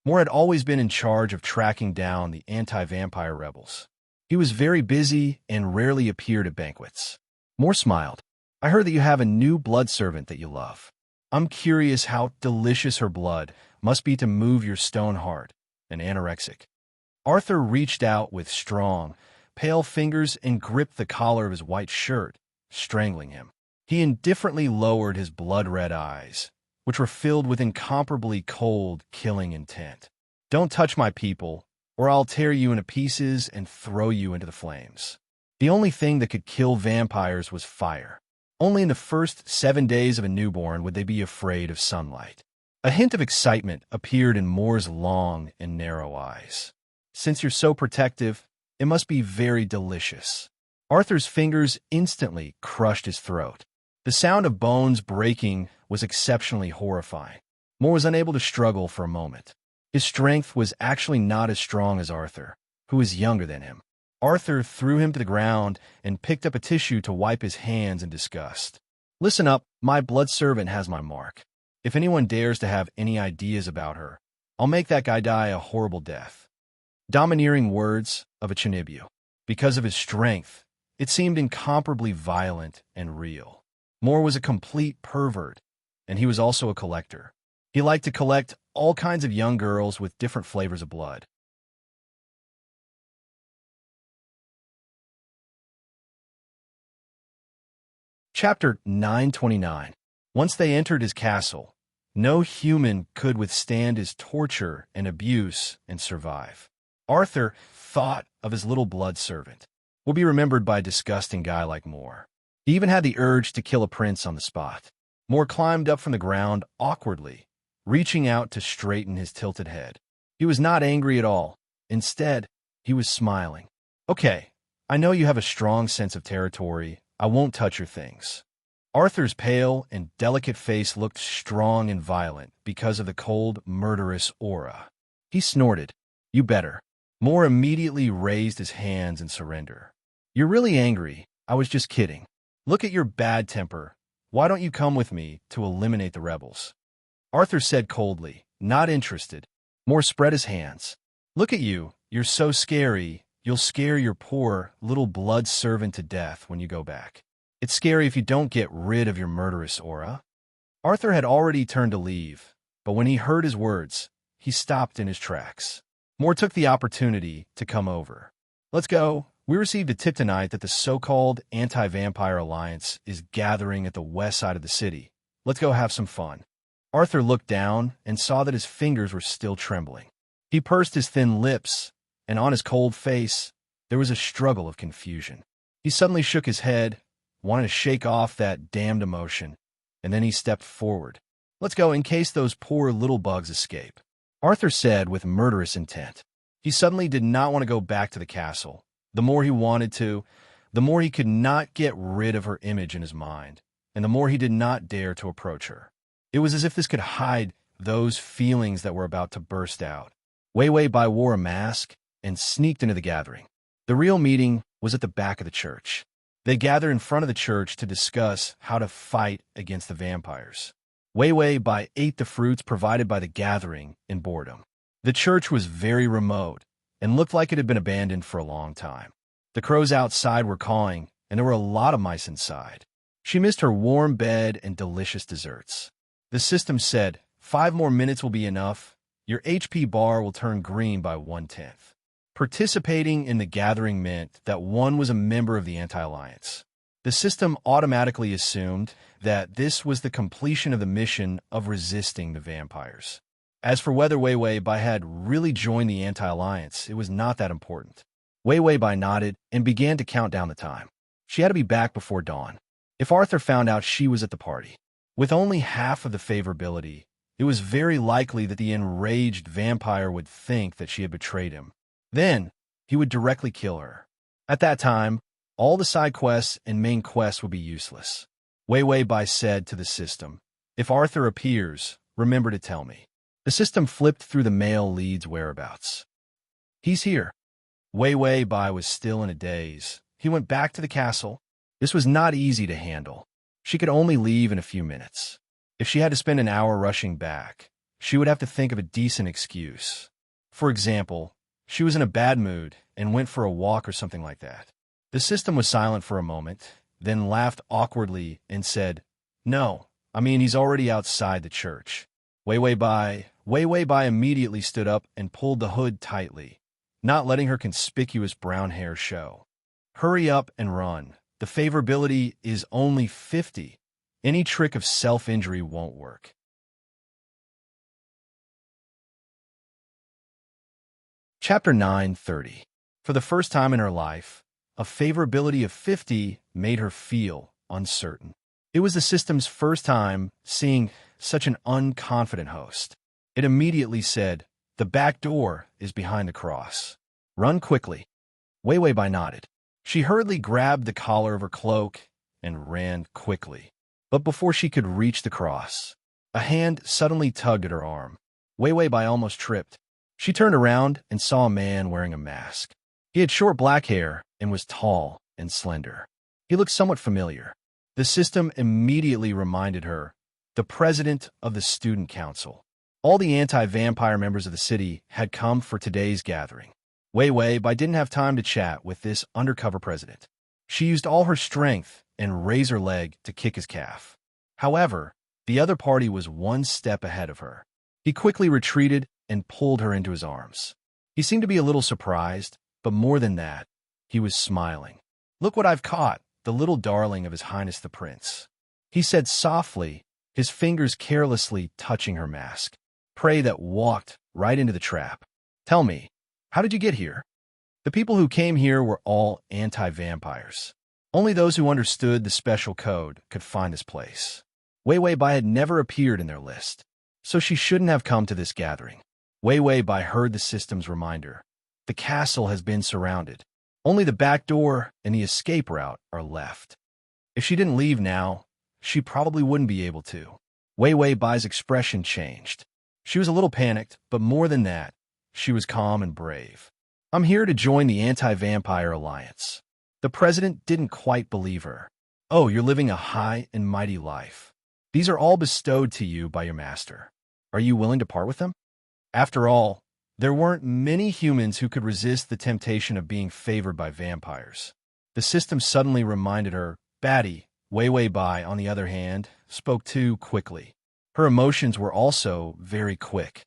A: Moore had always been in charge of tracking down the anti-vampire rebels. He was very busy and rarely appeared at banquets. Moore smiled. "I heard that you have a new blood servant that you love. I'm curious how delicious her blood must be to move your stone heart, an anorexic." Arthur reached out with strong, pale fingers and gripped the collar of his white shirt, strangling him. He indifferently lowered his blood-red eyes, which were filled with incomparably cold, killing intent. "Don't touch my people, or I'll tear you into pieces and throw you into the flames." The only thing that could kill vampires was fire. Only in the first 7 days of a newborn would they be afraid of sunlight. A hint of excitement appeared in Moore's long and narrow eyes. "Since you're so protective, it must be very delicious." Arthur's fingers instantly crushed his throat. The sound of bones breaking was exceptionally horrifying. Moore was unable to struggle for a moment. His strength was actually not as strong as Arthur, who was younger than him. Arthur threw him to the ground and picked up a tissue to wipe his hands in disgust. "Listen up, my blood servant has my mark. If anyone dares to have any ideas about her, I'll make that guy die a horrible death." Domineering words of a Chinibu. Because of his strength, it seemed incomparably violent and real. Moore was a complete pervert, and he was also a collector. He liked to collect all kinds of young girls with different flavors of blood. Chapter 929. Once they entered his castle, no human could withstand his torture and abuse and survive. Arthur thought of his little blood servant. Will be remembered by a disgusting guy like Moore. He even had the urge to kill a prince on the spot. Moore climbed up from the ground awkwardly, reaching out to straighten his tilted head. He was not angry at all. Instead, he was smiling. "Okay, I know you have a strong sense of territory. I won't touch your things." Arthur's pale and delicate face looked strong and violent because of the cold, murderous aura. He snorted. "You better." Moore immediately raised his hands in surrender. "You're really angry. I was just kidding. Look at your bad temper. Why don't you come with me to eliminate the rebels?" Arthur said coldly, not interested. Moore spread his hands. "Look at you. You're so scary. You'll scare your poor, little blood servant to death when you go back. It's scary if you don't get rid of your murderous aura." Arthur had already turned to leave, but when he heard his words, he stopped in his tracks. Moore took the opportunity to come over. "Let's go. We received a tip tonight that the so-called Anti-Vampire Alliance is gathering at the west side of the city. Let's go have some fun." Arthur looked down and saw that his fingers were still trembling. He pursed his thin lips, and on his cold face, there was a struggle of confusion. He suddenly shook his head, wanted to shake off that damned emotion, and then he stepped forward. "Let's go in case those poor little bugs escape," Arthur said with murderous intent. He suddenly did not want to go back to the castle. The more he wanted to, the more he could not get rid of her image in his mind, and the more he did not dare to approach her. It was as if this could hide those feelings that were about to burst out. Wei Wei Bai wore a mask and sneaked into the gathering. The real meeting was at the back of the church. They gathered in front of the church to discuss how to fight against the vampires. Wei Wei Bai ate the fruits provided by the gathering in boredom. The church was very remote and looked like it had been abandoned for a long time. The crows outside were cawing, and there were a lot of mice inside. She missed her warm bed and delicious desserts. The system said, 5 more minutes will be enough. Your HP bar will turn green by 1/10. Participating in the gathering meant that one was a member of the Anti-Alliance. The system automatically assumed that this was the completion of the mission of resisting the vampires. As for whether Wei Wei Bai had really joined the Anti-Alliance, it was not that important. Wei Wei Bai nodded and began to count down the time. She had to be back before dawn. If Arthur found out she was at the party, with only half of the favorability, it was very likely that the enraged vampire would think that she had betrayed him. Then, he would directly kill her. At that time, all the side quests and main quests would be useless. Wei Wei Bai said to the system, if Arthur appears, remember to tell me. The system flipped through the male lead's whereabouts. He's here. Wei Wei Bai was still in a daze. He went back to the castle. This was not easy to handle. She could only leave in a few minutes. If she had to spend an hour rushing back, she would have to think of a decent excuse. For example, she was in a bad mood and went for a walk or something like that. The system was silent for a moment, then laughed awkwardly and said, no, he's already outside the church. Wei Wei Bai immediately stood up and pulled the hood tightly, not letting her conspicuous brown hair show. Hurry up and run. The favorability is only 50. Any trick of self-injury won't work. Chapter 9:30. For the first time in her life, a favorability of 50 made her feel uncertain. It was the system's first time seeing such an unconfident host. It immediately said, the back door is behind the cross. Run quickly. Wei Wei Bai nodded. She hurriedly grabbed the collar of her cloak and ran quickly. But before she could reach the cross, a hand suddenly tugged at her arm. Wei Wei Bai almost tripped. She turned around and saw a man wearing a mask. He had short black hair and was tall and slender. He looked somewhat familiar. The system immediately reminded her, the president of the student council. All the anti-vampire members of the city had come for today's gathering. Wei Wei Bai didn't have time to chat with this undercover president. She used all her strength and raised her leg to kick his calf. However, the other party was one step ahead of her. He quickly retreated and pulled her into his arms. He seemed to be a little surprised, but more than that, he was smiling. Look what I've caught, the little darling of His Highness the Prince. He said softly, his fingers carelessly touching her mask. Prey that walked right into the trap. Tell me, how did you get here? The people who came here were all anti-vampires. Only those who understood the special code could find this place. Wei Wei Bai had never appeared in their list, so she shouldn't have come to this gathering. Wei Wei Bai heard the system's reminder. The castle has been surrounded. Only the back door and the escape route are left. If she didn't leave now, she probably wouldn't be able to. Wei Wei Bai's expression changed. She was a little panicked, but more than that, she was calm and brave. I'm here to join the Anti-Vampire Alliance. The president didn't quite believe her. Oh, you're living a high and mighty life. These are all bestowed to you by your master. Are you willing to part with them? After all, there weren't many humans who could resist the temptation of being favored by vampires. The system suddenly reminded her, Batty, Wei Wei Bai, on the other hand, spoke too quickly. Her emotions were also very quick.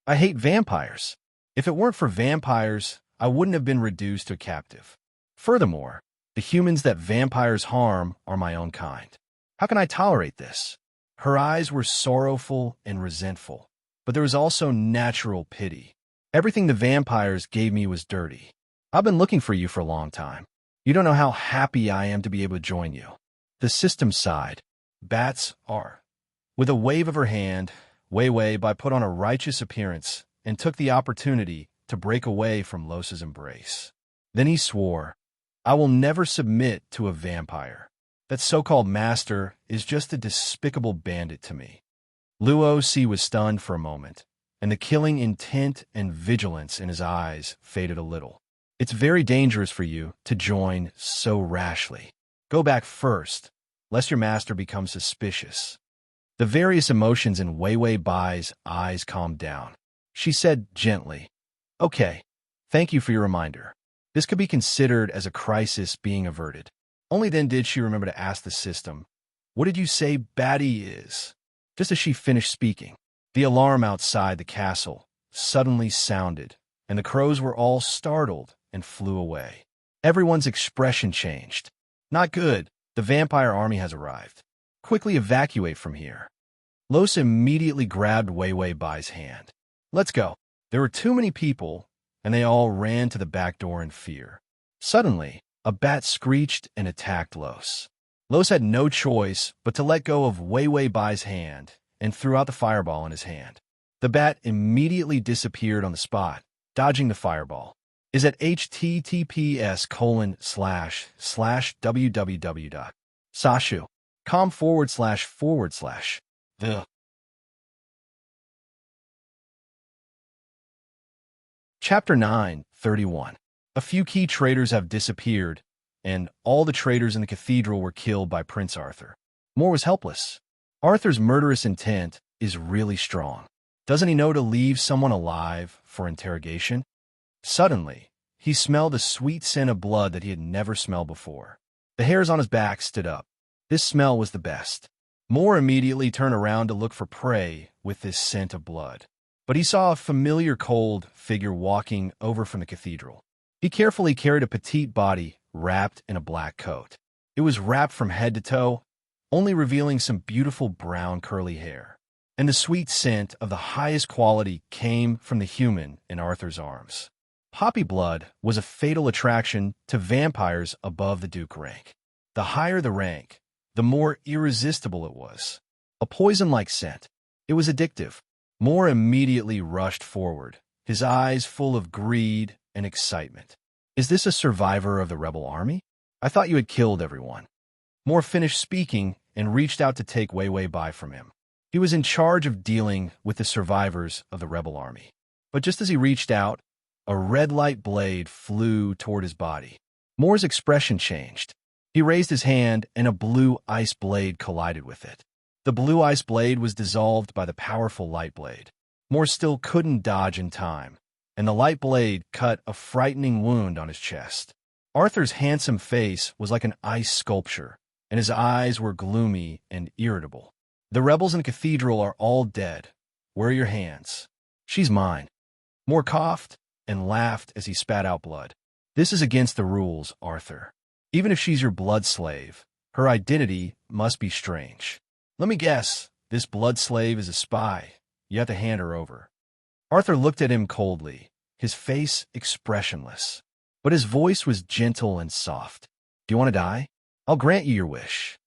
A: I hate vampires. If it weren't for vampires, I wouldn't have been reduced to a captive. Furthermore, the humans that vampires harm are my own kind. How can I tolerate this? Her eyes were sorrowful and resentful, but there was also natural pity. Everything the vampires gave me was dirty. I've been looking for you for a long time. You don't know how happy I am to be able to join you. The system sighed. Bats are. With a wave of her hand, Wei Wei Bai put on a righteous appearance and took the opportunity to break away from Los's embrace. Then he swore, I will never submit to a vampire. That so-called master is just a despicable bandit to me. Luo was stunned for a moment, and the killing intent and vigilance in his eyes faded a little. It's very dangerous for you to join so rashly. Go back first, lest your master become suspicious. The various emotions in Wei Wei Bai's eyes calmed down. She said gently, "Okay, thank you for your reminder. This could be considered as a crisis being averted." Only then did she remember to ask the system, "What did you say Batty is?" Just as she finished speaking, the alarm outside the castle suddenly sounded, and the crows were all startled and flew away. Everyone's expression changed. "Not good. The vampire army has arrived. Quickly evacuate from here." Los immediately grabbed Wei Wei Bai's hand. "Let's go." There were too many people, and they all ran to the back door in fear. Suddenly, a bat screeched and attacked Los. Los had no choice but to let go of Wei Wei Bai's hand and threw out the fireball in his hand. The bat immediately disappeared on the spot, dodging the fireball. Is at https://www.sashu.com// the Chapter 9:31. A few key traitors have disappeared, and all the traitors in the cathedral were killed by Prince Arthur. Moore was helpless. Arthur's murderous intent is really strong. Doesn't he know to leave someone alive for interrogation? Suddenly, he smelled a sweet scent of blood that he had never smelled before. The hairs on his back stood up. This smell was the best. Moore immediately turned around to look for prey with this scent of blood. But he saw a familiar cold figure walking over from the cathedral. He carefully carried a petite body wrapped in a black coat. It was wrapped from head to toe, only revealing some beautiful brown curly hair. And the sweet scent of the highest quality came from the human in Arthur's arms. Poppy blood was a fatal attraction to vampires above the Duke rank. The higher the rank, the more irresistible it was. A poison-like scent. It was addictive. Moore immediately rushed forward, his eyes full of greed and excitement. "Is this a survivor of the rebel army? I thought you had killed everyone." Moore finished speaking and reached out to take Wei Wei Bai from him. He was in charge of dealing with the survivors of the rebel army. But just as he reached out, a red light blade flew toward his body. Moore's expression changed. He raised his hand, and a blue ice blade collided with it. The blue ice blade was dissolved by the powerful light blade. Moore still couldn't dodge in time, and the light blade cut a frightening wound on his chest. Arthur's handsome face was like an ice sculpture, and his eyes were gloomy and irritable. "The rebels in the cathedral are all dead. Where are your hands?" "She's mine." Moore coughed and laughed as he spat out blood. "This is against the rules, Arthur. Even if she's your blood slave, her identity must be strange. Let me guess, this blood slave is a spy. You have to hand her over." Arthur looked at him coldly, his face expressionless. But his voice was gentle and soft. "Do you want to die? I'll grant you your wish."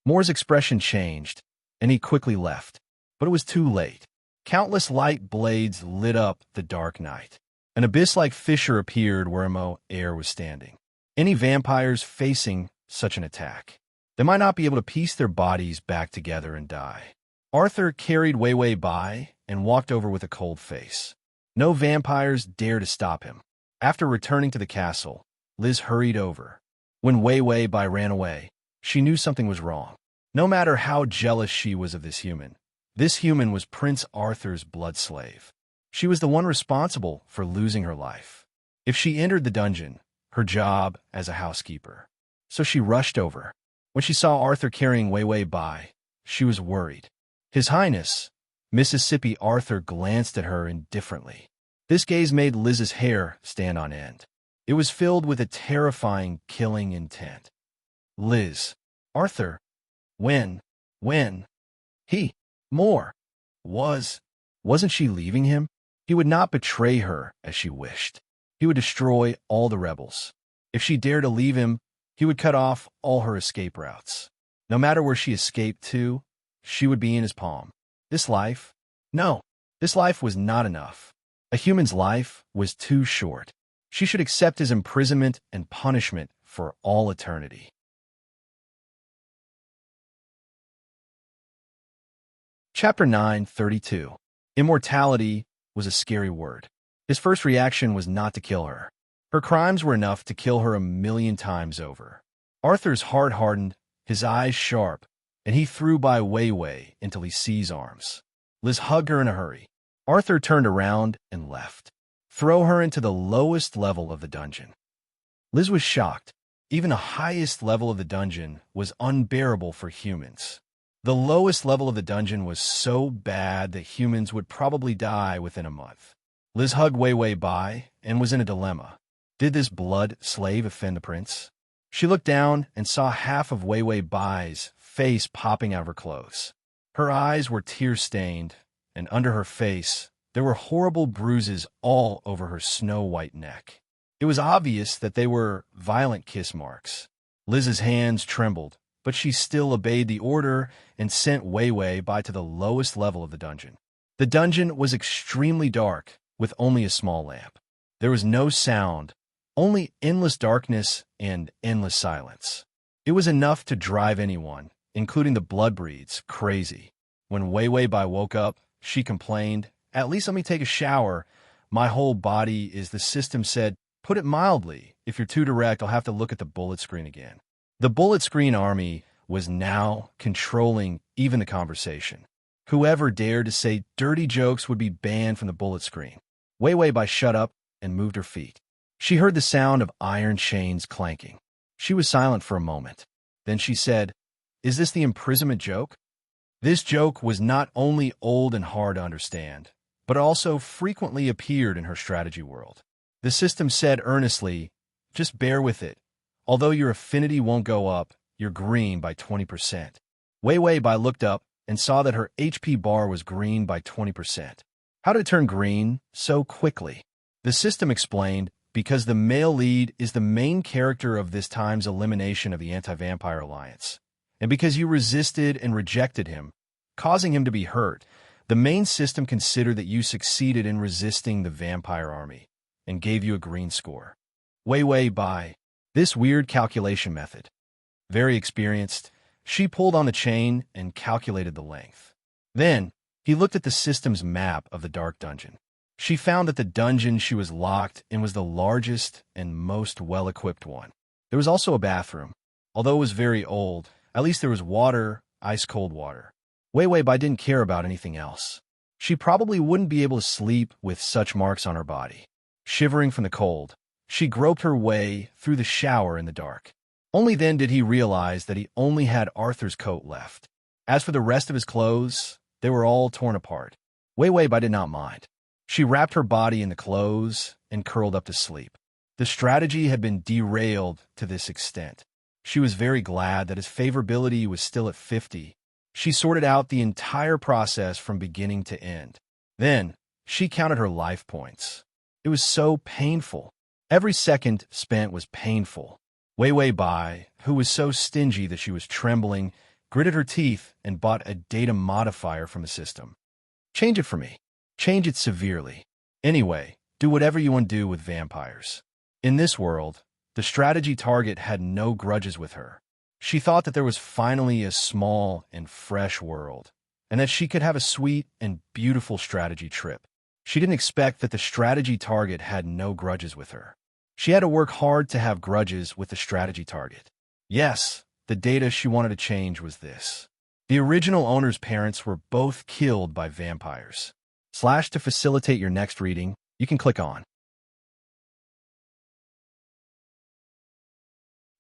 A: Moore's expression changed, and he quickly left. But it was too late. Countless light blades lit up the dark night. An abyss-like fissure appeared where Mo Air was standing. Any vampires facing such an attack, they might not be able to piece their bodies back together and die. Arthur carried Wei Wei Bai and walked over with a cold face. No vampires dared to stop him. After returning to the castle, Liz hurried over. When Wei Wei Bai ran away, she knew something was wrong. No matter how jealous she was of this human was Prince Arthur's blood slave. She was the one responsible for losing her life. If she entered the dungeon, her job as a housekeeper. So she rushed over. When she saw Arthur carrying Wei Wei Bai, she was worried. His Highness, Mississippi Arthur glanced at her indifferently. This gaze made Liz's hair stand on end. It was filled with a terrifying, killing intent. Liz. Arthur. When? He. Moore. Wasn't she leaving him? He would not betray her as she wished. He would destroy all the rebels. If she dared to leave him, he would cut off all her escape routes. No matter where she escaped to, she would be in his palm. This life? No, this life was not enough. A human's life was too short. She should accept his imprisonment and punishment for all eternity. Chapter 9:32. Immortality was a scary word. His first reaction was not to kill her. Her crimes were enough to kill her 1,000,000 times over. Arthur's heart hardened, his eyes sharp, and he threw by Wei Wei until he seized arms. Liz hugged her in a hurry. Arthur turned around and left. Throw her into the lowest level of the dungeon. Liz was shocked. Even the highest level of the dungeon was unbearable for humans. The lowest level of the dungeon was so bad that humans would probably die within a month. Liz hugged Wei Wei Bai and was in a dilemma. Did this blood slave offend the prince? She looked down and saw half of Wei Wei Bai's face popping out of her clothes. Her eyes were tear-stained, and under her face, there were horrible bruises all over her snow-white neck. It was obvious that they were violent kiss marks. Liz's hands trembled, but she still obeyed the order and sent Wei Wei Bai to the lowest level of the dungeon. The dungeon was extremely dark, with only a small lamp. There was no sound, only endless darkness and endless silence. It was enough to drive anyone, including the bloodbreeds, crazy. When Wei Wei Bai woke up, she complained, "At least let me take a shower. My whole body is," the system said. "Put it mildly. If you're too direct, I'll have to look at the bullet screen again." The bullet screen army was now controlling even the conversation. Whoever dared to say dirty jokes would be banned from the bullet screen. Wei Wei Bai shut up and moved her feet. She heard the sound of iron chains clanking. She was silent for a moment. Then she said, "Is this the imprisonment joke?" This joke was not only old and hard to understand, but also frequently appeared in her strategy world. The system said earnestly, "Just bear with it. Although your affinity won't go up, you're green by 20%. Wei Wei Bai looked up and saw that her HP bar was green by 20%. How did it turn green so quickly? The system explained, because the male lead is the main character of this time's elimination of the Anti-Vampire Alliance, and because you resisted and rejected him, causing him to be hurt, the main system considered that you succeeded in resisting the vampire army, and gave you a green score. Wei Wei Bai, this weird calculation method. Very experienced, she pulled on the chain and calculated the length. Then, he looked at the system's map of the dark dungeon. She found that the dungeon she was locked in was the largest and most well-equipped one. There was also a bathroom. Although it was very old, at least there was water, ice-cold water. Wei Wei Bai didn't care about anything else. She probably wouldn't be able to sleep with such marks on her body. Shivering from the cold, she groped her way through the shower in the dark. Only then did he realize that he only had Arthur's coat left. As for the rest of his clothes, they were all torn apart. Wei Wei Bai did not mind. She wrapped her body in the clothes and curled up to sleep. The strategy had been derailed to this extent. She was very glad that his favorability was still at 50. She sorted out the entire process from beginning to end. Then, she counted her life points. It was so painful. Every second spent was painful. Wei Wei Bai, who was so stingy that she was trembling, gritted her teeth and bought a data modifier from the system. "Change it for me. Change it severely. Anyway, do whatever you want to do with vampires." In this world, the strategy target had no grudges with her. She thought that there was finally a small and fresh world, and that she could have a sweet and beautiful strategy trip. She didn't expect that the strategy target had no grudges with her. She had to work hard to have grudges with the strategy target. Yes, the data she wanted to change was this. The original owner's parents were both killed by vampires. / to facilitate your next reading, you can click on.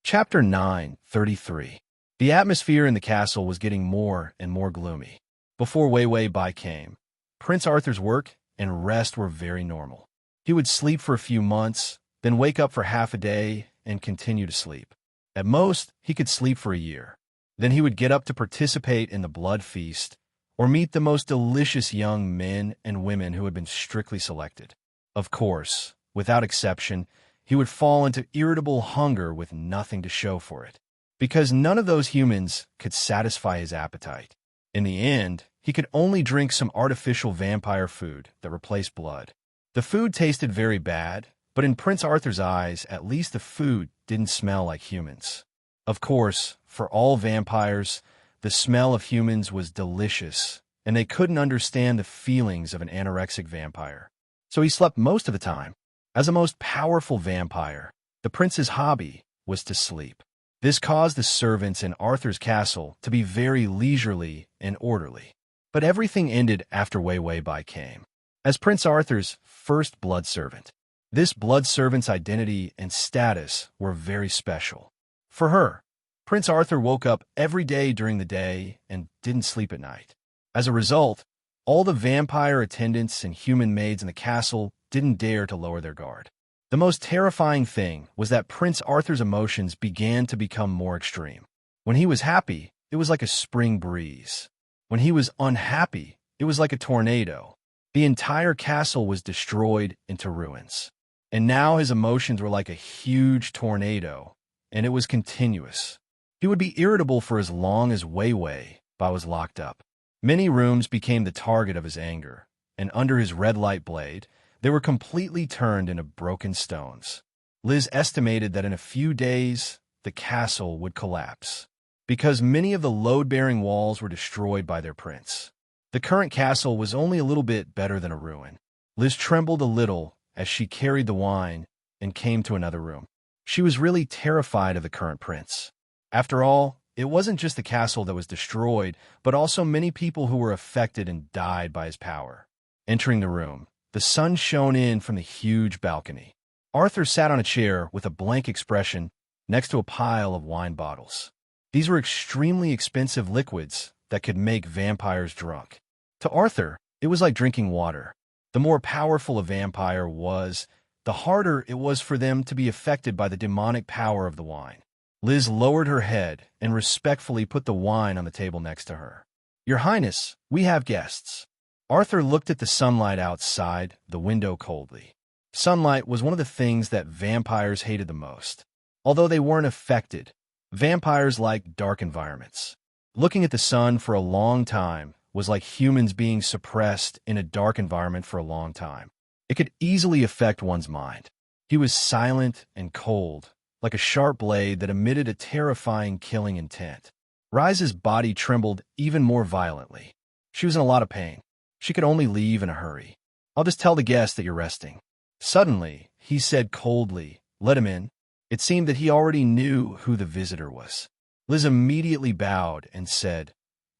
A: Chapter 9:33. The atmosphere in the castle was getting more and more gloomy. Before Wei Wei Bai came, Prince Arthur's work and rest were very normal. He would sleep for a few months, then wake up for half a day and continue to sleep. At most, he could sleep for a year. Then he would get up to participate in the blood feast or meet the most delicious young men and women who had been strictly selected. Of course, without exception, he would fall into irritable hunger with nothing to show for it, because none of those humans could satisfy his appetite. In the end, he could only drink some artificial vampire food that replaced blood. The food tasted very bad, but in Prince Arthur's eyes, at least the food didn't smell like humans. Of course, for all vampires, the smell of humans was delicious, and they couldn't understand the feelings of an anorexic vampire. So he slept most of the time. As a most powerful vampire, the prince's hobby was to sleep. This caused the servants in Arthur's castle to be very leisurely and orderly. But everything ended after Wei Wei Bai came. As Prince Arthur's first blood servant, this blood servant's identity and status were very special. For her, Prince Arthur woke up every day during the day and didn't sleep at night. As a result, all the vampire attendants and human maids in the castle didn't dare to lower their guard. The most terrifying thing was that Prince Arthur's emotions began to become more extreme. When he was happy, it was like a spring breeze. When he was unhappy, it was like a tornado. The entire castle was destroyed into ruins. And now his emotions were like a huge tornado, and it was continuous. He would be irritable for as long as Wei Wei Bai was locked up. Many rooms became the target of his anger, and under his red light blade, they were completely turned into broken stones. Liz estimated that in a few days, the castle would collapse, because many of the load-bearing walls were destroyed by their prince. The current castle was only a little bit better than a ruin. Liz trembled a little as she carried the wine and came to another room. She was really terrified of the current prince. After all, it wasn't just the castle that was destroyed, but also many people who were affected and died by his power. Entering the room, the sun shone in from the huge balcony. Arthur sat on a chair with a blank expression next to a pile of wine bottles. These were extremely expensive liquids that could make vampires drunk. To Arthur, it was like drinking water. The more powerful a vampire was, the harder it was for them to be affected by the demonic power of the wine. Liz lowered her head and respectfully put the wine on the table next to her. "Your Highness, we have guests." Arthur looked at the sunlight outside the window coldly. Sunlight was one of the things that vampires hated the most. Although they weren't affected, vampires liked dark environments. Looking at the sun for a long time was like humans being suppressed in a dark environment for a long time. It could easily affect one's mind. He was silent and cold, like a sharp blade that emitted a terrifying killing intent. Rise's body trembled even more violently. She was in a lot of pain. She could only leave in a hurry. "I'll just tell the guest that you're resting." Suddenly, he said coldly, "Let him in." It seemed that he already knew who the visitor was. Liz immediately bowed and said,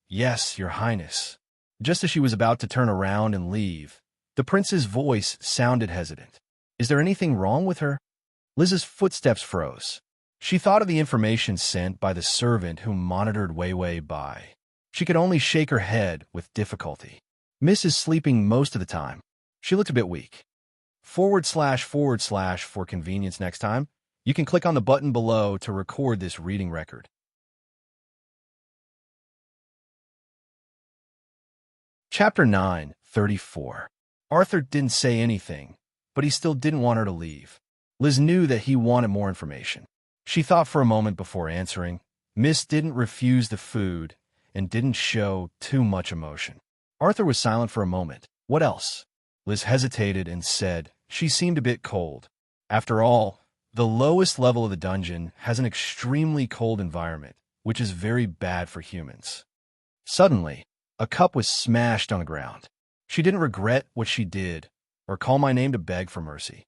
A: "Yes, Your Highness." Just as she was about to turn around and leave, the prince's voice sounded hesitant. "Is there anything wrong with her?" Liz's footsteps froze. She thought of the information sent by the servant who monitored Wei Wei Bai. She could only shake her head with difficulty. "Miss is sleeping most of the time. She looked a bit weak." // for convenience next time, you can click on the button below to record this reading record. Chapter 9, 34. Arthur didn't say anything, but he still didn't want her to leave. Liz knew that he wanted more information. She thought for a moment before answering. Miss didn't refuse the food and didn't show too much emotion. Arthur was silent for a moment. "What else?" Liz hesitated and said, "She seemed a bit cold." After all, the lowest level of the dungeon has an extremely cold environment, which is very bad for humans. Suddenly, a cup was smashed on the ground. She didn't regret what she did or call my name to beg for mercy.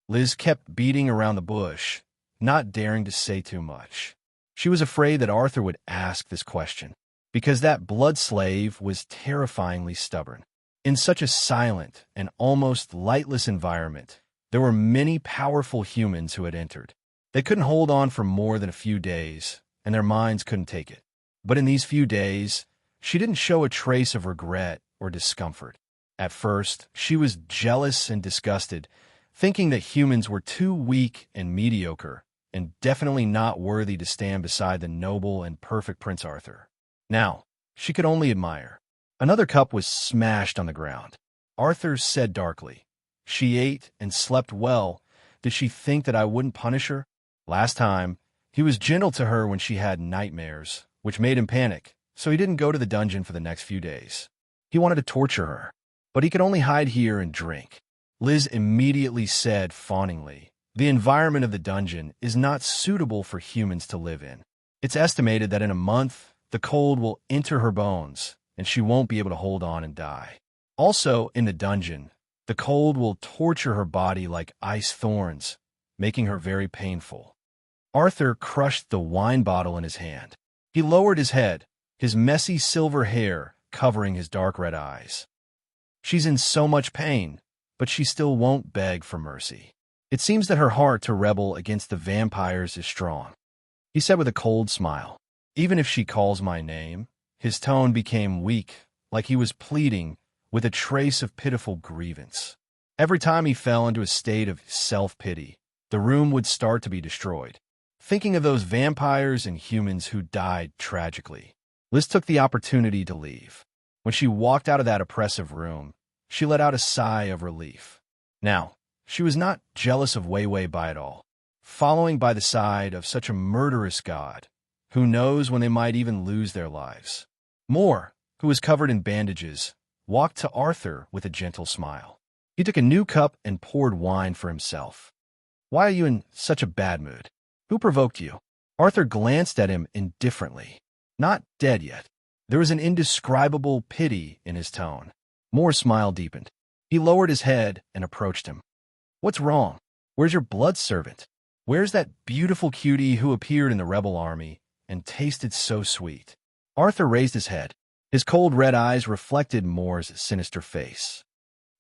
A: Liz kept beating around the bush, not daring to say too much. She was afraid that Arthur would ask this question, because that blood slave was terrifyingly stubborn. In such a silent and almost lightless environment, there were many powerful humans who had entered. They couldn't hold on for more than a few days, and their minds couldn't take it. But in these few days, she didn't show a trace of regret or discomfort. At first, she was jealous and disgusted, thinking that humans were too weak and mediocre, and definitely not worthy to stand beside the noble and perfect Prince Arthur. Now, she could only admire. Another cup was smashed on the ground. Arthur said darkly, "She ate and slept well. Did she think that I wouldn't punish her?" Last time, he was gentle to her when she had nightmares, which made him panic, so he didn't go to the dungeon for the next few days. He wanted to torture her, but he could only hide here and drink. Liz immediately said fawningly, "The environment of the dungeon is not suitable for humans to live in. It's estimated that in a month, the cold will enter her bones, and she won't be able to hold on and die. Also, in the dungeon, the cold will torture her body like ice thorns, making her very painful. Arthur crushed the wine bottle in his hand. He lowered his head, his messy silver hair covering his dark red eyes. She's in so much pain, but she still won't beg for mercy. It seems that her heart to rebel against the vampires is strong, he said with a cold smile. Even if she calls my name, his tone became weak, like he was pleading with a trace of pitiful grievance. Every time he fell into a state of self-pity, the room would start to be destroyed. Thinking of those vampires and humans who died tragically, Liz took the opportunity to leave. When she walked out of that oppressive room, she let out a sigh of relief. Now, she was not jealous of Wei by it all. Following by the side of such a murderous god, who knows when they might even lose their lives. Moore, who was covered in bandages, walked to Arthur with a gentle smile. He took a new cup and poured wine for himself. Why are you in such a bad mood? Who provoked you? Arthur glanced at him indifferently. Not dead yet. There was an indescribable pity in his tone. Moore's smile deepened. He lowered his head and approached him. What's wrong? Where's your blood servant? Where's that beautiful cutie who appeared in the rebel army and tasted so sweet? Arthur raised his head. His cold red eyes reflected Moore's sinister face.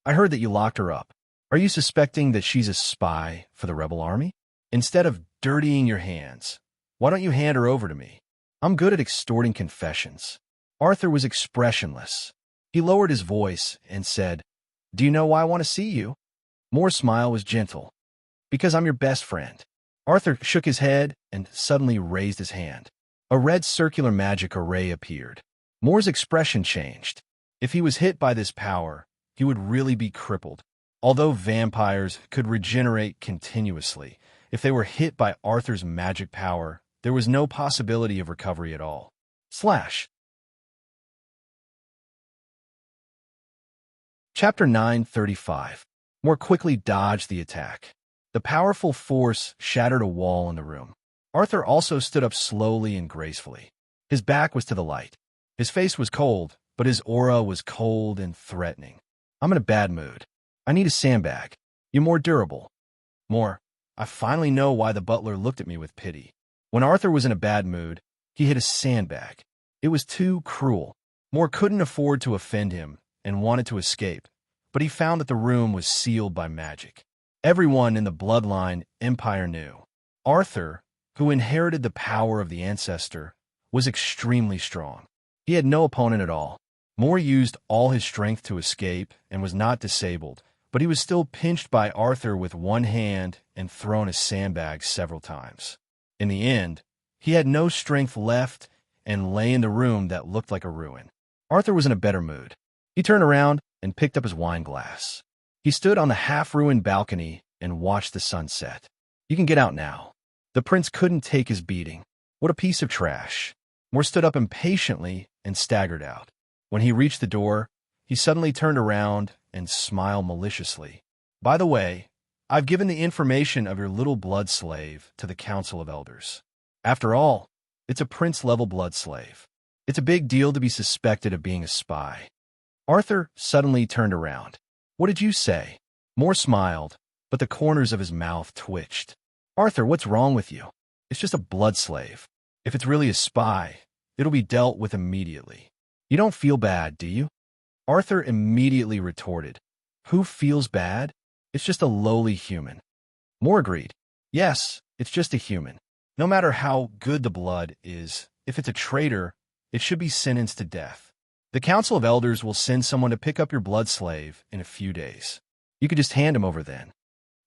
A: I heard that you locked her up. Are you suspecting that she's a spy for the rebel army? Instead of dirtying your hands, why don't you hand her over to me? I'm good at extorting confessions. Arthur was expressionless. He lowered his voice and said, Do you know why I want to see you? Moore's smile was gentle. Because I'm your best friend. Arthur shook his head and suddenly raised his hand. A red circular magic array appeared. Moore's expression changed. If he was hit by this power, he would really be crippled. Although vampires could regenerate continuously, if they were hit by Arthur's magic power, there was no possibility of recovery at all. Slash. Chapter 9:35. Moore quickly dodged the attack. The powerful force shattered a wall in the room. Arthur also stood up slowly and gracefully. His back was to the light. His face was cold, but his aura was cold and threatening. I'm in a bad mood. I need a sandbag. You're more durable. Moore, I finally know why the butler looked at me with pity. When Arthur was in a bad mood, he hid a sandbag. It was too cruel. Moore couldn't afford to offend him and wanted to escape, but he found that the room was sealed by magic. Everyone in the bloodline empire knew. Arthur, who inherited the power of the ancestor, was extremely strong. He had no opponent at all. Moore used all his strength to escape and was not disabled, but he was still pinched by Arthur with one hand and thrown a sandbag several times. In the end, he had no strength left and lay in the room that looked like a ruin. Arthur was in a better mood. He turned around and picked up his wine glass. He stood on the half-ruined balcony and watched the sunset. You can get out now. The prince couldn't take his beating. What a piece of trash. Moore stood up impatiently and staggered out. When he reached the door, he suddenly turned around and smiled maliciously. By the way, I've given the information of your little blood slave to the Council of Elders. After all, it's a prince-level blood slave. It's a big deal to be suspected of being a spy. Arthur suddenly turned around. What did you say? Moore smiled, but the corners of his mouth twitched. Arthur, what's wrong with you? It's just a blood slave. If it's really a spy, it'll be dealt with immediately. You don't feel bad, do you? Arthur immediately retorted. Who feels bad? It's just a lowly human. Moore agreed. Yes, it's just a human. No matter how good the blood is, if it's a traitor, it should be sentenced to death. The Council of Elders will send someone to pick up your blood slave in a few days. You could just hand him over then.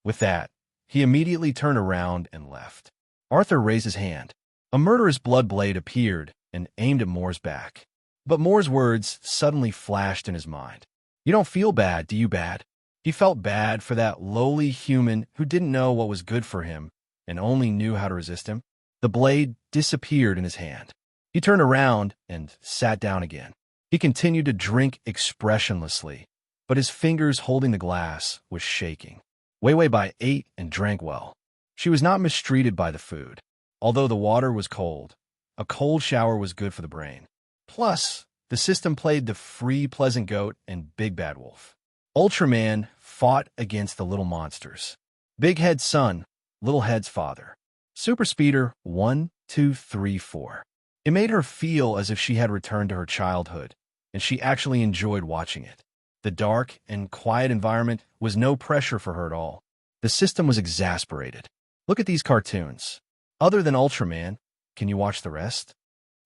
A: With that, he immediately turned around and left. Arthur raised his hand. A murderous blood blade appeared and aimed at Moore's back. But Moore's words suddenly flashed in his mind. You don't feel bad, do you, Bad? He felt bad for that lowly human who didn't know what was good for him and only knew how to resist him. The blade disappeared in his hand. He turned around and sat down again. He continued to drink expressionlessly, but his fingers holding the glass was shaking. Wei Bai ate and drank well. She was not mistreated by the food. Although the water was cold, a cold shower was good for the brain. Plus, The system played the Free Pleasant Goat and Big Bad Wolf. Ultraman fought against the little monsters. Big Head's son, Little Head's father. Super Speeder 1, 2, 3, 4. It made her feel as if she had returned to her childhood, and she actually enjoyed watching it. The dark and quiet environment was no pressure for her at all. The system was exasperated. Look at these cartoons. Other than Ultraman, can you watch the rest?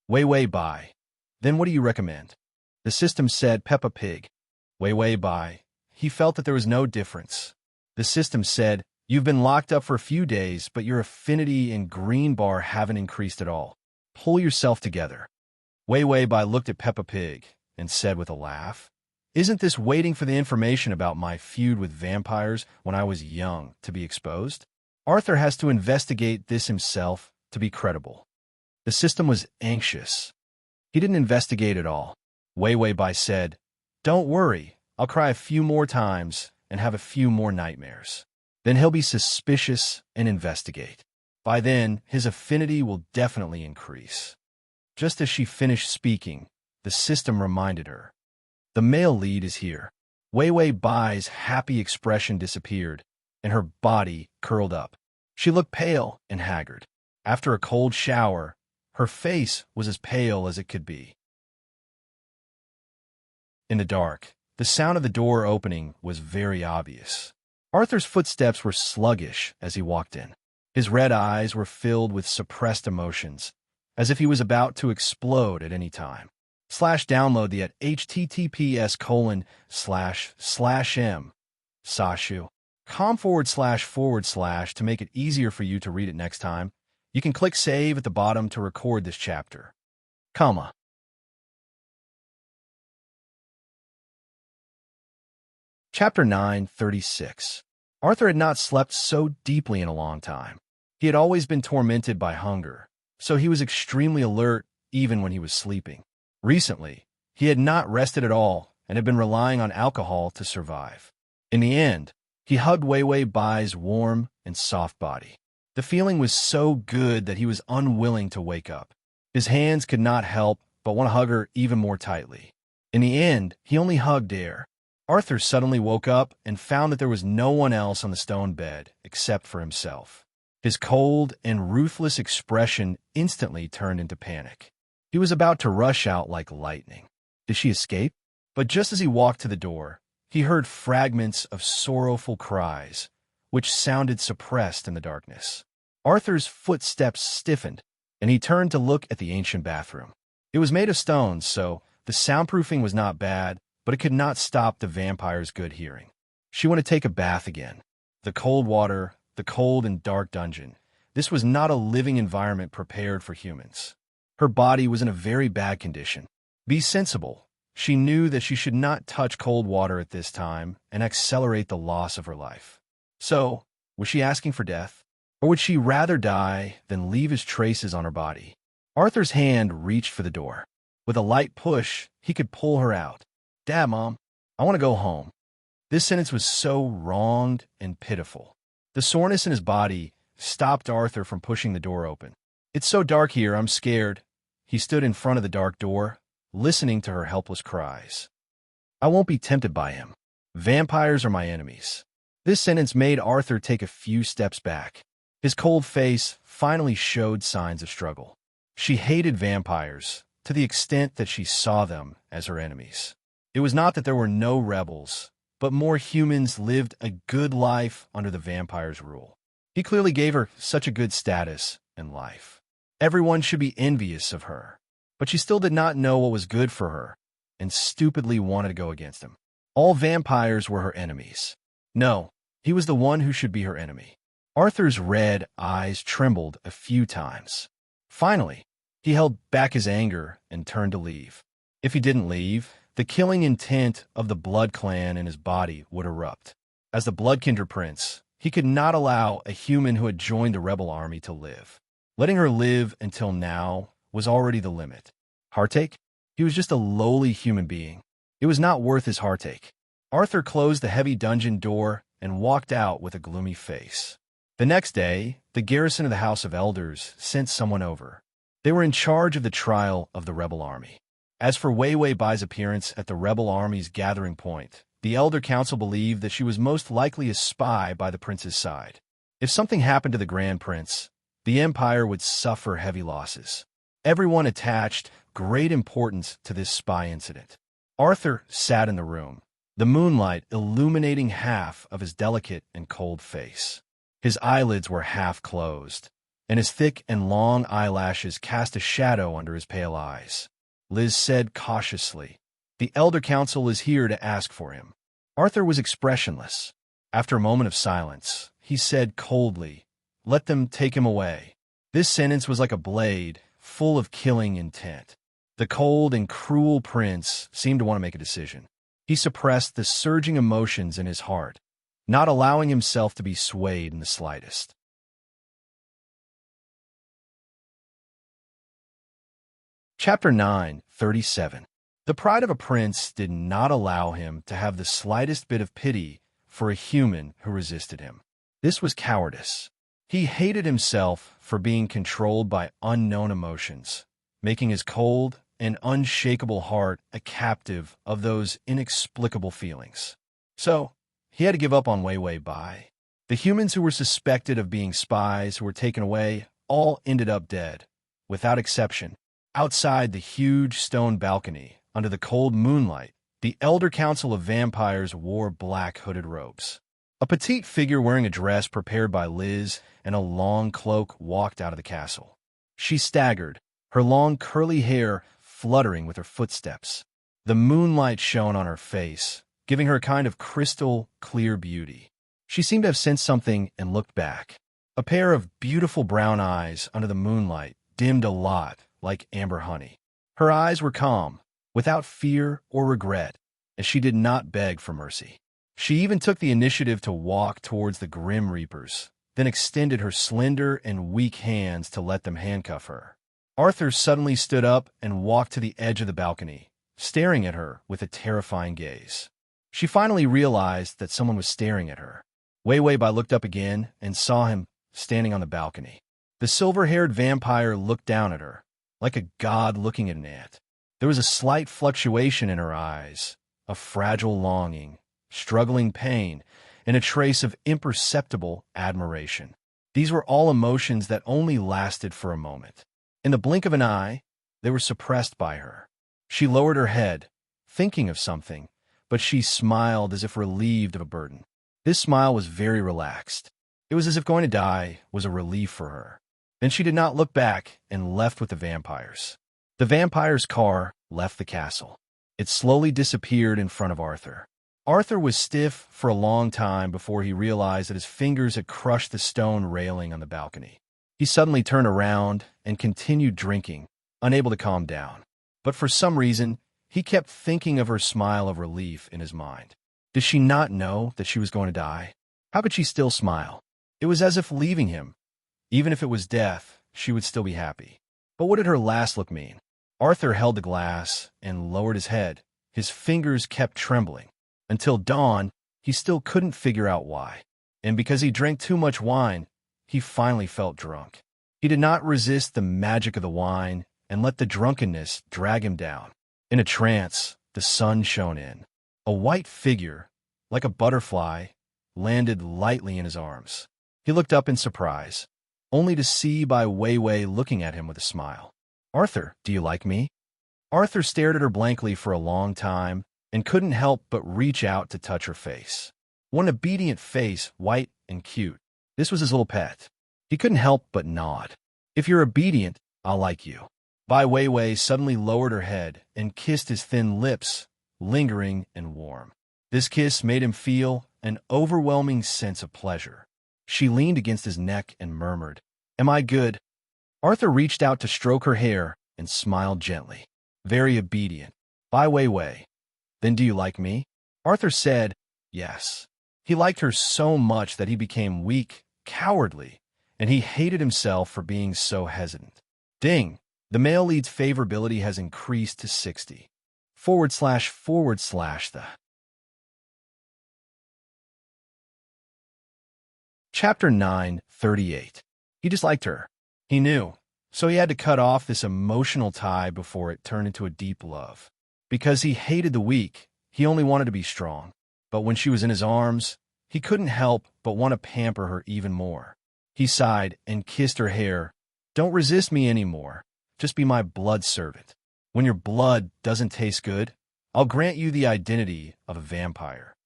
A: Way bye. Then what do you recommend? The system said Peppa Pig. Way bye. He felt that there was no difference. The system said, you've been locked up for a few days, but your affinity and green bar haven't increased at all. Pull yourself together. Way bye looked at Peppa Pig and said with a laugh, isn't this waiting for the information about my feud with vampires when I was young to be exposed? Arthur has to investigate this himself to be credible. The system was anxious. He didn't investigate at all. Way bye said, don't worry, I'll cry a few more times and have a few more nightmares. Then he'll be suspicious and investigate. By then, his affinity will definitely increase. Just as she finished speaking, the system reminded her. The male lead is here. Way bye's happy expression disappeared, and her body curled up. She looked pale and haggard. After a cold shower, her face was as pale as it could be. In the dark, the sound of the door opening was very obvious. Arthur's footsteps were sluggish as he walked in. His red eyes were filled with suppressed emotions, as if he was about to explode at any time. Download the at https://m sashu.com// to make it easier for you to read it next time. You can click save at the bottom to record this chapter. Chapter 9:36. Arthur had not slept so deeply in a long time. He had always been tormented by hunger, so he was extremely alert even when he was sleeping. Recently, he had not rested at all and had been relying on alcohol to survive. In the end, he hugged Way bye's warm and soft body. The feeling was so good that he was unwilling to wake up. His hands could not help but want to hug her even more tightly. In the end, he only hugged air. Arthur suddenly woke up and found that there was no one else on the stone bed except for himself. His cold and ruthless expression instantly turned into panic. He was about to rush out like lightning. Did she escape? But just as he walked to the door, he heard fragments of sorrowful cries, which sounded suppressed in the darkness. Arthur's footsteps stiffened, and he turned to look at the ancient bathroom. It was made of stone, so the soundproofing was not bad, but it could not stop the vampire's good hearing. She wanted to take a bath again. The cold water, the cold and dark dungeon. This was not a living environment prepared for humans. Her body was in a very bad condition. Be sensible. She knew that she should not touch cold water at this time and accelerate the loss of her life. So, was she asking for death? Or would she rather die than leave his traces on her body? Arthur's hand reached for the door. With a light push, he could pull her out. Dad, Mom, I want to go home. This sentence was so wronged and pitiful. The soreness in his body stopped Arthur from pushing the door open. It's so dark here, I'm scared. He stood in front of the dark door, listening to her helpless cries. I won't be tempted by him. Vampires are my enemies. This sentence made Arthur take a few steps back. His cold face finally showed signs of struggle. She hated vampires to the extent that she saw them as her enemies. It was not that there were no rebels, but more humans lived a good life under the vampire's rule. He clearly gave her such a good status in life. Everyone should be envious of her, but she still did not know what was good for her and stupidly wanted to go against him. All vampires were her enemies. No, he was the one who should be her enemy. Arthur's red eyes trembled a few times. Finally, he held back his anger and turned to leave. If he didn't leave, the killing intent of the Blood Clan in his body would erupt. As the Bloodkindred Prince, he could not allow a human who had joined the rebel army to live. Letting her live until now was already the limit. Heartache? He was just a lowly human being. It was not worth his heartache. Arthur closed the heavy dungeon door and walked out with a gloomy face. The next day, the garrison of the House of Elders sent someone over. They were in charge of the trial of the rebel army. As for Wei Wei Bai's appearance at the rebel army's gathering point, the Elder Council believed that she was most likely a spy by the prince's side. If something happened to the Grand Prince, the Empire would suffer heavy losses. Everyone attached great importance to this spy incident. Arthur sat in the room, the moonlight illuminating half of his delicate and cold face. His eyelids were half closed, and his thick and long eyelashes cast a shadow under his pale eyes. Liz said cautiously, "The Elder Council is here to ask for him." Arthur was expressionless. After a moment of silence, he said coldly, "Let them take him away." This sentence was like a blade, full of killing intent. The cold and cruel prince seemed to want to make a decision. He suppressed the surging emotions in his heart, not allowing himself to be swayed in the slightest. Chapter 9:37. The pride of a prince did not allow him to have the slightest bit of pity for a human who resisted him. This was cowardice. He hated himself for being controlled by unknown emotions, making his cold and unshakable heart a captive of those inexplicable feelings. So, he had to give up on Wei Wei Bai. The humans who were suspected of being spies who were taken away all ended up dead, without exception. Outside the huge stone balcony, under the cold moonlight, the Elder Council of Vampires wore black hooded robes. A petite figure wearing a dress prepared by Liz and a long cloak walked out of the castle. She staggered, her long curly hair fluttering with her footsteps. The moonlight shone on her face, giving her a kind of crystal clear beauty. She seemed to have sensed something and looked back. A pair of beautiful brown eyes under the moonlight dimmed a lot like amber honey. Her eyes were calm, without fear or regret, as she did not beg for mercy. She even took the initiative to walk towards the Grim Reapers, then extended her slender and weak hands to let them handcuff her. Arthur suddenly stood up and walked to the edge of the balcony, staring at her with a terrifying gaze. She finally realized that someone was staring at her. Wei Wei Bai looked up again and saw him standing on the balcony. The silver-haired vampire looked down at her, like a god looking at an ant. There was a slight fluctuation in her eyes, a fragile longing, struggling pain, and a trace of imperceptible admiration. These were all emotions that only lasted for a moment. In the blink of an eye, they were suppressed by her. She lowered her head, thinking of something, but she smiled as if relieved of a burden. This smile was very relaxed. It was as if going to die was a relief for her. Then she did not look back and left with the vampires. The vampires' car left the castle. It slowly disappeared in front of Arthur. Arthur was stiff for a long time before he realized that his fingers had crushed the stone railing on the balcony. He suddenly turned around and continued drinking, unable to calm down. But for some reason, he kept thinking of her smile of relief in his mind. Did she not know that she was going to die? How could she still smile? It was as if leaving him. Even if it was death, she would still be happy. But what did her last look mean? Arthur held the glass and lowered his head. His fingers kept trembling. Until dawn, he still couldn't figure out why. And because he drank too much wine, he finally felt drunk. He did not resist the magic of the wine and let the drunkenness drag him down. In a trance, the sun shone in. A white figure, like a butterfly, landed lightly in his arms. He looked up in surprise, only to see Bai Wei Wei looking at him with a smile. "Arthur, do you like me?" Arthur stared at her blankly for a long time and couldn't help but reach out to touch her face. One obedient face, white and cute. This was his little pet. He couldn't help but nod. "If you're obedient, I'll like you." Bai Wei Wei suddenly lowered her head and kissed his thin lips, lingering and warm. This kiss made him feel an overwhelming sense of pleasure. She leaned against his neck and murmured, "Am I good?" Arthur reached out to stroke her hair and smiled gently. "Very obedient." "Bai Wei Wei, then do you like me?" Arthur said, yes. He liked her so much that he became weak, cowardly, and he hated himself for being so hesitant. Ding! The male lead's favorability has increased to 60. / the. Chapter 9:38. He disliked her. He knew. So he had to cut off this emotional tie before it turned into a deep love. Because he hated the weak, he only wanted to be strong. But when she was in his arms, he couldn't help but want to pamper her even more. He sighed and kissed her hair. Don't resist me anymore. Just be my blood servant. When your blood doesn't taste good, I'll grant you the identity of a vampire.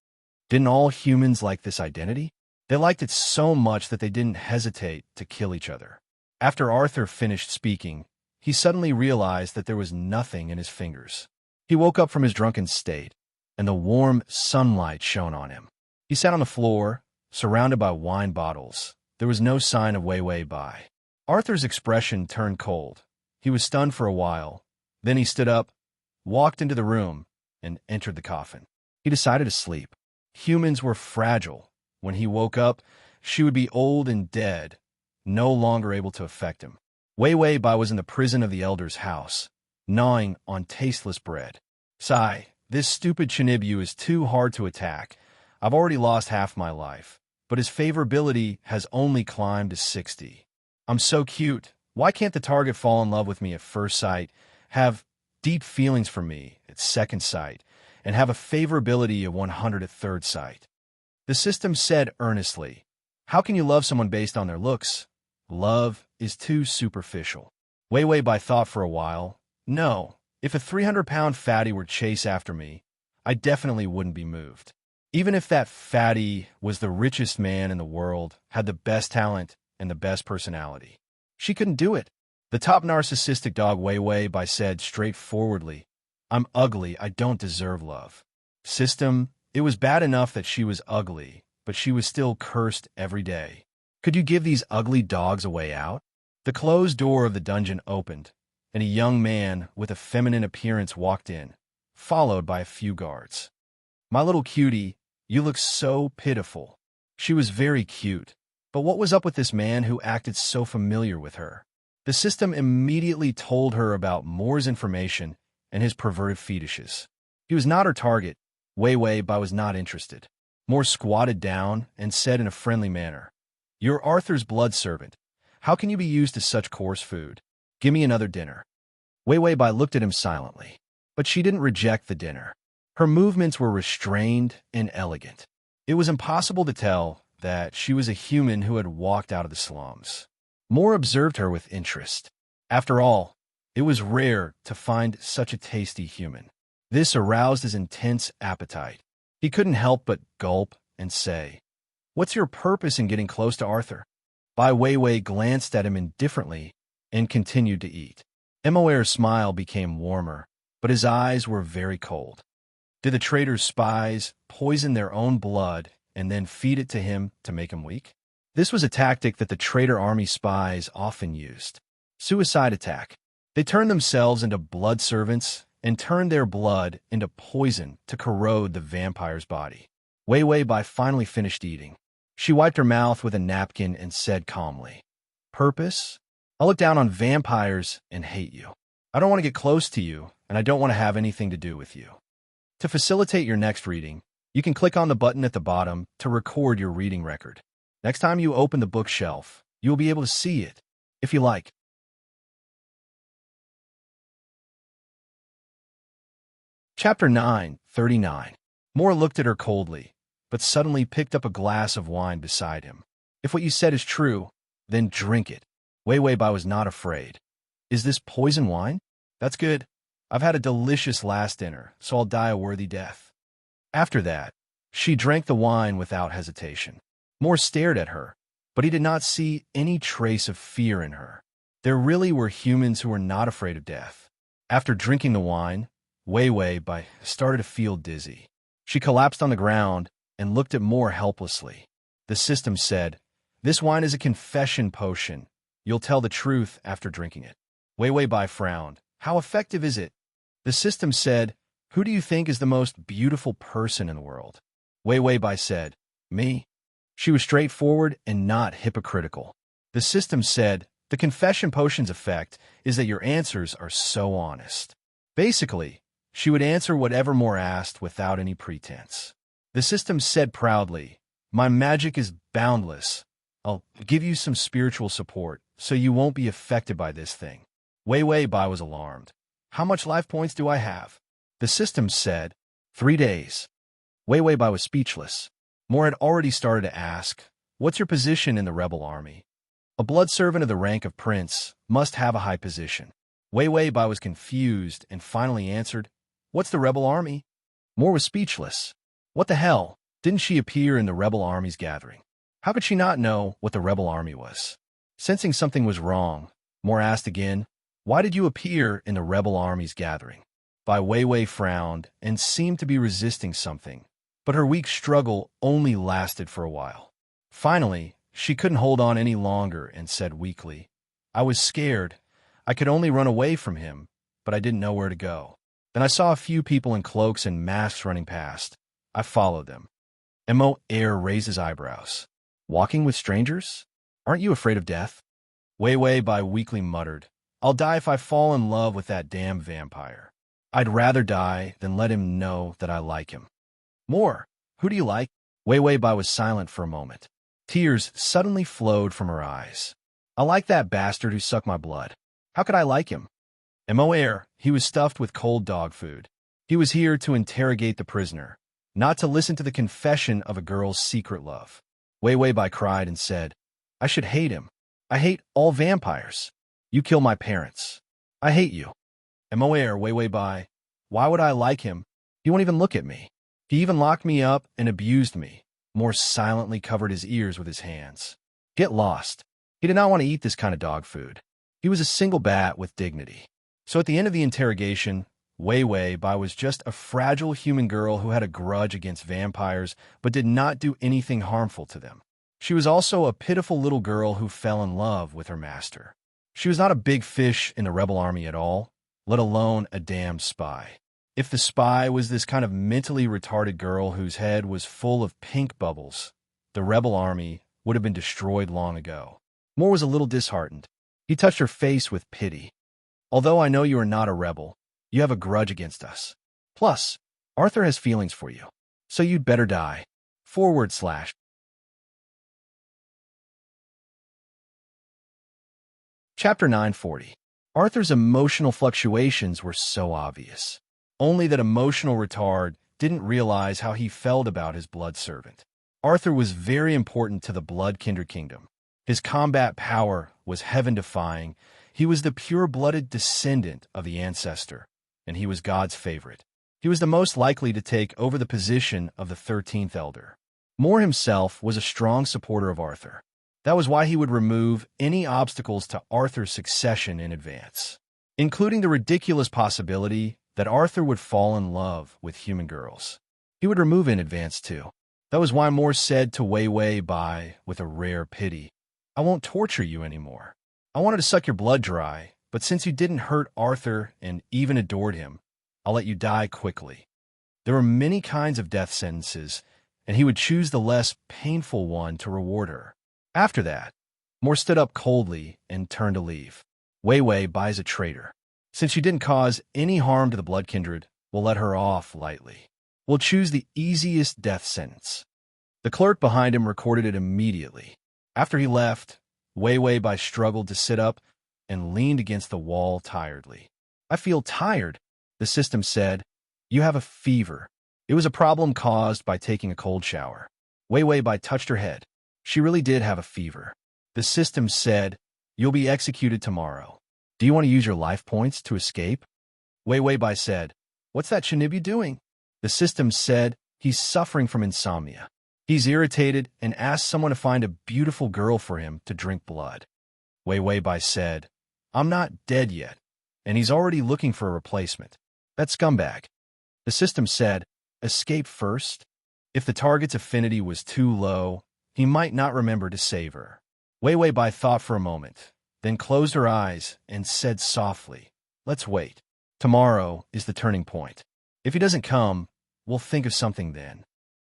A: Didn't all humans like this identity? They liked it so much that they didn't hesitate to kill each other. After Arthur finished speaking, he suddenly realized that there was nothing in his fingers. He woke up from his drunken state, and the warm sunlight shone on him. He sat on the floor, surrounded by wine bottles. There was no sign of Wei Wei Bai. Arthur's expression turned cold. He was stunned for a while. Then he stood up, walked into the room, and entered the coffin. He decided to sleep. Humans were fragile. When he woke up, she would be old and dead, no longer able to affect him. Wei Wei Bai was in the prison of the elder's house, gnawing on tasteless bread. Sigh, this stupid Chinibyu is too hard to attack. I've already lost half my life, but his favorability has only climbed to 60. I'm so cute. Why can't the target fall in love with me at first sight, have deep feelings for me at second sight, and have a favorability of 100 at third sight? The system said earnestly, how can you love someone based on their looks? Love is too superficial. Wei Wei Bai thought for a while. No, if a 300-pound fatty were chase after me, I definitely wouldn't be moved. Even if that fatty was the richest man in the world, had the best talent and the best personality. She couldn't do it. The top narcissistic dog Wei Wei Bai said straightforwardly, I'm ugly, I don't deserve love. System, it was bad enough that she was ugly, but she was still cursed every day. Could you give these ugly dogs a way out? The closed door of the dungeon opened, and a young man with a feminine appearance walked in, followed by a few guards. My little cutie, you look so pitiful. She was very cute, but what was up with this man who acted so familiar with her? The system immediately told her about Moore's information and his perverted fetishes. He was not her target. Wei Wei Bai was not interested. Moore squatted down and said in a friendly manner, You're Arthur's blood servant. How can you be used to such coarse food? Give me another dinner. Wei Wei Bai looked at him silently, but she didn't reject the dinner. Her movements were restrained and elegant. It was impossible to tell that she was a human who had walked out of the slums. Moore observed her with interest. After all, it was rare to find such a tasty human. This aroused his intense appetite. He couldn't help but gulp and say, What's your purpose in getting close to Arthur? Bai Weiwei glanced at him indifferently and continued to eat. Moer's smile became warmer, but his eyes were very cold. Did the traitor's spies poison their own blood and then feed it to him to make him weak? This was a tactic that the traitor army spies often used. Suicide attack. They turned themselves into blood servants and turned their blood into poison to corrode the vampire's body. Wei Wei Bai finally finished eating. She wiped her mouth with a napkin and said calmly, Purpose? I look down on vampires and hate you. I don't want to get close to you, and I don't want to have anything to do with you. To facilitate your next reading, you can click on the button at the bottom to record your reading record. Next time you open the bookshelf, you will be able to see it, if you like. Chapter 9:39. Moore looked at her coldly, but suddenly picked up a glass of wine beside him. If what you said is true, then drink it. Wei Wei Bai was not afraid. Is this poison wine? That's good. I've had a delicious last dinner, so I'll die a worthy death. After that, she drank the wine without hesitation. Moore stared at her, but he did not see any trace of fear in her. There really were humans who were not afraid of death. After drinking the wine, Wei Wei Bai started to feel dizzy. She collapsed on the ground and looked at Moore helplessly. The system said, This wine is a confession potion. You'll tell the truth after drinking it. Wei Wei Bai frowned. How effective is it? The system said, Who do you think is the most beautiful person in the world? Wei Wei Bai said, Me. She was straightforward and not hypocritical. The system said, The confession potion's effect is that your answers are so honest. Basically, she would answer whatever Moore asked without any pretense. The system said proudly, My magic is boundless. I'll give you some spiritual support, so you won't be affected by this thing. Wei Wei Bai was alarmed. How much life points do I have? The system said, 3 days. Wei Wei Bai was speechless. Moore had already started to ask, what's your position in the rebel army? A blood servant of the rank of prince must have a high position. Wei Wei Bai was confused and finally answered, what's the rebel army? Moore was speechless. What the hell? Didn't she appear in the rebel army's gathering? How could she not know what the rebel army was? Sensing something was wrong, Moore asked again, why did you appear in the rebel army's gathering? Bai Weiwei frowned and seemed to be resisting something, but her weak struggle only lasted for a while. Finally, she couldn't hold on any longer and said weakly, I was scared. I could only run away from him, but I didn't know where to go. Then I saw a few people in cloaks and masks running past. I followed them. Mo Air raised his eyebrows. Walking with strangers? Aren't you afraid of death? Weiwei Bai weakly muttered, I'll die if I fall in love with that damn vampire. I'd rather die than let him know that I like him. More, who do you like? Weiwei Bai was silent for a moment. Tears suddenly flowed from her eyes. I like that bastard who sucked my blood. How could I like him? Mo Air, he was stuffed with cold dog food. He was here to interrogate the prisoner, not to listen to the confession of a girl's secret love. Weiwei Bai cried and said, I should hate him. I hate all vampires. You kill my parents. I hate you. Mo Air, Weiwei Bai, why would I like him? He won't even look at me. He even locked me up and abused me. Moore silently covered his ears with his hands. Get lost. He did not want to eat this kind of dog food. He was a single bat with dignity. So at the end of the interrogation, Weiwei Bai was just a fragile human girl who had a grudge against vampires but did not do anything harmful to them. She was also a pitiful little girl who fell in love with her master. She was not a big fish in the rebel army at all, let alone a damned spy. If the spy was this kind of mentally retarded girl whose head was full of pink bubbles, the rebel army would have been destroyed long ago. Moore was a little disheartened. He touched her face with pity. Although I know you are not a rebel, you have a grudge against us. Plus, Arthur has feelings for you, so you'd better die. // Chapter 940. Arthur's emotional fluctuations were so obvious. Only that emotional retard didn't realize how he felt about his blood servant. Arthur was very important to the Blood Kindred Kingdom. His combat power was heaven-defying. He was the pure-blooded descendant of the ancestor, and he was God's favorite. He was the most likely to take over the position of the 13th Elder. Moore himself was a strong supporter of Arthur. That was why he would remove any obstacles to Arthur's succession in advance, including the ridiculous possibility that Arthur would fall in love with human girls. He would remove in advance, too. That was why Moore said to Weiwei Bai with a rare pity, I won't torture you anymore. I wanted to suck your blood dry, but since you didn't hurt Arthur and even adored him, I'll let you die quickly. There were many kinds of death sentences, and he would choose the less painful one to reward her. After that, Moore stood up coldly and turned to leave. Weiwei Bai's a traitor. Since you didn't cause any harm to the Blood Kindred, we'll let her off lightly. We'll choose the easiest death sentence. The clerk behind him recorded it immediately. After he left, Weiwei Bai struggled to sit up and leaned against the wall tiredly. I feel tired, the system said. You have a fever. It was a problem caused by taking a cold shower. Weiwei Bai touched her head. She really did have a fever. The system said, you'll be executed tomorrow. Do you want to use your life points to escape? Weiwei Bai said, what's that Shinibu doing? The system said, he's suffering from insomnia. He's irritated and asked someone to find a beautiful girl for him to drink blood. Weiwei Bai said, I'm not dead yet, and he's already looking for a replacement. That scumbag. The system said, escape first. If the target's affinity was too low, he might not remember to save her. Weiwei Bai thought for a moment, then closed her eyes and said softly, let's wait. Tomorrow is the turning point. If he doesn't come, we'll think of something then.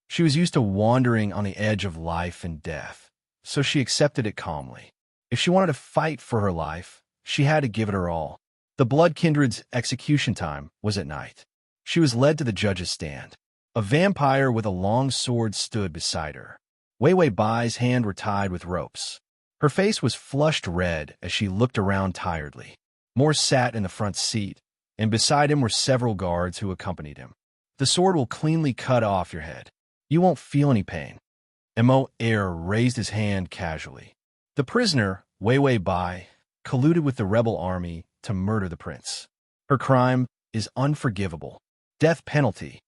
A: She was used to wandering on the edge of life and death, so she accepted it calmly. If she wanted to fight for her life, she had to give it her all. The Blood Kindred's execution time was at night. She was led to the judge's stand. A vampire with a long sword stood beside her. Wei Wei Bai's hands were tied with ropes. Her face was flushed red as she looked around tiredly. Morse sat in the front seat, and beside him were several guards who accompanied him. The sword will cleanly cut off your head. You won't feel any pain. Mo Air raised his hand casually. The prisoner, Wei Wei Bai, colluded with the rebel army to murder the prince. Her crime is unforgivable. Death penalty.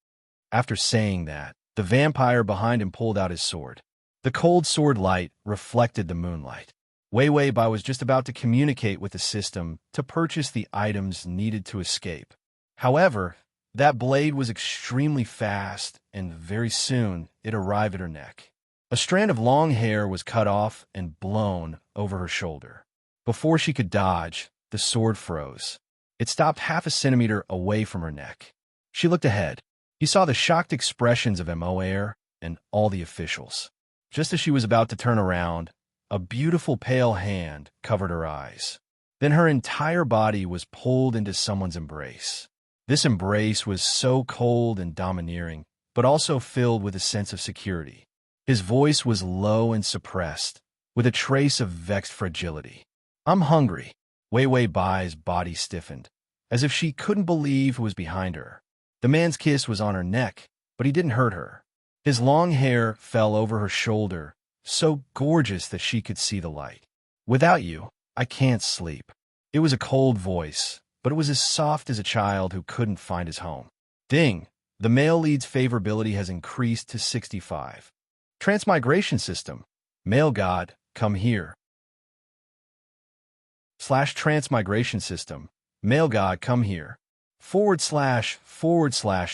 A: After saying that, the vampire behind him pulled out his sword. The cold sword light reflected the moonlight. Wei Wei Bai was just about to communicate with the system to purchase the items needed to escape. However, that blade was extremely fast, and very soon it arrived at her neck. A strand of long hair was cut off and blown over her shoulder. Before she could dodge, the sword froze. It stopped half a centimeter away from her neck. She looked ahead. He saw the shocked expressions of Mo Air and all the officials. Just as she was about to turn around, a beautiful pale hand covered her eyes. Then her entire body was pulled into someone's embrace. This embrace was so cold and domineering, but also filled with a sense of security. His voice was low and suppressed, with a trace of vexed fragility. "I'm hungry." Wei Wei Bai's body stiffened, as if she couldn't believe who was behind her. The man's kiss was on her neck, but he didn't hurt her. His long hair fell over her shoulder, so gorgeous that she could see the light. "Without you, I can't sleep." It was a cold voice, but it was as soft as a child who couldn't find his home. Ding! The male lead's favorability has increased to 65. Transmigration system. Male god, come here. / transmigration system. Male god, come here. /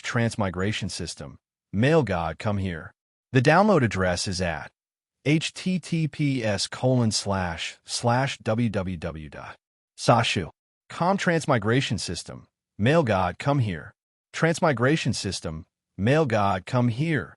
A: transmigration system. Male god, come here. The download address is at https://www.sashu.com. Transmigration system. Male god, come here. Transmigration system. Male god, come here.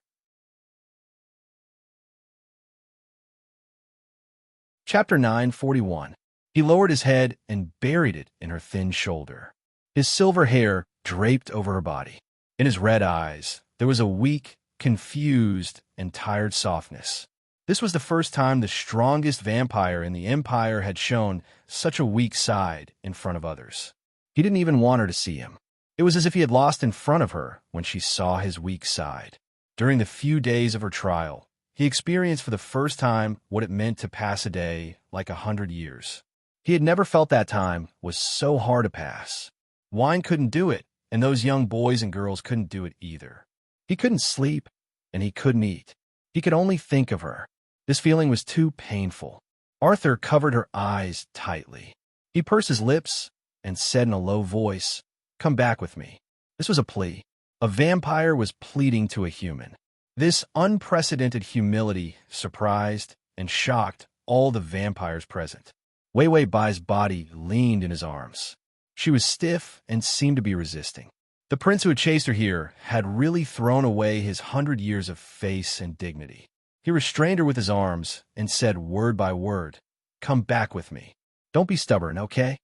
A: Chapter 941. He lowered his head and buried it in her thin shoulder. His silver hair draped over her body. In his red eyes, there was a weak, confused, and tired softness. This was the first time the strongest vampire in the Empire had shown such a weak side in front of others. He didn't even want her to see him. It was as if he had lost in front of her when she saw his weak side. During the few days of her trial, he experienced for the first time what it meant to pass a day like 100 years. He had never felt that time was so hard to pass. Wine couldn't do it, and those young boys and girls couldn't do it either. He couldn't sleep, and he couldn't eat. He could only think of her. This feeling was too painful. Arthur covered her eyes tightly. He pursed his lips and said in a low voice, "Come back with me." This was a plea. A vampire was pleading to a human. This unprecedented humility surprised and shocked all the vampires present. Wei Wei Bai's body leaned in his arms. She was stiff and seemed to be resisting. The prince who had chased her here had really thrown away his 100 years of face and dignity. He restrained her with his arms and said word by word, "Come back with me. Don't be stubborn, okay?"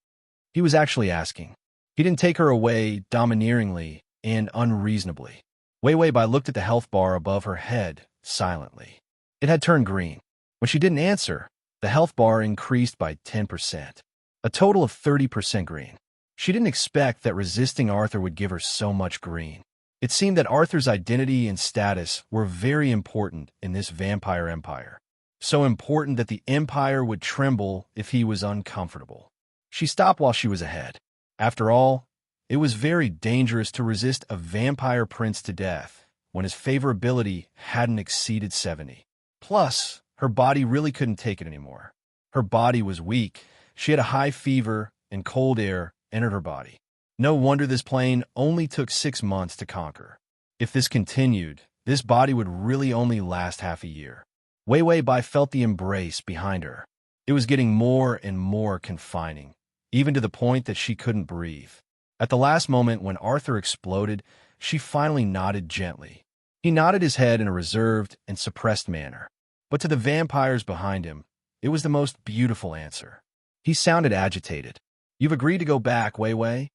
A: He was actually asking. He didn't take her away domineeringly and unreasonably. Wei Wei Bai looked at the health bar above her head silently. It had turned green. When she didn't answer, the health bar increased by 10%, a total of 30% green. She didn't expect that resisting Arthur would give her so much green. It seemed that Arthur's identity and status were very important in this vampire empire. So important that the empire would tremble if he was uncomfortable. She stopped while she was ahead. After all, it was very dangerous to resist a vampire prince to death when his favorability hadn't exceeded 70. Plus, her body really couldn't take it anymore. Her body was weak. She had a high fever, and cold air entered her body. No wonder this plane only took 6 months to conquer. If this continued, this body would really only last half a year. Wei Wei Bai felt the embrace behind her. It was getting more and more confining, even to the point that she couldn't breathe. At the last moment when Arthur exploded, she finally nodded gently. He nodded his head in a reserved and suppressed manner. But to the vampires behind him, it was the most beautiful answer. He sounded agitated. "You've agreed to go back, Wei Wei?"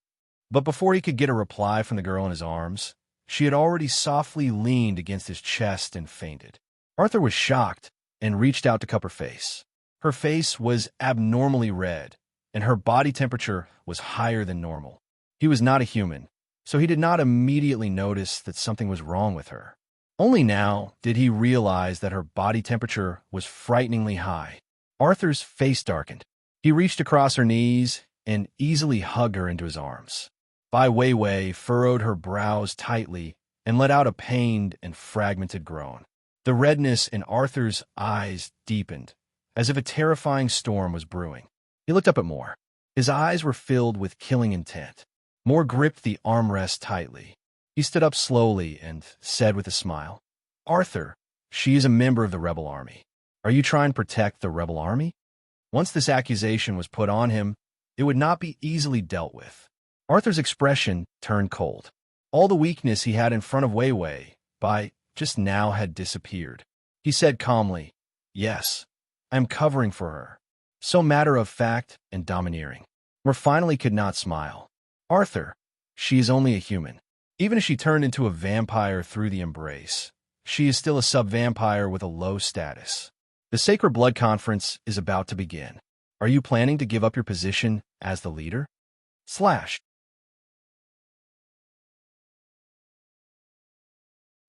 A: But before he could get a reply from the girl in his arms, she had already softly leaned against his chest and fainted. Arthur was shocked and reached out to cup her face. Her face was abnormally red, and her body temperature was higher than normal. He was not a human, so he did not immediately notice that something was wrong with her. Only now did he realize that her body temperature was frighteningly high. Arthur's face darkened. He reached across her knees and easily hugged her into his arms. Bai Weiwei furrowed her brows tightly and let out a pained and fragmented groan. The redness in Arthur's eyes deepened, as if a terrifying storm was brewing. He looked up at Moore. His eyes were filled with killing intent. Moore gripped the armrest tightly. He stood up slowly and said with a smile, "Arthur, she is a member of the rebel army. Are you trying to protect the rebel army?" Once this accusation was put on him, it would not be easily dealt with. Arthur's expression turned cold. All the weakness he had in front of Weiwei by just now had disappeared. He said calmly, "Yes, I am covering for her." So matter-of-fact and domineering. Moore finally could not smile. "Arthur, she is only a human. Even if she turned into a vampire through the embrace, she is still a sub-vampire with a low status. The Sacred Blood Conference is about to begin. Are you planning to give up your position as the leader?"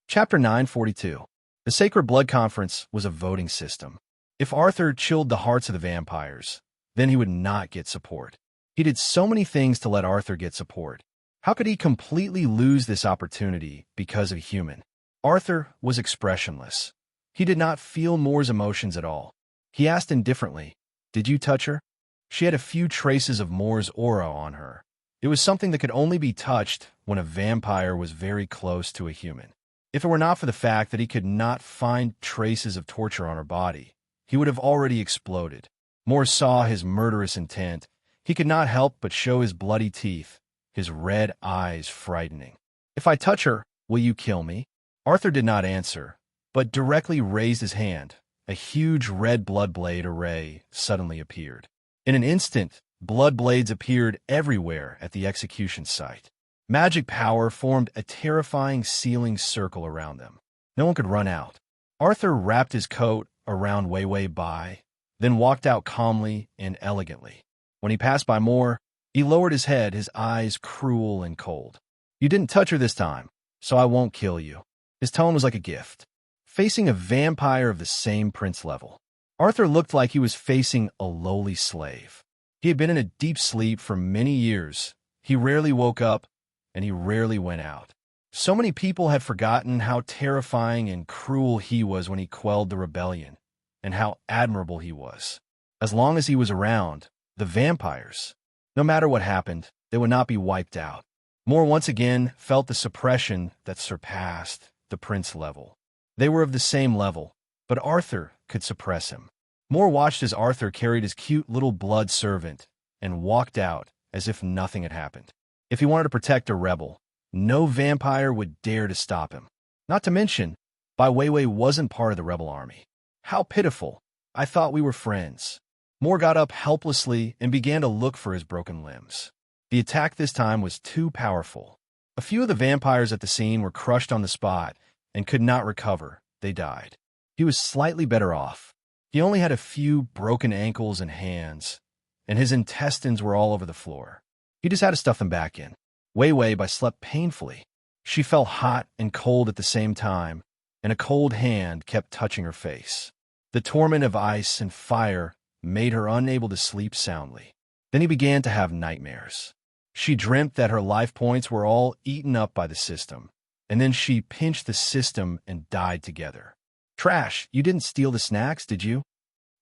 A: Chapter 942. The Sacred Blood Conference was a voting system. If Arthur chilled the hearts of the vampires, then he would not get support. He did so many things to let Arthur get support. How could he completely lose this opportunity because of a human? Arthur was expressionless. He did not feel Moore's emotions at all. He asked indifferently, "Did you touch her?" She had a few traces of Moore's aura on her. It was something that could only be touched when a vampire was very close to a human. If it were not for the fact that he could not find traces of torture on her body, he would have already exploded. Moore saw his murderous intent. He could not help but show his bloody teeth, his red eyes frightening. "If I touch her, will you kill me?" Arthur did not answer, but directly raised his hand. A huge red blood blade array suddenly appeared. In an instant, blood blades appeared everywhere at the execution site. Magic power formed a terrifying sealing circle around them. No one could run out. Arthur wrapped his coat around Weiwei Bai, then walked out calmly and elegantly. When he passed by Moore, he lowered his head, his eyes cruel and cold. "You didn't touch her this time, so I won't kill you." His tone was like a gift. Facing a vampire of the same prince level, Arthur looked like he was facing a lowly slave. He had been in a deep sleep for many years. He rarely woke up, and he rarely went out. So many people had forgotten how terrifying and cruel he was when he quelled the rebellion, and how admirable he was. As long as he was around, the vampires, no matter what happened, they would not be wiped out. Moore once again felt the suppression that surpassed the prince level. They were of the same level, but Arthur could suppress him. Moore watched as Arthur carried his cute little blood servant and walked out as if nothing had happened. If he wanted to protect a rebel, no vampire would dare to stop him. Not to mention, Bai Weiwei wasn't part of the rebel army. How pitiful. I thought we were friends. Moore got up helplessly and began to look for his broken limbs. The attack this time was too powerful. A few of the vampires at the scene were crushed on the spot and could not recover. They died. He was slightly better off. He only had a few broken ankles and hands, and his intestines were all over the floor. He just had to stuff them back in. Weiwei Bai slept painfully. She felt hot and cold at the same time, and a cold hand kept touching her face. The torment of ice and fire made her unable to sleep soundly. Then he began to have nightmares. She dreamt that her life points were all eaten up by the system, and then she pinched the system and died together. "Trash, you didn't steal the snacks, did you?"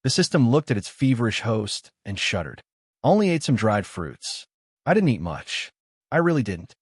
A: The system looked at its feverish host and shuddered. "Only ate some dried fruits. I didn't eat much. I really didn't."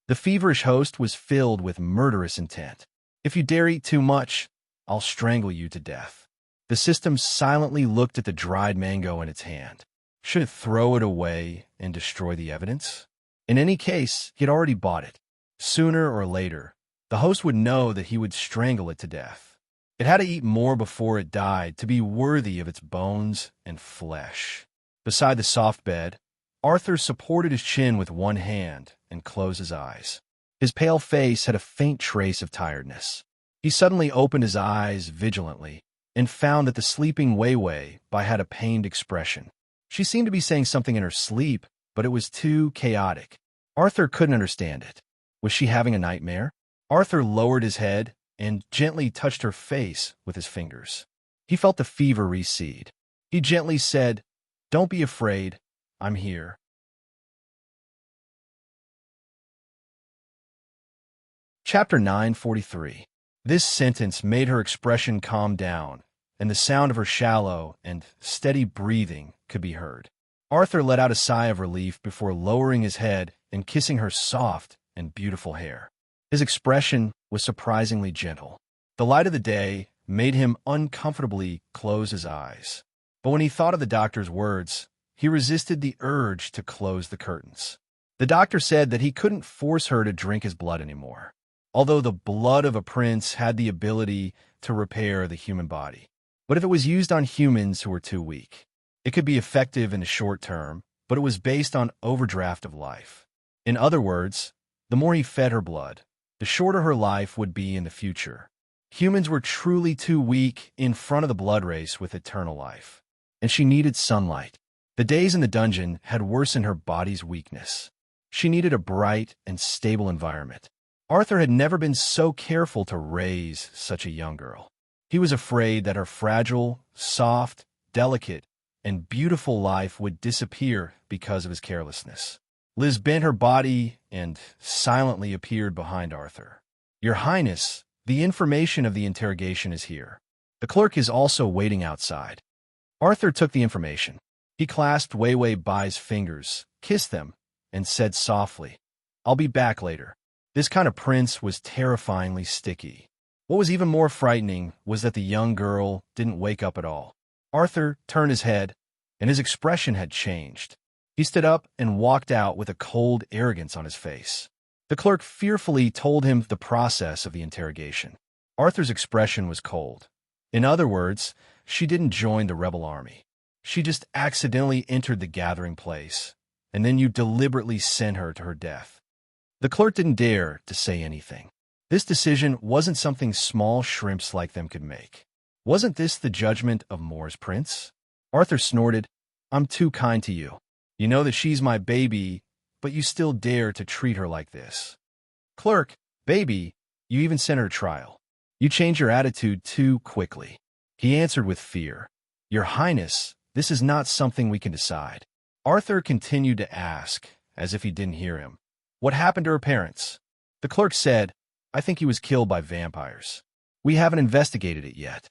A: The feverish host was filled with murderous intent. "If you dare eat too much, I'll strangle you to death." The system silently looked at the dried mango in its hand. Should it throw it away and destroy the evidence? In any case, he had already bought it. Sooner or later, the host would know that he would strangle it to death. It had to eat more before it died to be worthy of its bones and flesh. Beside the soft bed, Arthur supported his chin with one hand and closed his eyes. His pale face had a faint trace of tiredness. He suddenly opened his eyes vigilantly and found that the sleeping Wei Wei Bai had a pained expression. She seemed to be saying something in her sleep, but it was too chaotic. Arthur couldn't understand it. Was she having a nightmare? Arthur lowered his head and gently touched her face with his fingers. He felt the fever recede. He gently said, "Don't be afraid. I'm here." Chapter 943. This sentence made her expression calm down, and the sound of her shallow and steady breathing could be heard. Arthur let out a sigh of relief before lowering his head and kissing her soft and beautiful hair. His expression was surprisingly gentle. The light of the day made him uncomfortably close his eyes. But when he thought of the doctor's words, he resisted the urge to close the curtains. The doctor said that he couldn't force her to drink his blood anymore, although the blood of a prince had the ability to repair the human body. But if it was used on humans who were too weak, it could be effective in the short term, but it was based on overdraft of life. In other words, the more he fed her blood, the shorter her life would be in the future. Humans were truly too weak in front of the blood race with eternal life, and she needed sunlight. The days in the dungeon had worsened her body's weakness. She needed a bright and stable environment. Arthur had never been so careful to raise such a young girl. He was afraid that her fragile, soft, delicate, and beautiful life would disappear because of his carelessness. Liz bent her body and silently appeared behind Arthur. "Your Highness, the information of the interrogation is here. The clerk is also waiting outside." Arthur took the information. He clasped Wei Wei Bai's fingers, kissed them, and said softly, "I'll be back later." This kind of prince was terrifyingly sticky. What was even more frightening was that the young girl didn't wake up at all. Arthur turned his head, and his expression had changed. He stood up and walked out with a cold arrogance on his face. The clerk fearfully told him the process of the interrogation. Arthur's expression was cold. In other words, she didn't join the rebel army. She just accidentally entered the gathering place, and then you deliberately sent her to her death. The clerk didn't dare to say anything. This decision wasn't something small shrimps like them could make. Wasn't this the judgment of Moore's prince? Arthur snorted, "I'm too kind to you. You know that she's my baby, but you still dare to treat her like this." "Clerk, baby, you even sent her to trial. You changed your attitude too quickly." He answered with fear, "Your Highness, this is not something we can decide." Arthur continued to ask, as if he didn't hear him, "What happened to her parents?" The clerk said, "I think he was killed by vampires. We haven't investigated it yet."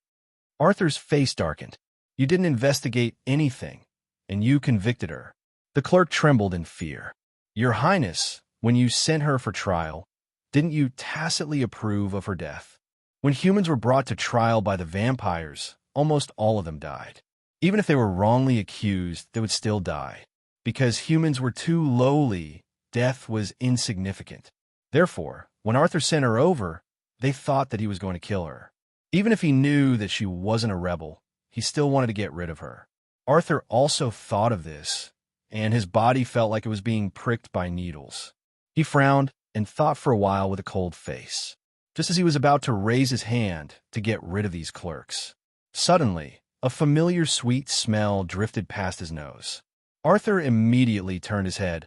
A: Arthur's face darkened. "You didn't investigate anything, and you convicted her." The clerk trembled in fear. "Your Highness, when you sent her for trial, didn't you tacitly approve of her death? When humans were brought to trial by the vampires, almost all of them died. Even if they were wrongly accused, they would still die. Because humans were too lowly, death was insignificant. Therefore, when Arthur sent her over, they thought that he was going to kill her. Even if he knew that she wasn't a rebel, he still wanted to get rid of her." Arthur also thought of this, and his body felt like it was being pricked by needles. He frowned and thought for a while with a cold face, just as he was about to raise his hand to get rid of these clerks. Suddenly, a familiar sweet smell drifted past his nose. Arthur immediately turned his head,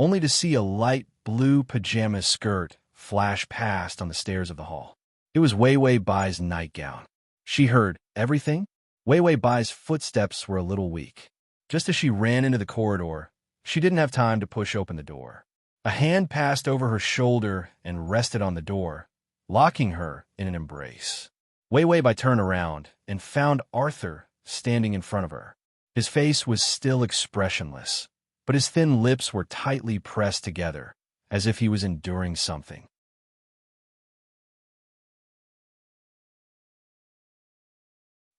A: only to see a light blue pajama skirt flash past on the stairs of the hall. It was Wei Wei Bai's nightgown. She heard everything. Wei Wei Bai's footsteps were a little weak. Just as she ran into the corridor, she didn't have time to push open the door. A hand passed over her shoulder and rested on the door, locking her in an embrace. Wei Wei Bai turned around and found Arthur standing in front of her. His face was still expressionless, but his thin lips were tightly pressed together, as if he was enduring something.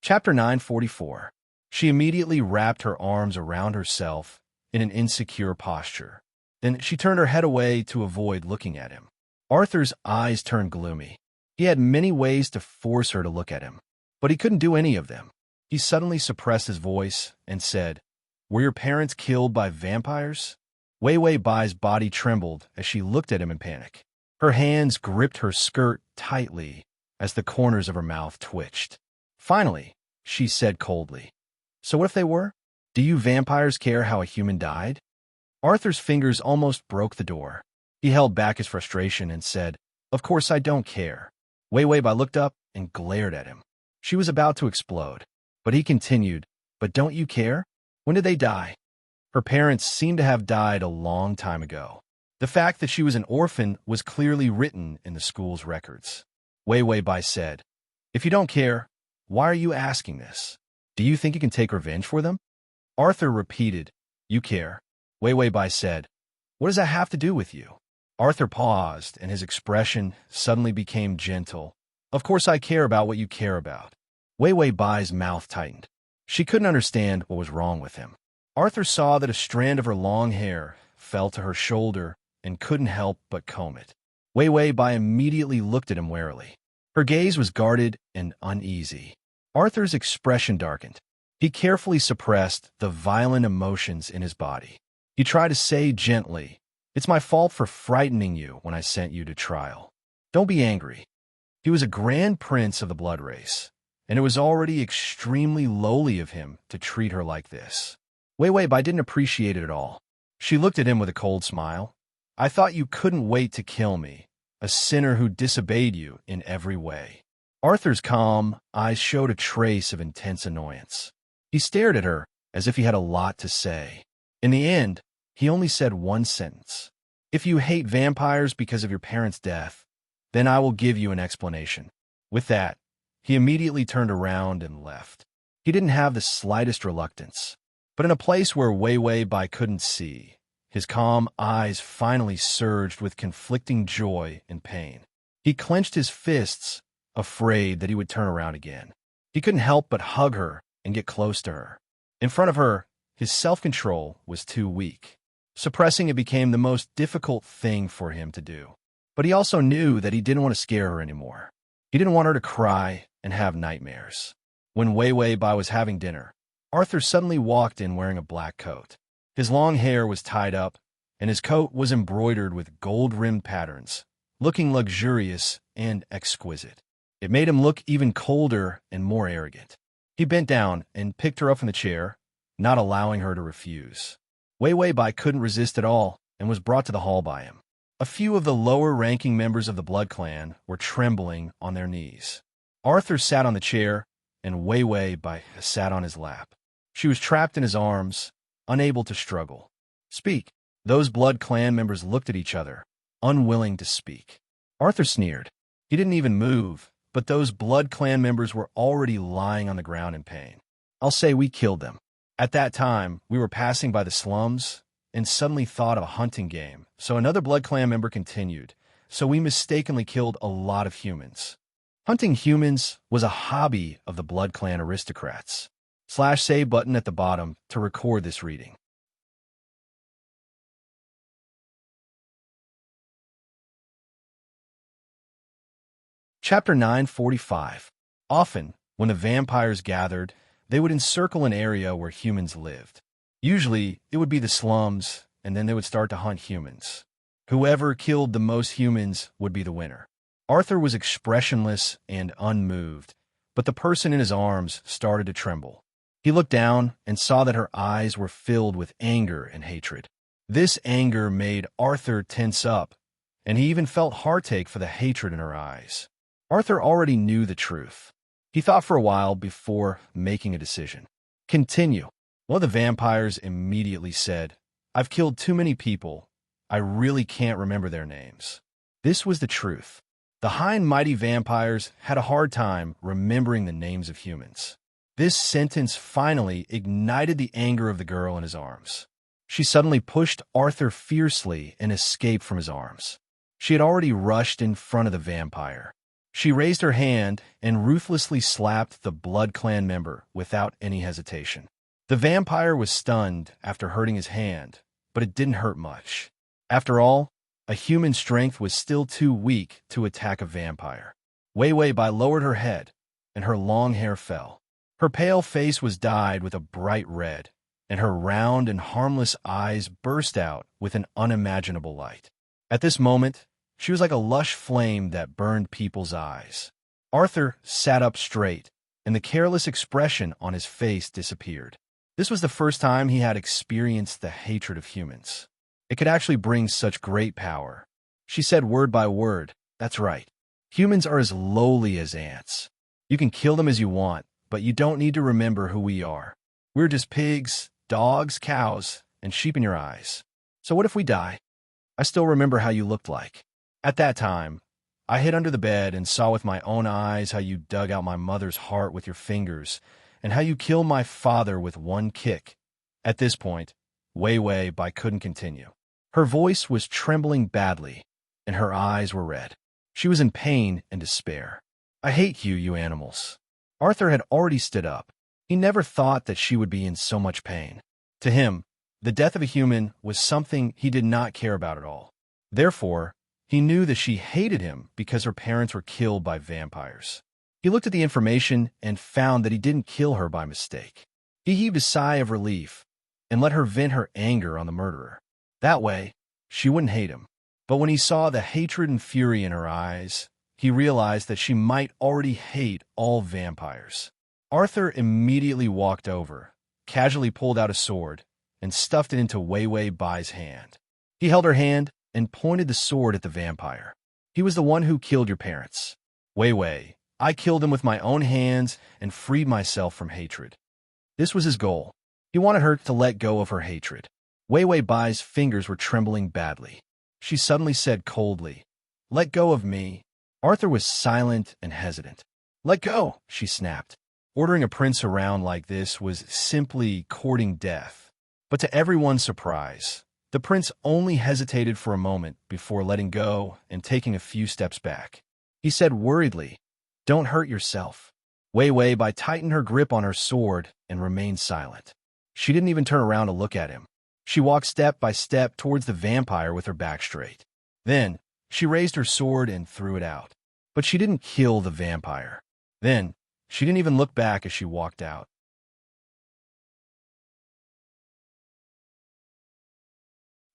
A: Chapter 944. She immediately wrapped her arms around herself in an insecure posture. Then she turned her head away to avoid looking at him. Arthur's eyes turned gloomy. He had many ways to force her to look at him, but he couldn't do any of them. He suddenly suppressed his voice and said, "Were your parents killed by vampires?" Wei Wei Bai's body trembled as she looked at him in panic. Her hands gripped her skirt tightly, as the corners of her mouth twitched. Finally, she said coldly, "So what if they were? Do you vampires care how a human died?" Arthur's fingers almost broke the door. He held back his frustration and said, "Of course I don't care." Wei Bai looked up and glared at him. She was about to explode, but he continued, "But don't you care? When did they die?" Her parents seemed to have died a long time ago. The fact that she was an orphan was clearly written in the school's records. Wei Bai said, "If you don't care, why are you asking this? Do you think you can take revenge for them?" Arthur repeated, "You care." Wei Bai said, "What does that have to do with you?" Arthur paused, and his expression suddenly became gentle. "Of course I care about what you care about." Wei Bai's mouth tightened. She couldn't understand what was wrong with him. Arthur saw that a strand of her long hair fell to her shoulder and couldn't help but comb it. Wei Bai immediately looked at him warily. Her gaze was guarded and uneasy. Arthur's expression darkened. He carefully suppressed the violent emotions in his body. He tried to say gently, "It's my fault for frightening you when I sent you to trial. Don't be angry." He was a grand prince of the blood race, and it was already extremely lowly of him to treat her like this. Wei Bai didn't appreciate it at all. She looked at him with a cold smile. "I thought you couldn't wait to kill me, a sinner who disobeyed you in every way." Arthur's calm eyes showed a trace of intense annoyance. He stared at her as if he had a lot to say. In the end, he only said one sentence. "If you hate vampires because of your parents' death, then I will give you an explanation." With that, he immediately turned around and left. He didn't have the slightest reluctance. But in a place where Wei Bai couldn't see, his calm eyes finally surged with conflicting joy and pain. He clenched his fists, afraid that he would turn around again. He couldn't help but hug her and get close to her. In front of her, his self-control was too weak. Suppressing it became the most difficult thing for him to do. But he also knew that he didn't want to scare her anymore. He didn't want her to cry and have nightmares. When Wei Bai was having dinner, Arthur suddenly walked in wearing a black coat. His long hair was tied up, and his coat was embroidered with gold-rimmed patterns, looking luxurious and exquisite. It made him look even colder and more arrogant. He bent down and picked her up from the chair, not allowing her to refuse. Wei Bai couldn't resist at all and was brought to the hall by him. A few of the lower-ranking members of the Blood Clan were trembling on their knees. Arthur sat on the chair, and Wei Bai sat on his lap. She was trapped in his arms, unable to struggle. "Speak." Those Blood Clan members looked at each other, unwilling to speak. Arthur sneered. He didn't even move, but those Blood Clan members were already lying on the ground in pain. "I'll say we killed them. At that time, we were passing by the slums and suddenly thought of a hunting game, so another Blood Clan member continued, so we mistakenly killed a lot of humans. Hunting humans was a hobby of the Blood Clan aristocrats. /save button at the bottom to record this reading. Chapter 945. Often, when the vampires gathered, they would encircle an area where humans lived. Usually, it would be the slums, and then they would start to hunt humans. Whoever killed the most humans would be the winner. Arthur was expressionless and unmoved, but the person in his arms started to tremble. He looked down and saw that her eyes were filled with anger and hatred. This anger made Arthur tense up, and he even felt heartache for the hatred in her eyes. Arthur already knew the truth. He thought for a while before making a decision. "Continue." One of the vampires immediately said, "I've killed too many people. I really can't remember their names." This was the truth. The high and mighty vampires had a hard time remembering the names of humans. This sentence finally ignited the anger of the girl in his arms. She suddenly pushed Arthur fiercely and escaped from his arms. She had already rushed in front of the vampire. She raised her hand and ruthlessly slapped the Blood Clan member without any hesitation. The vampire was stunned after hurting his hand, but it didn't hurt much. After all, a human strength was still too weak to attack a vampire. Wei Bai lowered her head, and her long hair fell. Her pale face was dyed with a bright red, and her round and harmless eyes burst out with an unimaginable light. At this moment, she was like a lush flame that burned people's eyes. Arthur sat up straight, and the careless expression on his face disappeared. This was the first time he had experienced the hatred of humans. It could actually bring such great power. She said word by word, "That's right. Humans are as lowly as ants. You can kill them as you want, but you don't need to remember who we are. We're just pigs, dogs, cows, and sheep in your eyes. So what if we die? I still remember how you looked like. At that time, I hid under the bed and saw with my own eyes how you dug out my mother's heart with your fingers, and how you killed my father with one kick." At this point, Wei Bai couldn't continue. Her voice was trembling badly, and her eyes were red. She was in pain and despair. "I hate you, you animals." Arthur had already stood up. He never thought that she would be in so much pain. To him, the death of a human was something he did not care about at all. Therefore, he knew that she hated him because her parents were killed by vampires. He looked at the information and found that he didn't kill her by mistake. He heaved a sigh of relief and let her vent her anger on the murderer. That way, she wouldn't hate him. But when he saw the hatred and fury in her eyes, he realized that she might already hate all vampires. Arthur immediately walked over, casually pulled out a sword, and stuffed it into Wei Bai's hand. He held her hand and pointed the sword at the vampire. "He was the one who killed your parents. Wei, I killed him with my own hands and freed myself from hatred." This was his goal. He wanted her to let go of her hatred. Wei Bai's fingers were trembling badly. She suddenly said coldly, "Let go of me." Arthur was silent and hesitant. "Let go," she snapped. Ordering a prince around like this was simply courting death. But to everyone's surprise, the prince only hesitated for a moment before letting go and taking a few steps back. He said worriedly, "Don't hurt yourself." Wei Bai tightened her grip on her sword and remained silent. She didn't even turn around to look at him. She walked step by step towards the vampire with her back straight. Then, she raised her sword and threw it out. But she didn't kill the vampire. Then, she didn't even look back as she walked out.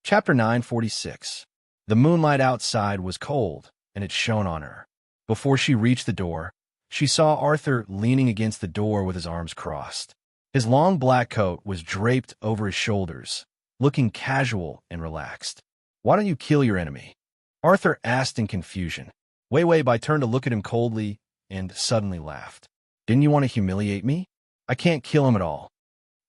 A: Chapter 946. The moonlight outside was cold, and it shone on her. Before she reached the door, she saw Arthur leaning against the door with his arms crossed. His long black coat was draped over his shoulders, looking casual and relaxed. "Why don't you kill your enemy?" Arthur asked in confusion. Wei Bai turned to look at him coldly and suddenly laughed. "Didn't you want to humiliate me? I can't kill him at all.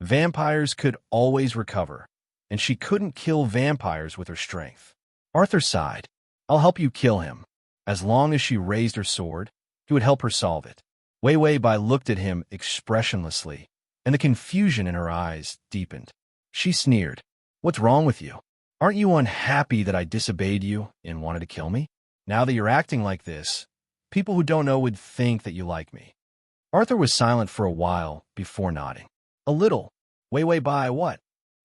A: Vampires could always recover, and she couldn't kill vampires with her strength." Arthur sighed. "I'll help you kill him." As long as she raised her sword, he would help her solve it. Wei Bai looked at him expressionlessly, and the confusion in her eyes deepened. She sneered. "What's wrong with you? Aren't you unhappy that I disobeyed you and wanted to kill me? Now that you're acting like this, people who don't know would think that you like me." Arthur was silent for a while before nodding. "A little." Wei Bai, what?"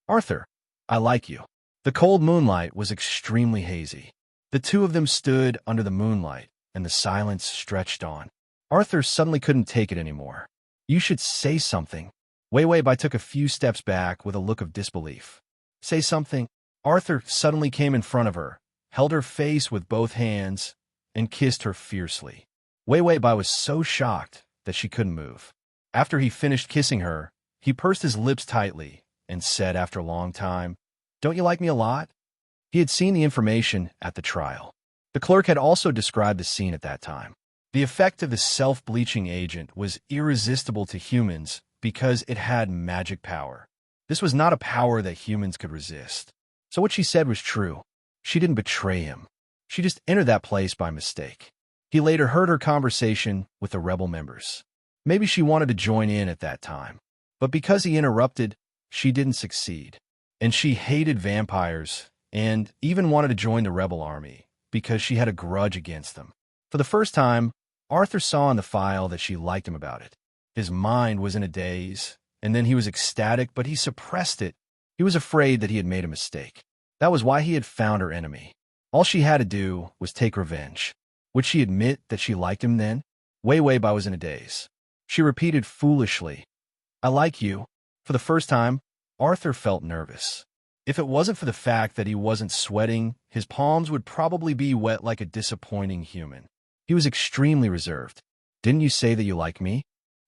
A: "Arthur, I like you." The cold moonlight was extremely hazy. The two of them stood under the moonlight, and the silence stretched on. Arthur suddenly couldn't take it anymore. "You should say something." Wei Bai took a few steps back with a look of disbelief. "Say something?" Arthur suddenly came in front of her, held her face with both hands, and kissed her fiercely. Wei Bai was so shocked that she couldn't move. After he finished kissing her, he pursed his lips tightly and said after a long time, "Don't you like me a lot?" He had seen the information at the trial. The clerk had also described the scene at that time. The effect of the self-bleaching agent was irresistible to humans because it had magic power. This was not a power that humans could resist. So what she said was true. She didn't betray him. She just entered that place by mistake. He later heard her conversation with the rebel members. Maybe she wanted to join in at that time. But because he interrupted, she didn't succeed. And she hated vampires and even wanted to join the rebel army because she had a grudge against them. For the first time, Arthur saw in the file that she liked him about it. His mind was in a daze, and then he was ecstatic, but he suppressed it. He was afraid that he had made a mistake. That was why he had found her enemy. All she had to do was take revenge. Would she admit that she liked him then? Wei Bai was in a daze. She repeated foolishly, "I like you." For the first time, Arthur felt nervous. If it wasn't for the fact that he wasn't sweating, his palms would probably be wet like a disappointing human. He was extremely reserved. Didn't you say that you like me?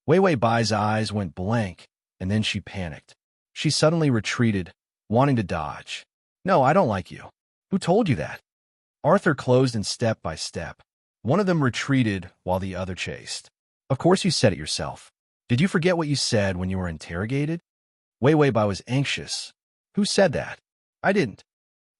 A: Wei Wei Bai's eyes went blank, and then she panicked. She suddenly retreated, wanting to dodge. No, I don't like you. Who told you that? Arthur closed in step by step. One of them retreated while the other chased. Of course you said it yourself. Did you forget what you said when you were interrogated? Wei Wei Bai was anxious. Who said that? I didn't.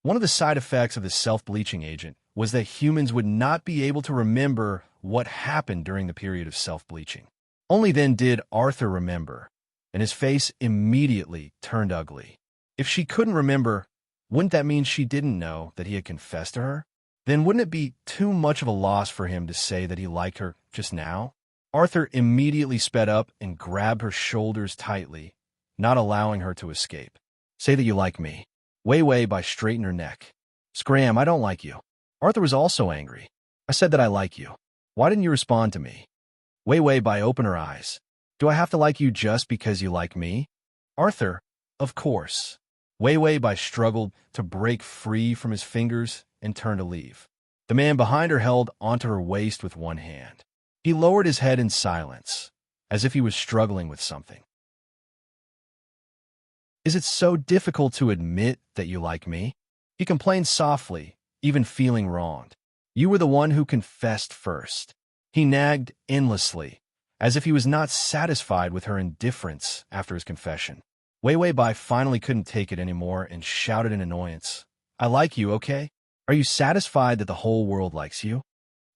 A: One of the side effects of the self-bleaching agent was that humans would not be able to remember what happened during the period of self-bleaching. Only then did Arthur remember, and his face immediately turned ugly. If she couldn't remember, wouldn't that mean she didn't know that he had confessed to her? Then wouldn't it be too much of a loss for him to say that he liked her just now? Arthur immediately sped up and grabbed her shoulders tightly, not allowing her to escape. Say that you like me. Wei Wei Bai straightened her neck. Scram, I don't like you. Arthur was also angry. I said that I like you. Why didn't you respond to me? Wei Wei Bai opened her eyes. Do I have to like you just because you like me? Arthur, of course. Wei Wei Bai struggled to break free from his fingers and turned to leave. The man behind her held onto her waist with one hand. He lowered his head in silence, as if he was struggling with something. Is it so difficult to admit that you like me? He complained softly, even feeling wronged. You were the one who confessed first. He nagged endlessly, as if he was not satisfied with her indifference after his confession. Wei Wei Bai finally couldn't take it anymore and shouted in annoyance. I like you, okay? Are you satisfied that the whole world likes you?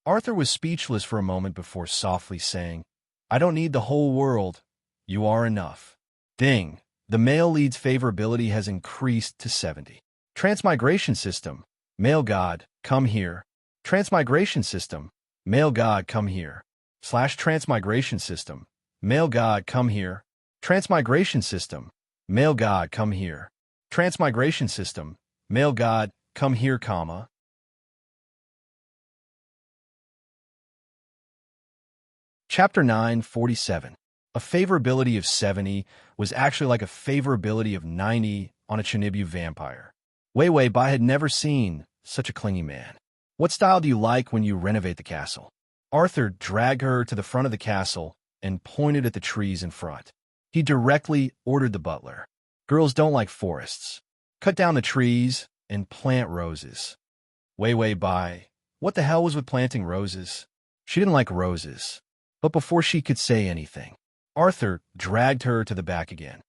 A: Arthur was speechless for a moment before softly saying, I don't need the whole world. You are enough. Ding. The male lead's favorability has increased to 70. Transmigration system. Male god, come here. Transmigration system. Male god, come here. Transmigration system. Male god, come here. Transmigration system. Male god, come here. Transmigration system. Male god, come here, comma. Chapter 947. A favorability of 70 was actually like a favorability of 90 on a Chinibu vampire. Wei Wei Bai had never seen such a clingy man. What style do you like when you renovate the castle? Arthur dragged her to the front of the castle and pointed at the trees in front. He directly ordered the butler. Girls don't like forests. Cut down the trees and plant roses. Wei Wei Bai, what the hell was with planting roses? She didn't like roses. But before she could say anything, Arthur dragged her to the back again.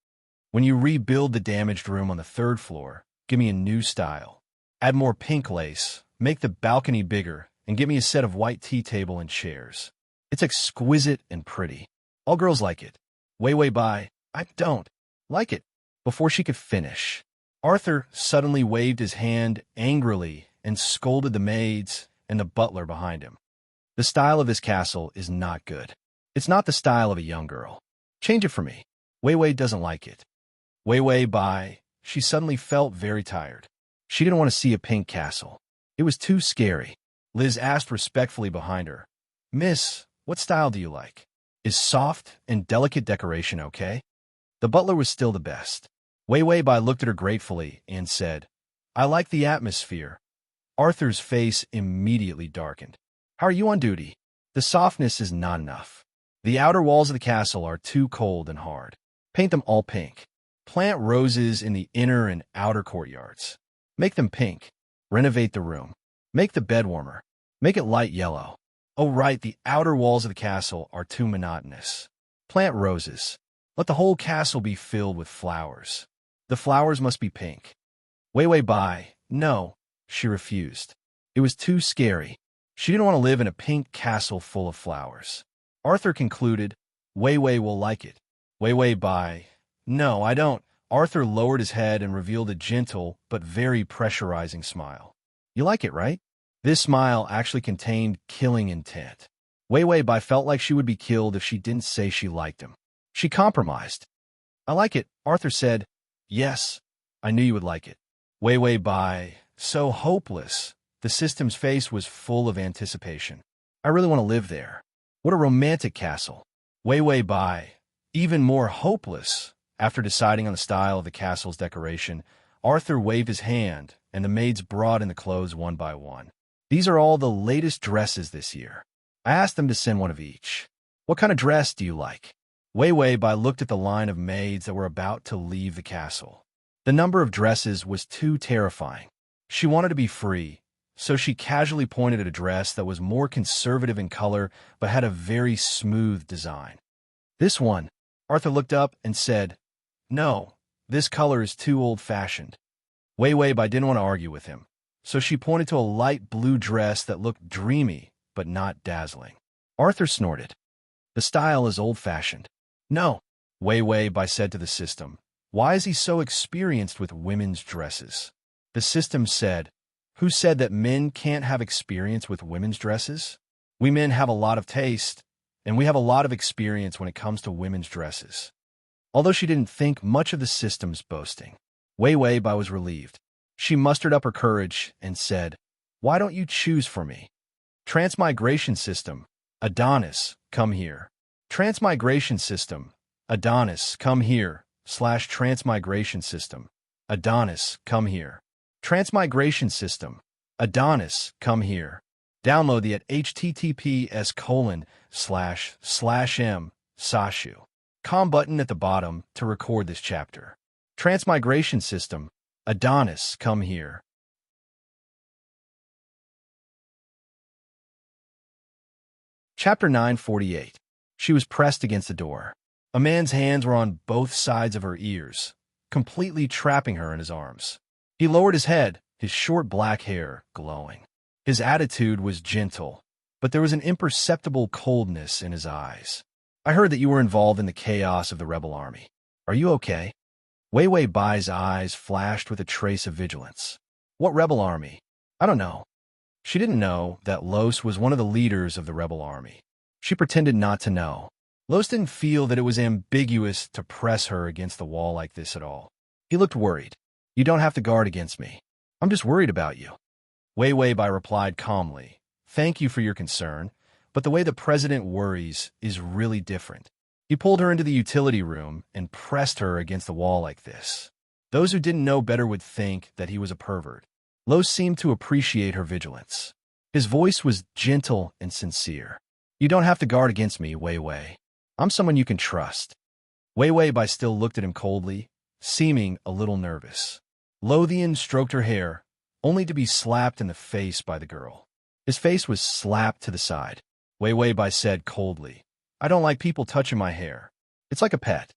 A: When you rebuild the damaged room on the 3rd floor, give me a new style. Add more pink lace, make the balcony bigger, and give me a set of white tea table and chairs. It's exquisite and pretty. All girls like it. Wei Wei Bai, I don't like it. Before she could finish, Arthur suddenly waved his hand angrily and scolded the maids and the butler behind him. The style of this castle is not good. It's not the style of a young girl. Change it for me. Wei Wei doesn't like it. Wei Wei Bai, she suddenly felt very tired. She didn't want to see a pink castle. It was too scary. Liz asked respectfully behind her, Miss, what style do you like? Is soft and delicate decoration okay? The butler was still the best. Wei Wei Bai looked at her gratefully and said, I like the atmosphere. Arthur's face immediately darkened. How are you on duty? The softness is not enough. The outer walls of the castle are too cold and hard. Paint them all pink. Plant roses in the inner and outer courtyards. Make them pink. Renovate the room. Make the bed warmer. Make it light yellow. Oh right, the outer walls of the castle are too monotonous. Plant roses. Let the whole castle be filled with flowers. The flowers must be pink. Wei Wei Bai, no, she refused. It was too scary. She didn't want to live in a pink castle full of flowers. Arthur concluded, Wei Wei will like it. Wei Wei Bai, no, I don't. Arthur lowered his head and revealed a gentle but very pressurizing smile. You like it, right? This smile actually contained killing intent. Wei Wei Bai felt like she would be killed if she didn't say she liked him. She compromised. I like it, Arthur said. Yes, I knew you would like it. Wei Wei Bai, so hopeless. The system's face was full of anticipation. I really want to live there. What a romantic castle. Wei Wei Bai, even more hopeless. After deciding on the style of the castle's decoration, Arthur waved his hand, and the maids brought in the clothes one by one. These are all the latest dresses this year. I asked them to send one of each. What kind of dress do you like? Wei Wei Bai looked at the line of maids that were about to leave the castle. The number of dresses was too terrifying. She wanted to be free, so she casually pointed at a dress that was more conservative in color but had a very smooth design. This one. Arthur looked up and said, "No, this color is too old-fashioned." Wei Wei Bai didn't want to argue with him, so she pointed to a light blue dress that looked dreamy but not dazzling. Arthur snorted. "The style is old-fashioned." "No," Wei Wei Bai said to the system. "Why is he so experienced with women's dresses?" The system said, "Who said that men can't have experience with women's dresses? We men have a lot of taste, and we have a lot of experience when it comes to women's dresses." Although she didn't think much of the system's boasting, Wei Wei Bai was relieved. She mustered up her courage and said, "Why don't you choose for me? Transmigration system, Adonis, come here. Transmigration system, Adonis, come here, /transmigration system, Adonis, come here. Transmigration system, Adonis, come here." Download the at https://m sashu.com button at the bottom to record this chapter. Transmigration system, Adonis, come here. Chapter 948. She was pressed against the door. A man's hands were on both sides of her ears, completely trapping her in his arms. He lowered his head, his short black hair glowing. His attitude was gentle, but there was an imperceptible coldness in his eyes. "I heard that you were involved in the chaos of the rebel army. Are you okay?" Wei Wei Bai's eyes flashed with a trace of vigilance. "What rebel army? I don't know." She didn't know that Los was one of the leaders of the rebel army. She pretended not to know. Los didn't feel that it was ambiguous to press her against the wall like this at all. He looked worried. "You don't have to guard against me. I'm just worried about you." Wei Wei Bai replied calmly, "Thank you for your concern, but the way the president worries is really different." He pulled her into the utility room and pressed her against the wall like this. Those who didn't know better would think that he was a pervert. Los seemed to appreciate her vigilance. His voice was gentle and sincere. "You don't have to guard against me, Wei Wei. I'm someone you can trust." Wei Wei Bai still looked at him coldly, seeming a little nervous. Lothian stroked her hair, only to be slapped in the face by the girl. His face was slapped to the side. Wei Wei Bai said coldly, "I don't like people touching my hair. It's like a pet."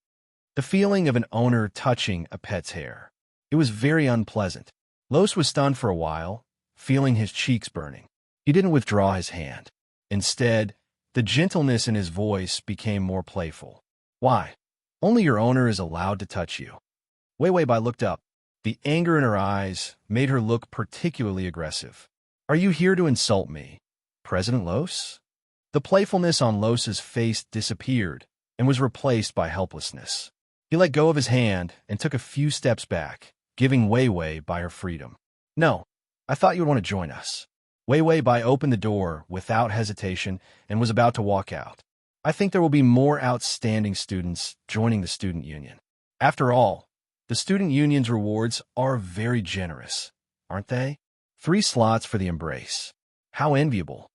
A: The feeling of an owner touching a pet's hair. It was very unpleasant. Los was stunned for a while, feeling his cheeks burning. He didn't withdraw his hand. Instead, the gentleness in his voice became more playful. "Why? Only your owner is allowed to touch you." Wei Wei Bai looked up. The anger in her eyes made her look particularly aggressive. "Are you here to insult me, President Los?" The playfulness on Los's face disappeared and was replaced by helplessness. He let go of his hand and took a few steps back, giving Wei Wei Bai her freedom. "No, I thought you would want to join us." Wei Wei Bai opened the door without hesitation and was about to walk out. "I think there will be more outstanding students joining the student union. After all, the student union's rewards are very generous, aren't they? 3 slots for the embrace. How enviable."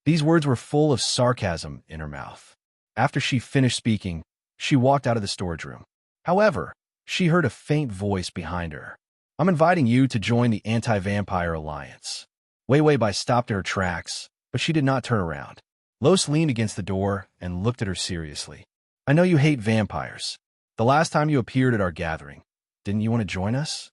A: These words were full of sarcasm in her mouth. After she finished speaking, she walked out of the storage room. However, she heard a faint voice behind her. "I'm inviting you to join the Anti-Vampire Alliance." Wei Wei Bai stopped in her tracks, but she did not turn around. Los leaned against the door and looked at her seriously. "I know you hate vampires. The last time you appeared at our gathering, didn't you want to join us?"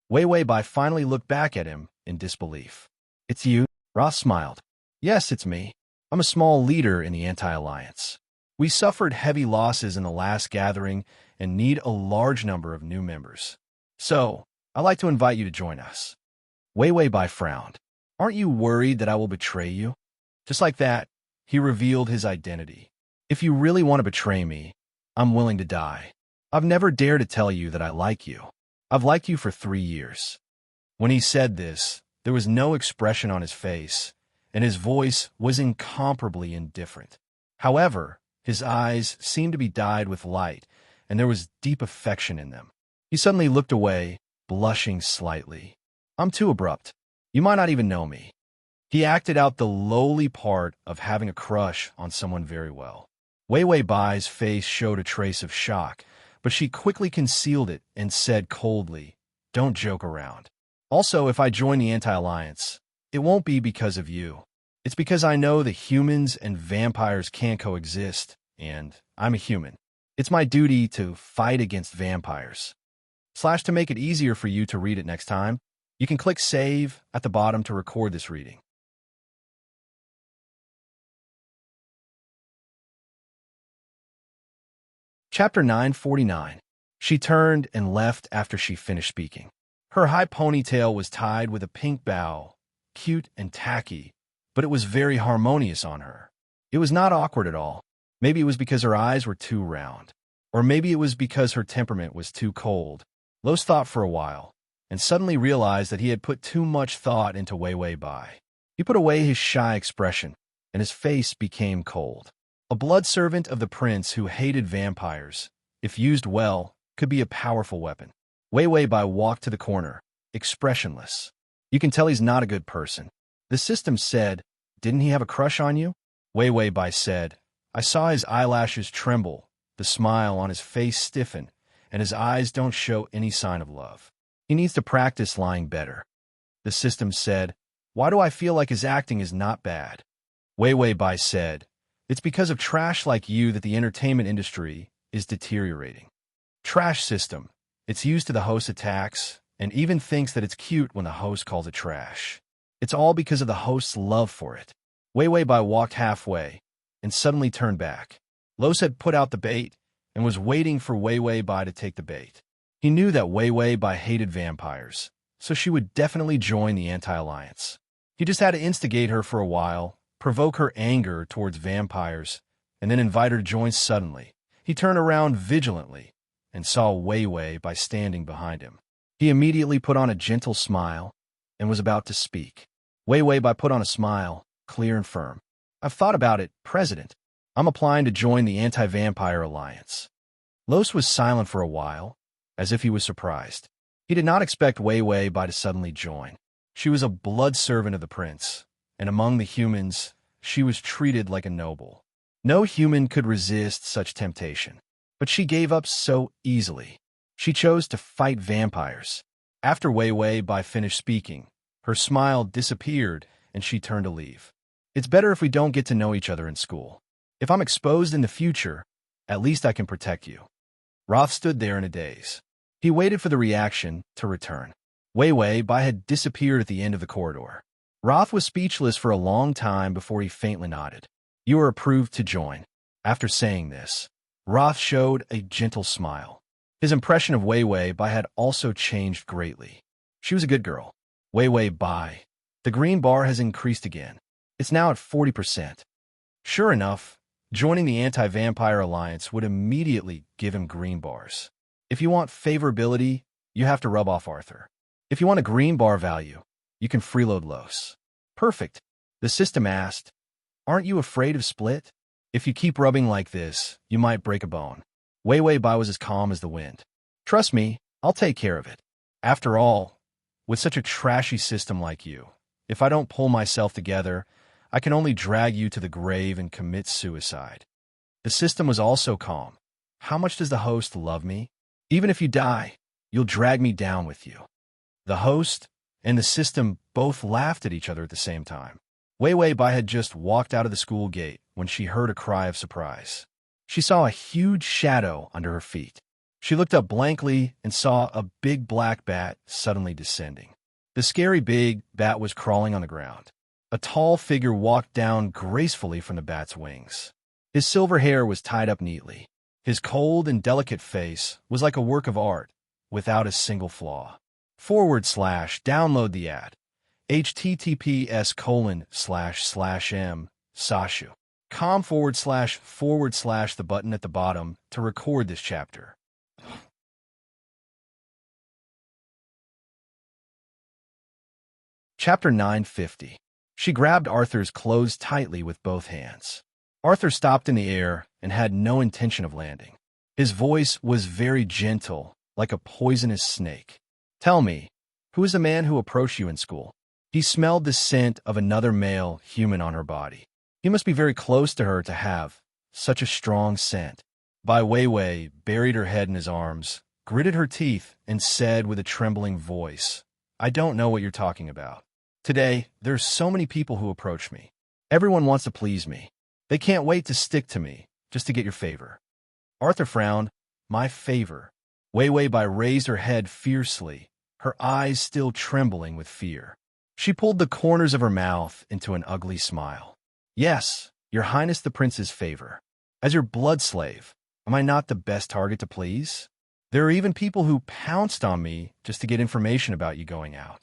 A: Wei Wei Bai finally looked back at him in disbelief. "It's you?" Ross smiled. "Yes, it's me. I'm a small leader in the Anti-Alliance. We suffered heavy losses in the last gathering and need a large number of new members. So, I'd like to invite you to join us." Wei Wei Bai frowned. "Aren't you worried that I will betray you?" Just like that, he revealed his identity. "If you really want to betray me, I'm willing to die. I've never dared to tell you that I like you. I've liked you for 3 years." When he said this, there was no expression on his face, and his voice was incomparably indifferent. However, his eyes seemed to be dyed with light, and there was deep affection in them. He suddenly looked away, blushing slightly. "I'm too abrupt. You might not even know me." He acted out the lowly part of having a crush on someone very well. Wei Wei Bai's face showed a trace of shock, but she quickly concealed it and said coldly, "Don't joke around. Also, if I join the Anti-Alliance, it won't be because of you. It's because I know that humans and vampires can't coexist, and I'm a human. It's my duty to fight against vampires." To make it easier for you to read it next time, you can click Save at the bottom to record this reading. Chapter 949. She turned and left after she finished speaking. Her high ponytail was tied with a pink bow, cute and tacky, but it was very harmonious on her. It was not awkward at all. Maybe it was because her eyes were too round. Or maybe it was because her temperament was too cold. Los thought for a while, and suddenly realized that he had put too much thought into Wei Wei Bai. He put away his shy expression, and his face became cold. A blood servant of the prince who hated vampires, if used well, could be a powerful weapon. Wei Wei Bai walked to the corner, expressionless. You can tell he's not a good person. The system said, "Didn't he have a crush on you?" Wei Wei Bai said, "I saw his eyelashes tremble, the smile on his face stiffen, and his eyes don't show any sign of love. He needs to practice lying better." The system said, "Why do I feel like his acting is not bad?" Wei Wei Bai said, "It's because of trash like you that the entertainment industry is deteriorating." Trash system. It's used to the host attacks, and even thinks that it's cute when the host calls it trash. It's all because of the host's love for it. Wei Wei Bai walked halfway, and suddenly turned back. Los had put out the bait, and was waiting for Wei Wei Bai to take the bait. He knew that Wei Wei Bai hated vampires, so she would definitely join the Anti-Alliance. He just had to instigate her for a while, provoke her anger towards vampires, and then invite her to join suddenly. He turned around vigilantly and saw Wei Wei Bai standing behind him. He immediately put on a gentle smile and was about to speak. Wei Wei Bai put on a smile, clear and firm. "I've thought about it, President. I'm applying to join the Anti-Vampire Alliance." Los was silent for a while, as if he was surprised. He did not expect Wei Wei Bai to suddenly join. She was a blood servant of the prince, and among the humans, she was treated like a noble. No human could resist such temptation. But she gave up so easily. She chose to fight vampires. After Wei Wei Bai finished speaking, her smile disappeared and she turned to leave. "It's better if we don't get to know each other in school. If I'm exposed in the future, at least I can protect you." Roth stood there in a daze. He waited for the reaction to return. Wei Wei Bai had disappeared at the end of the corridor. Roth was speechless for a long time before he faintly nodded. "You are approved to join." After saying this, Roth showed a gentle smile. His impression of Wei Wei Bai had also changed greatly. She was a good girl. Wei Wei Bai. The green bar has increased again. It's now at 40%. Sure enough, joining the Anti-Vampire Alliance would immediately give him green bars. If you want favorability, you have to rub off Arthur. If you want a green bar value, you can freeload Los. Perfect. The system asked, "Aren't you afraid of split? If you keep rubbing like this, you might break a bone." Wei Wei Bai was as calm as the wind. "Trust me, I'll take care of it. After all, with such a trashy system like you, if I don't pull myself together, I can only drag you to the grave and commit suicide." The system was also calm. "How much does the host love me? Even if you die, you'll drag me down with you." The host and the system both laughed at each other at the same time. Wei Wei Bai had just walked out of the school gate when she heard a cry of surprise. She saw a huge shadow under her feet. She looked up blankly and saw a big black bat suddenly descending. The scary big bat was crawling on the ground. A tall figure walked down gracefully from the bat's wings. His silver hair was tied up neatly. His cold and delicate face was like a work of art, without a single flaw. // download the ad. https://m sashu com / the button at the bottom to record this chapter. Chapter 950. She grabbed Arthur's clothes tightly with both hands. Arthur stopped in the air and had no intention of landing. His voice was very gentle, like a poisonous snake. "Tell me, who is the man who approached you in school?" He smelled the scent of another male human on her body. He must be very close to her to have Such a strong scent. Bai Weiwei buried her head in his arms, gritted her teeth, and said with a trembling voice, I don't know what you're talking about. Today, there's so many people who approach me. Everyone wants to please me. They can't wait to stick to me, just to get your favor. Arthur frowned. My favor. Weiwei Bai raised her head fiercely, her eyes still trembling with fear. She pulled the corners of her mouth into an ugly smile. Yes, Your Highness the Prince's favor. As your blood slave, am I not the best target to please? There are even people who pounced on me just to get information about you going out.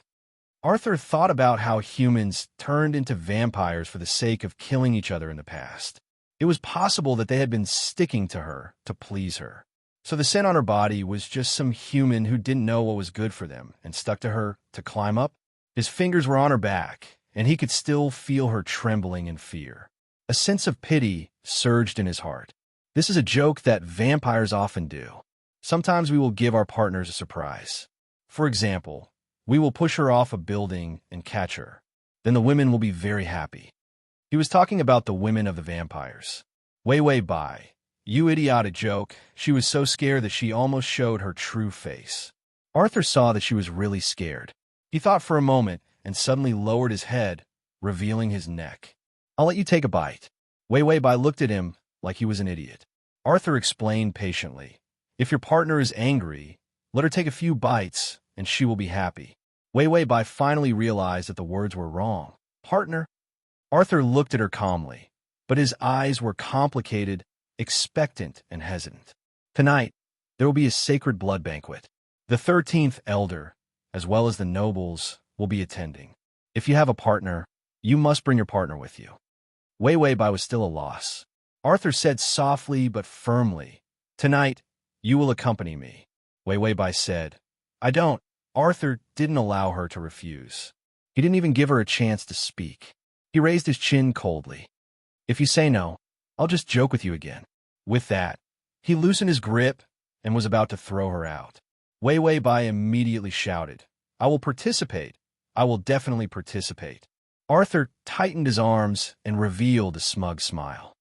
A: Arthur thought about how humans turned into vampires for the sake of killing each other in the past. It was possible that they had been sticking to her to please her. So the scent on her body was just some human who didn't know what was good for them and stuck to her to climb up. His fingers were on her back, and he could still feel her trembling in fear. A sense of pity surged in his heart. This is a joke that vampires often do. Sometimes we will give our partners a surprise. For example, we will push her off a building and catch her. Then the women will be very happy. He was talking about the women of the vampires. Weiwei Bai. You idiotic joke. She was so scared that she almost showed her true face. Arthur saw that she was really scared. He thought for a moment and suddenly lowered his head, revealing his neck. I'll let you take a bite. Weiwei Bai looked at him like he was an idiot. Arthur explained patiently. If your partner is angry, let her take a few bites and she will be happy. Weiwei Bai finally realized that the words were wrong. Partner? Arthur looked at her calmly, but his eyes were complicated, expectant, and hesitant. Tonight, there will be a sacred blood banquet. The 13th elder, as well as the nobles, will be attending. If you have a partner, you must bring your partner with you. Weiwei Bai was still a loss. Arthur said softly but firmly, Tonight, you will accompany me. Weiwei Bai said, I don't. Arthur didn't allow her to refuse. He didn't even give her a chance to speak. He raised his chin coldly. If you say no, I'll just joke with you again. With that, he loosened his grip and was about to throw her out. Weiwei Bai immediately shouted, I will participate. I will definitely participate. Arthur tightened his arms and revealed a smug smile.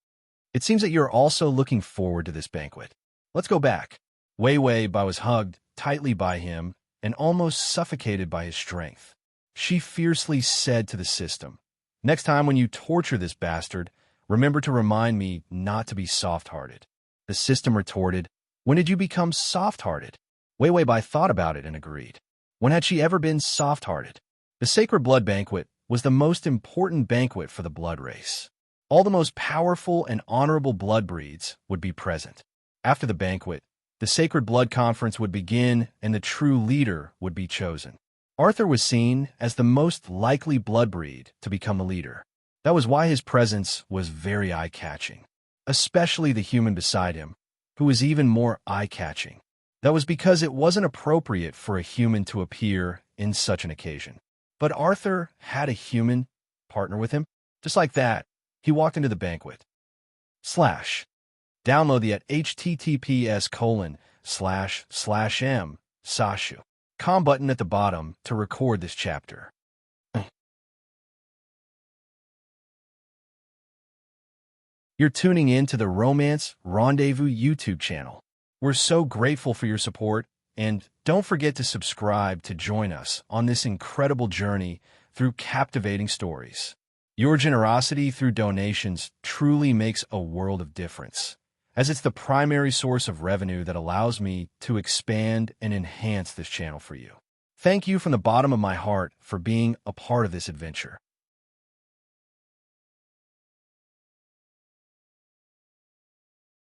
A: It seems that you're also looking forward to this banquet. Let's go back. Weiwei Bai was hugged tightly by him and almost suffocated by his strength. She fiercely said to the system, Next time when you torture this bastard, remember to remind me not to be soft-hearted. The system retorted, When did you become soft-hearted? Weiwei Bai thought about it and agreed. When had she ever been soft-hearted? The Sacred Blood Banquet was the most important banquet for the blood race. All the most powerful and honorable blood breeds would be present. After the banquet, the Sacred Blood Conference would begin and the true leader would be chosen. Arthur was seen as the most likely blood breed to become a leader. That was why his presence was very eye-catching, especially the human beside him, who was even more eye-catching. That was because it wasn't appropriate for a human to appear in such an occasion. But Arthur had a human partner with him. Just like that, he walked into the banquet. Download the at https://m Sashu. Com button at the bottom to record this chapter. You're tuning in to the Romance Rendezvous YouTube channel. We're so grateful for your support, and don't forget to subscribe to join us on this incredible journey through captivating stories. Your generosity through donations truly makes a world of difference, as it's the primary source of revenue that allows me to expand and enhance this channel for you. Thank you from the bottom of my heart for being a part of this adventure.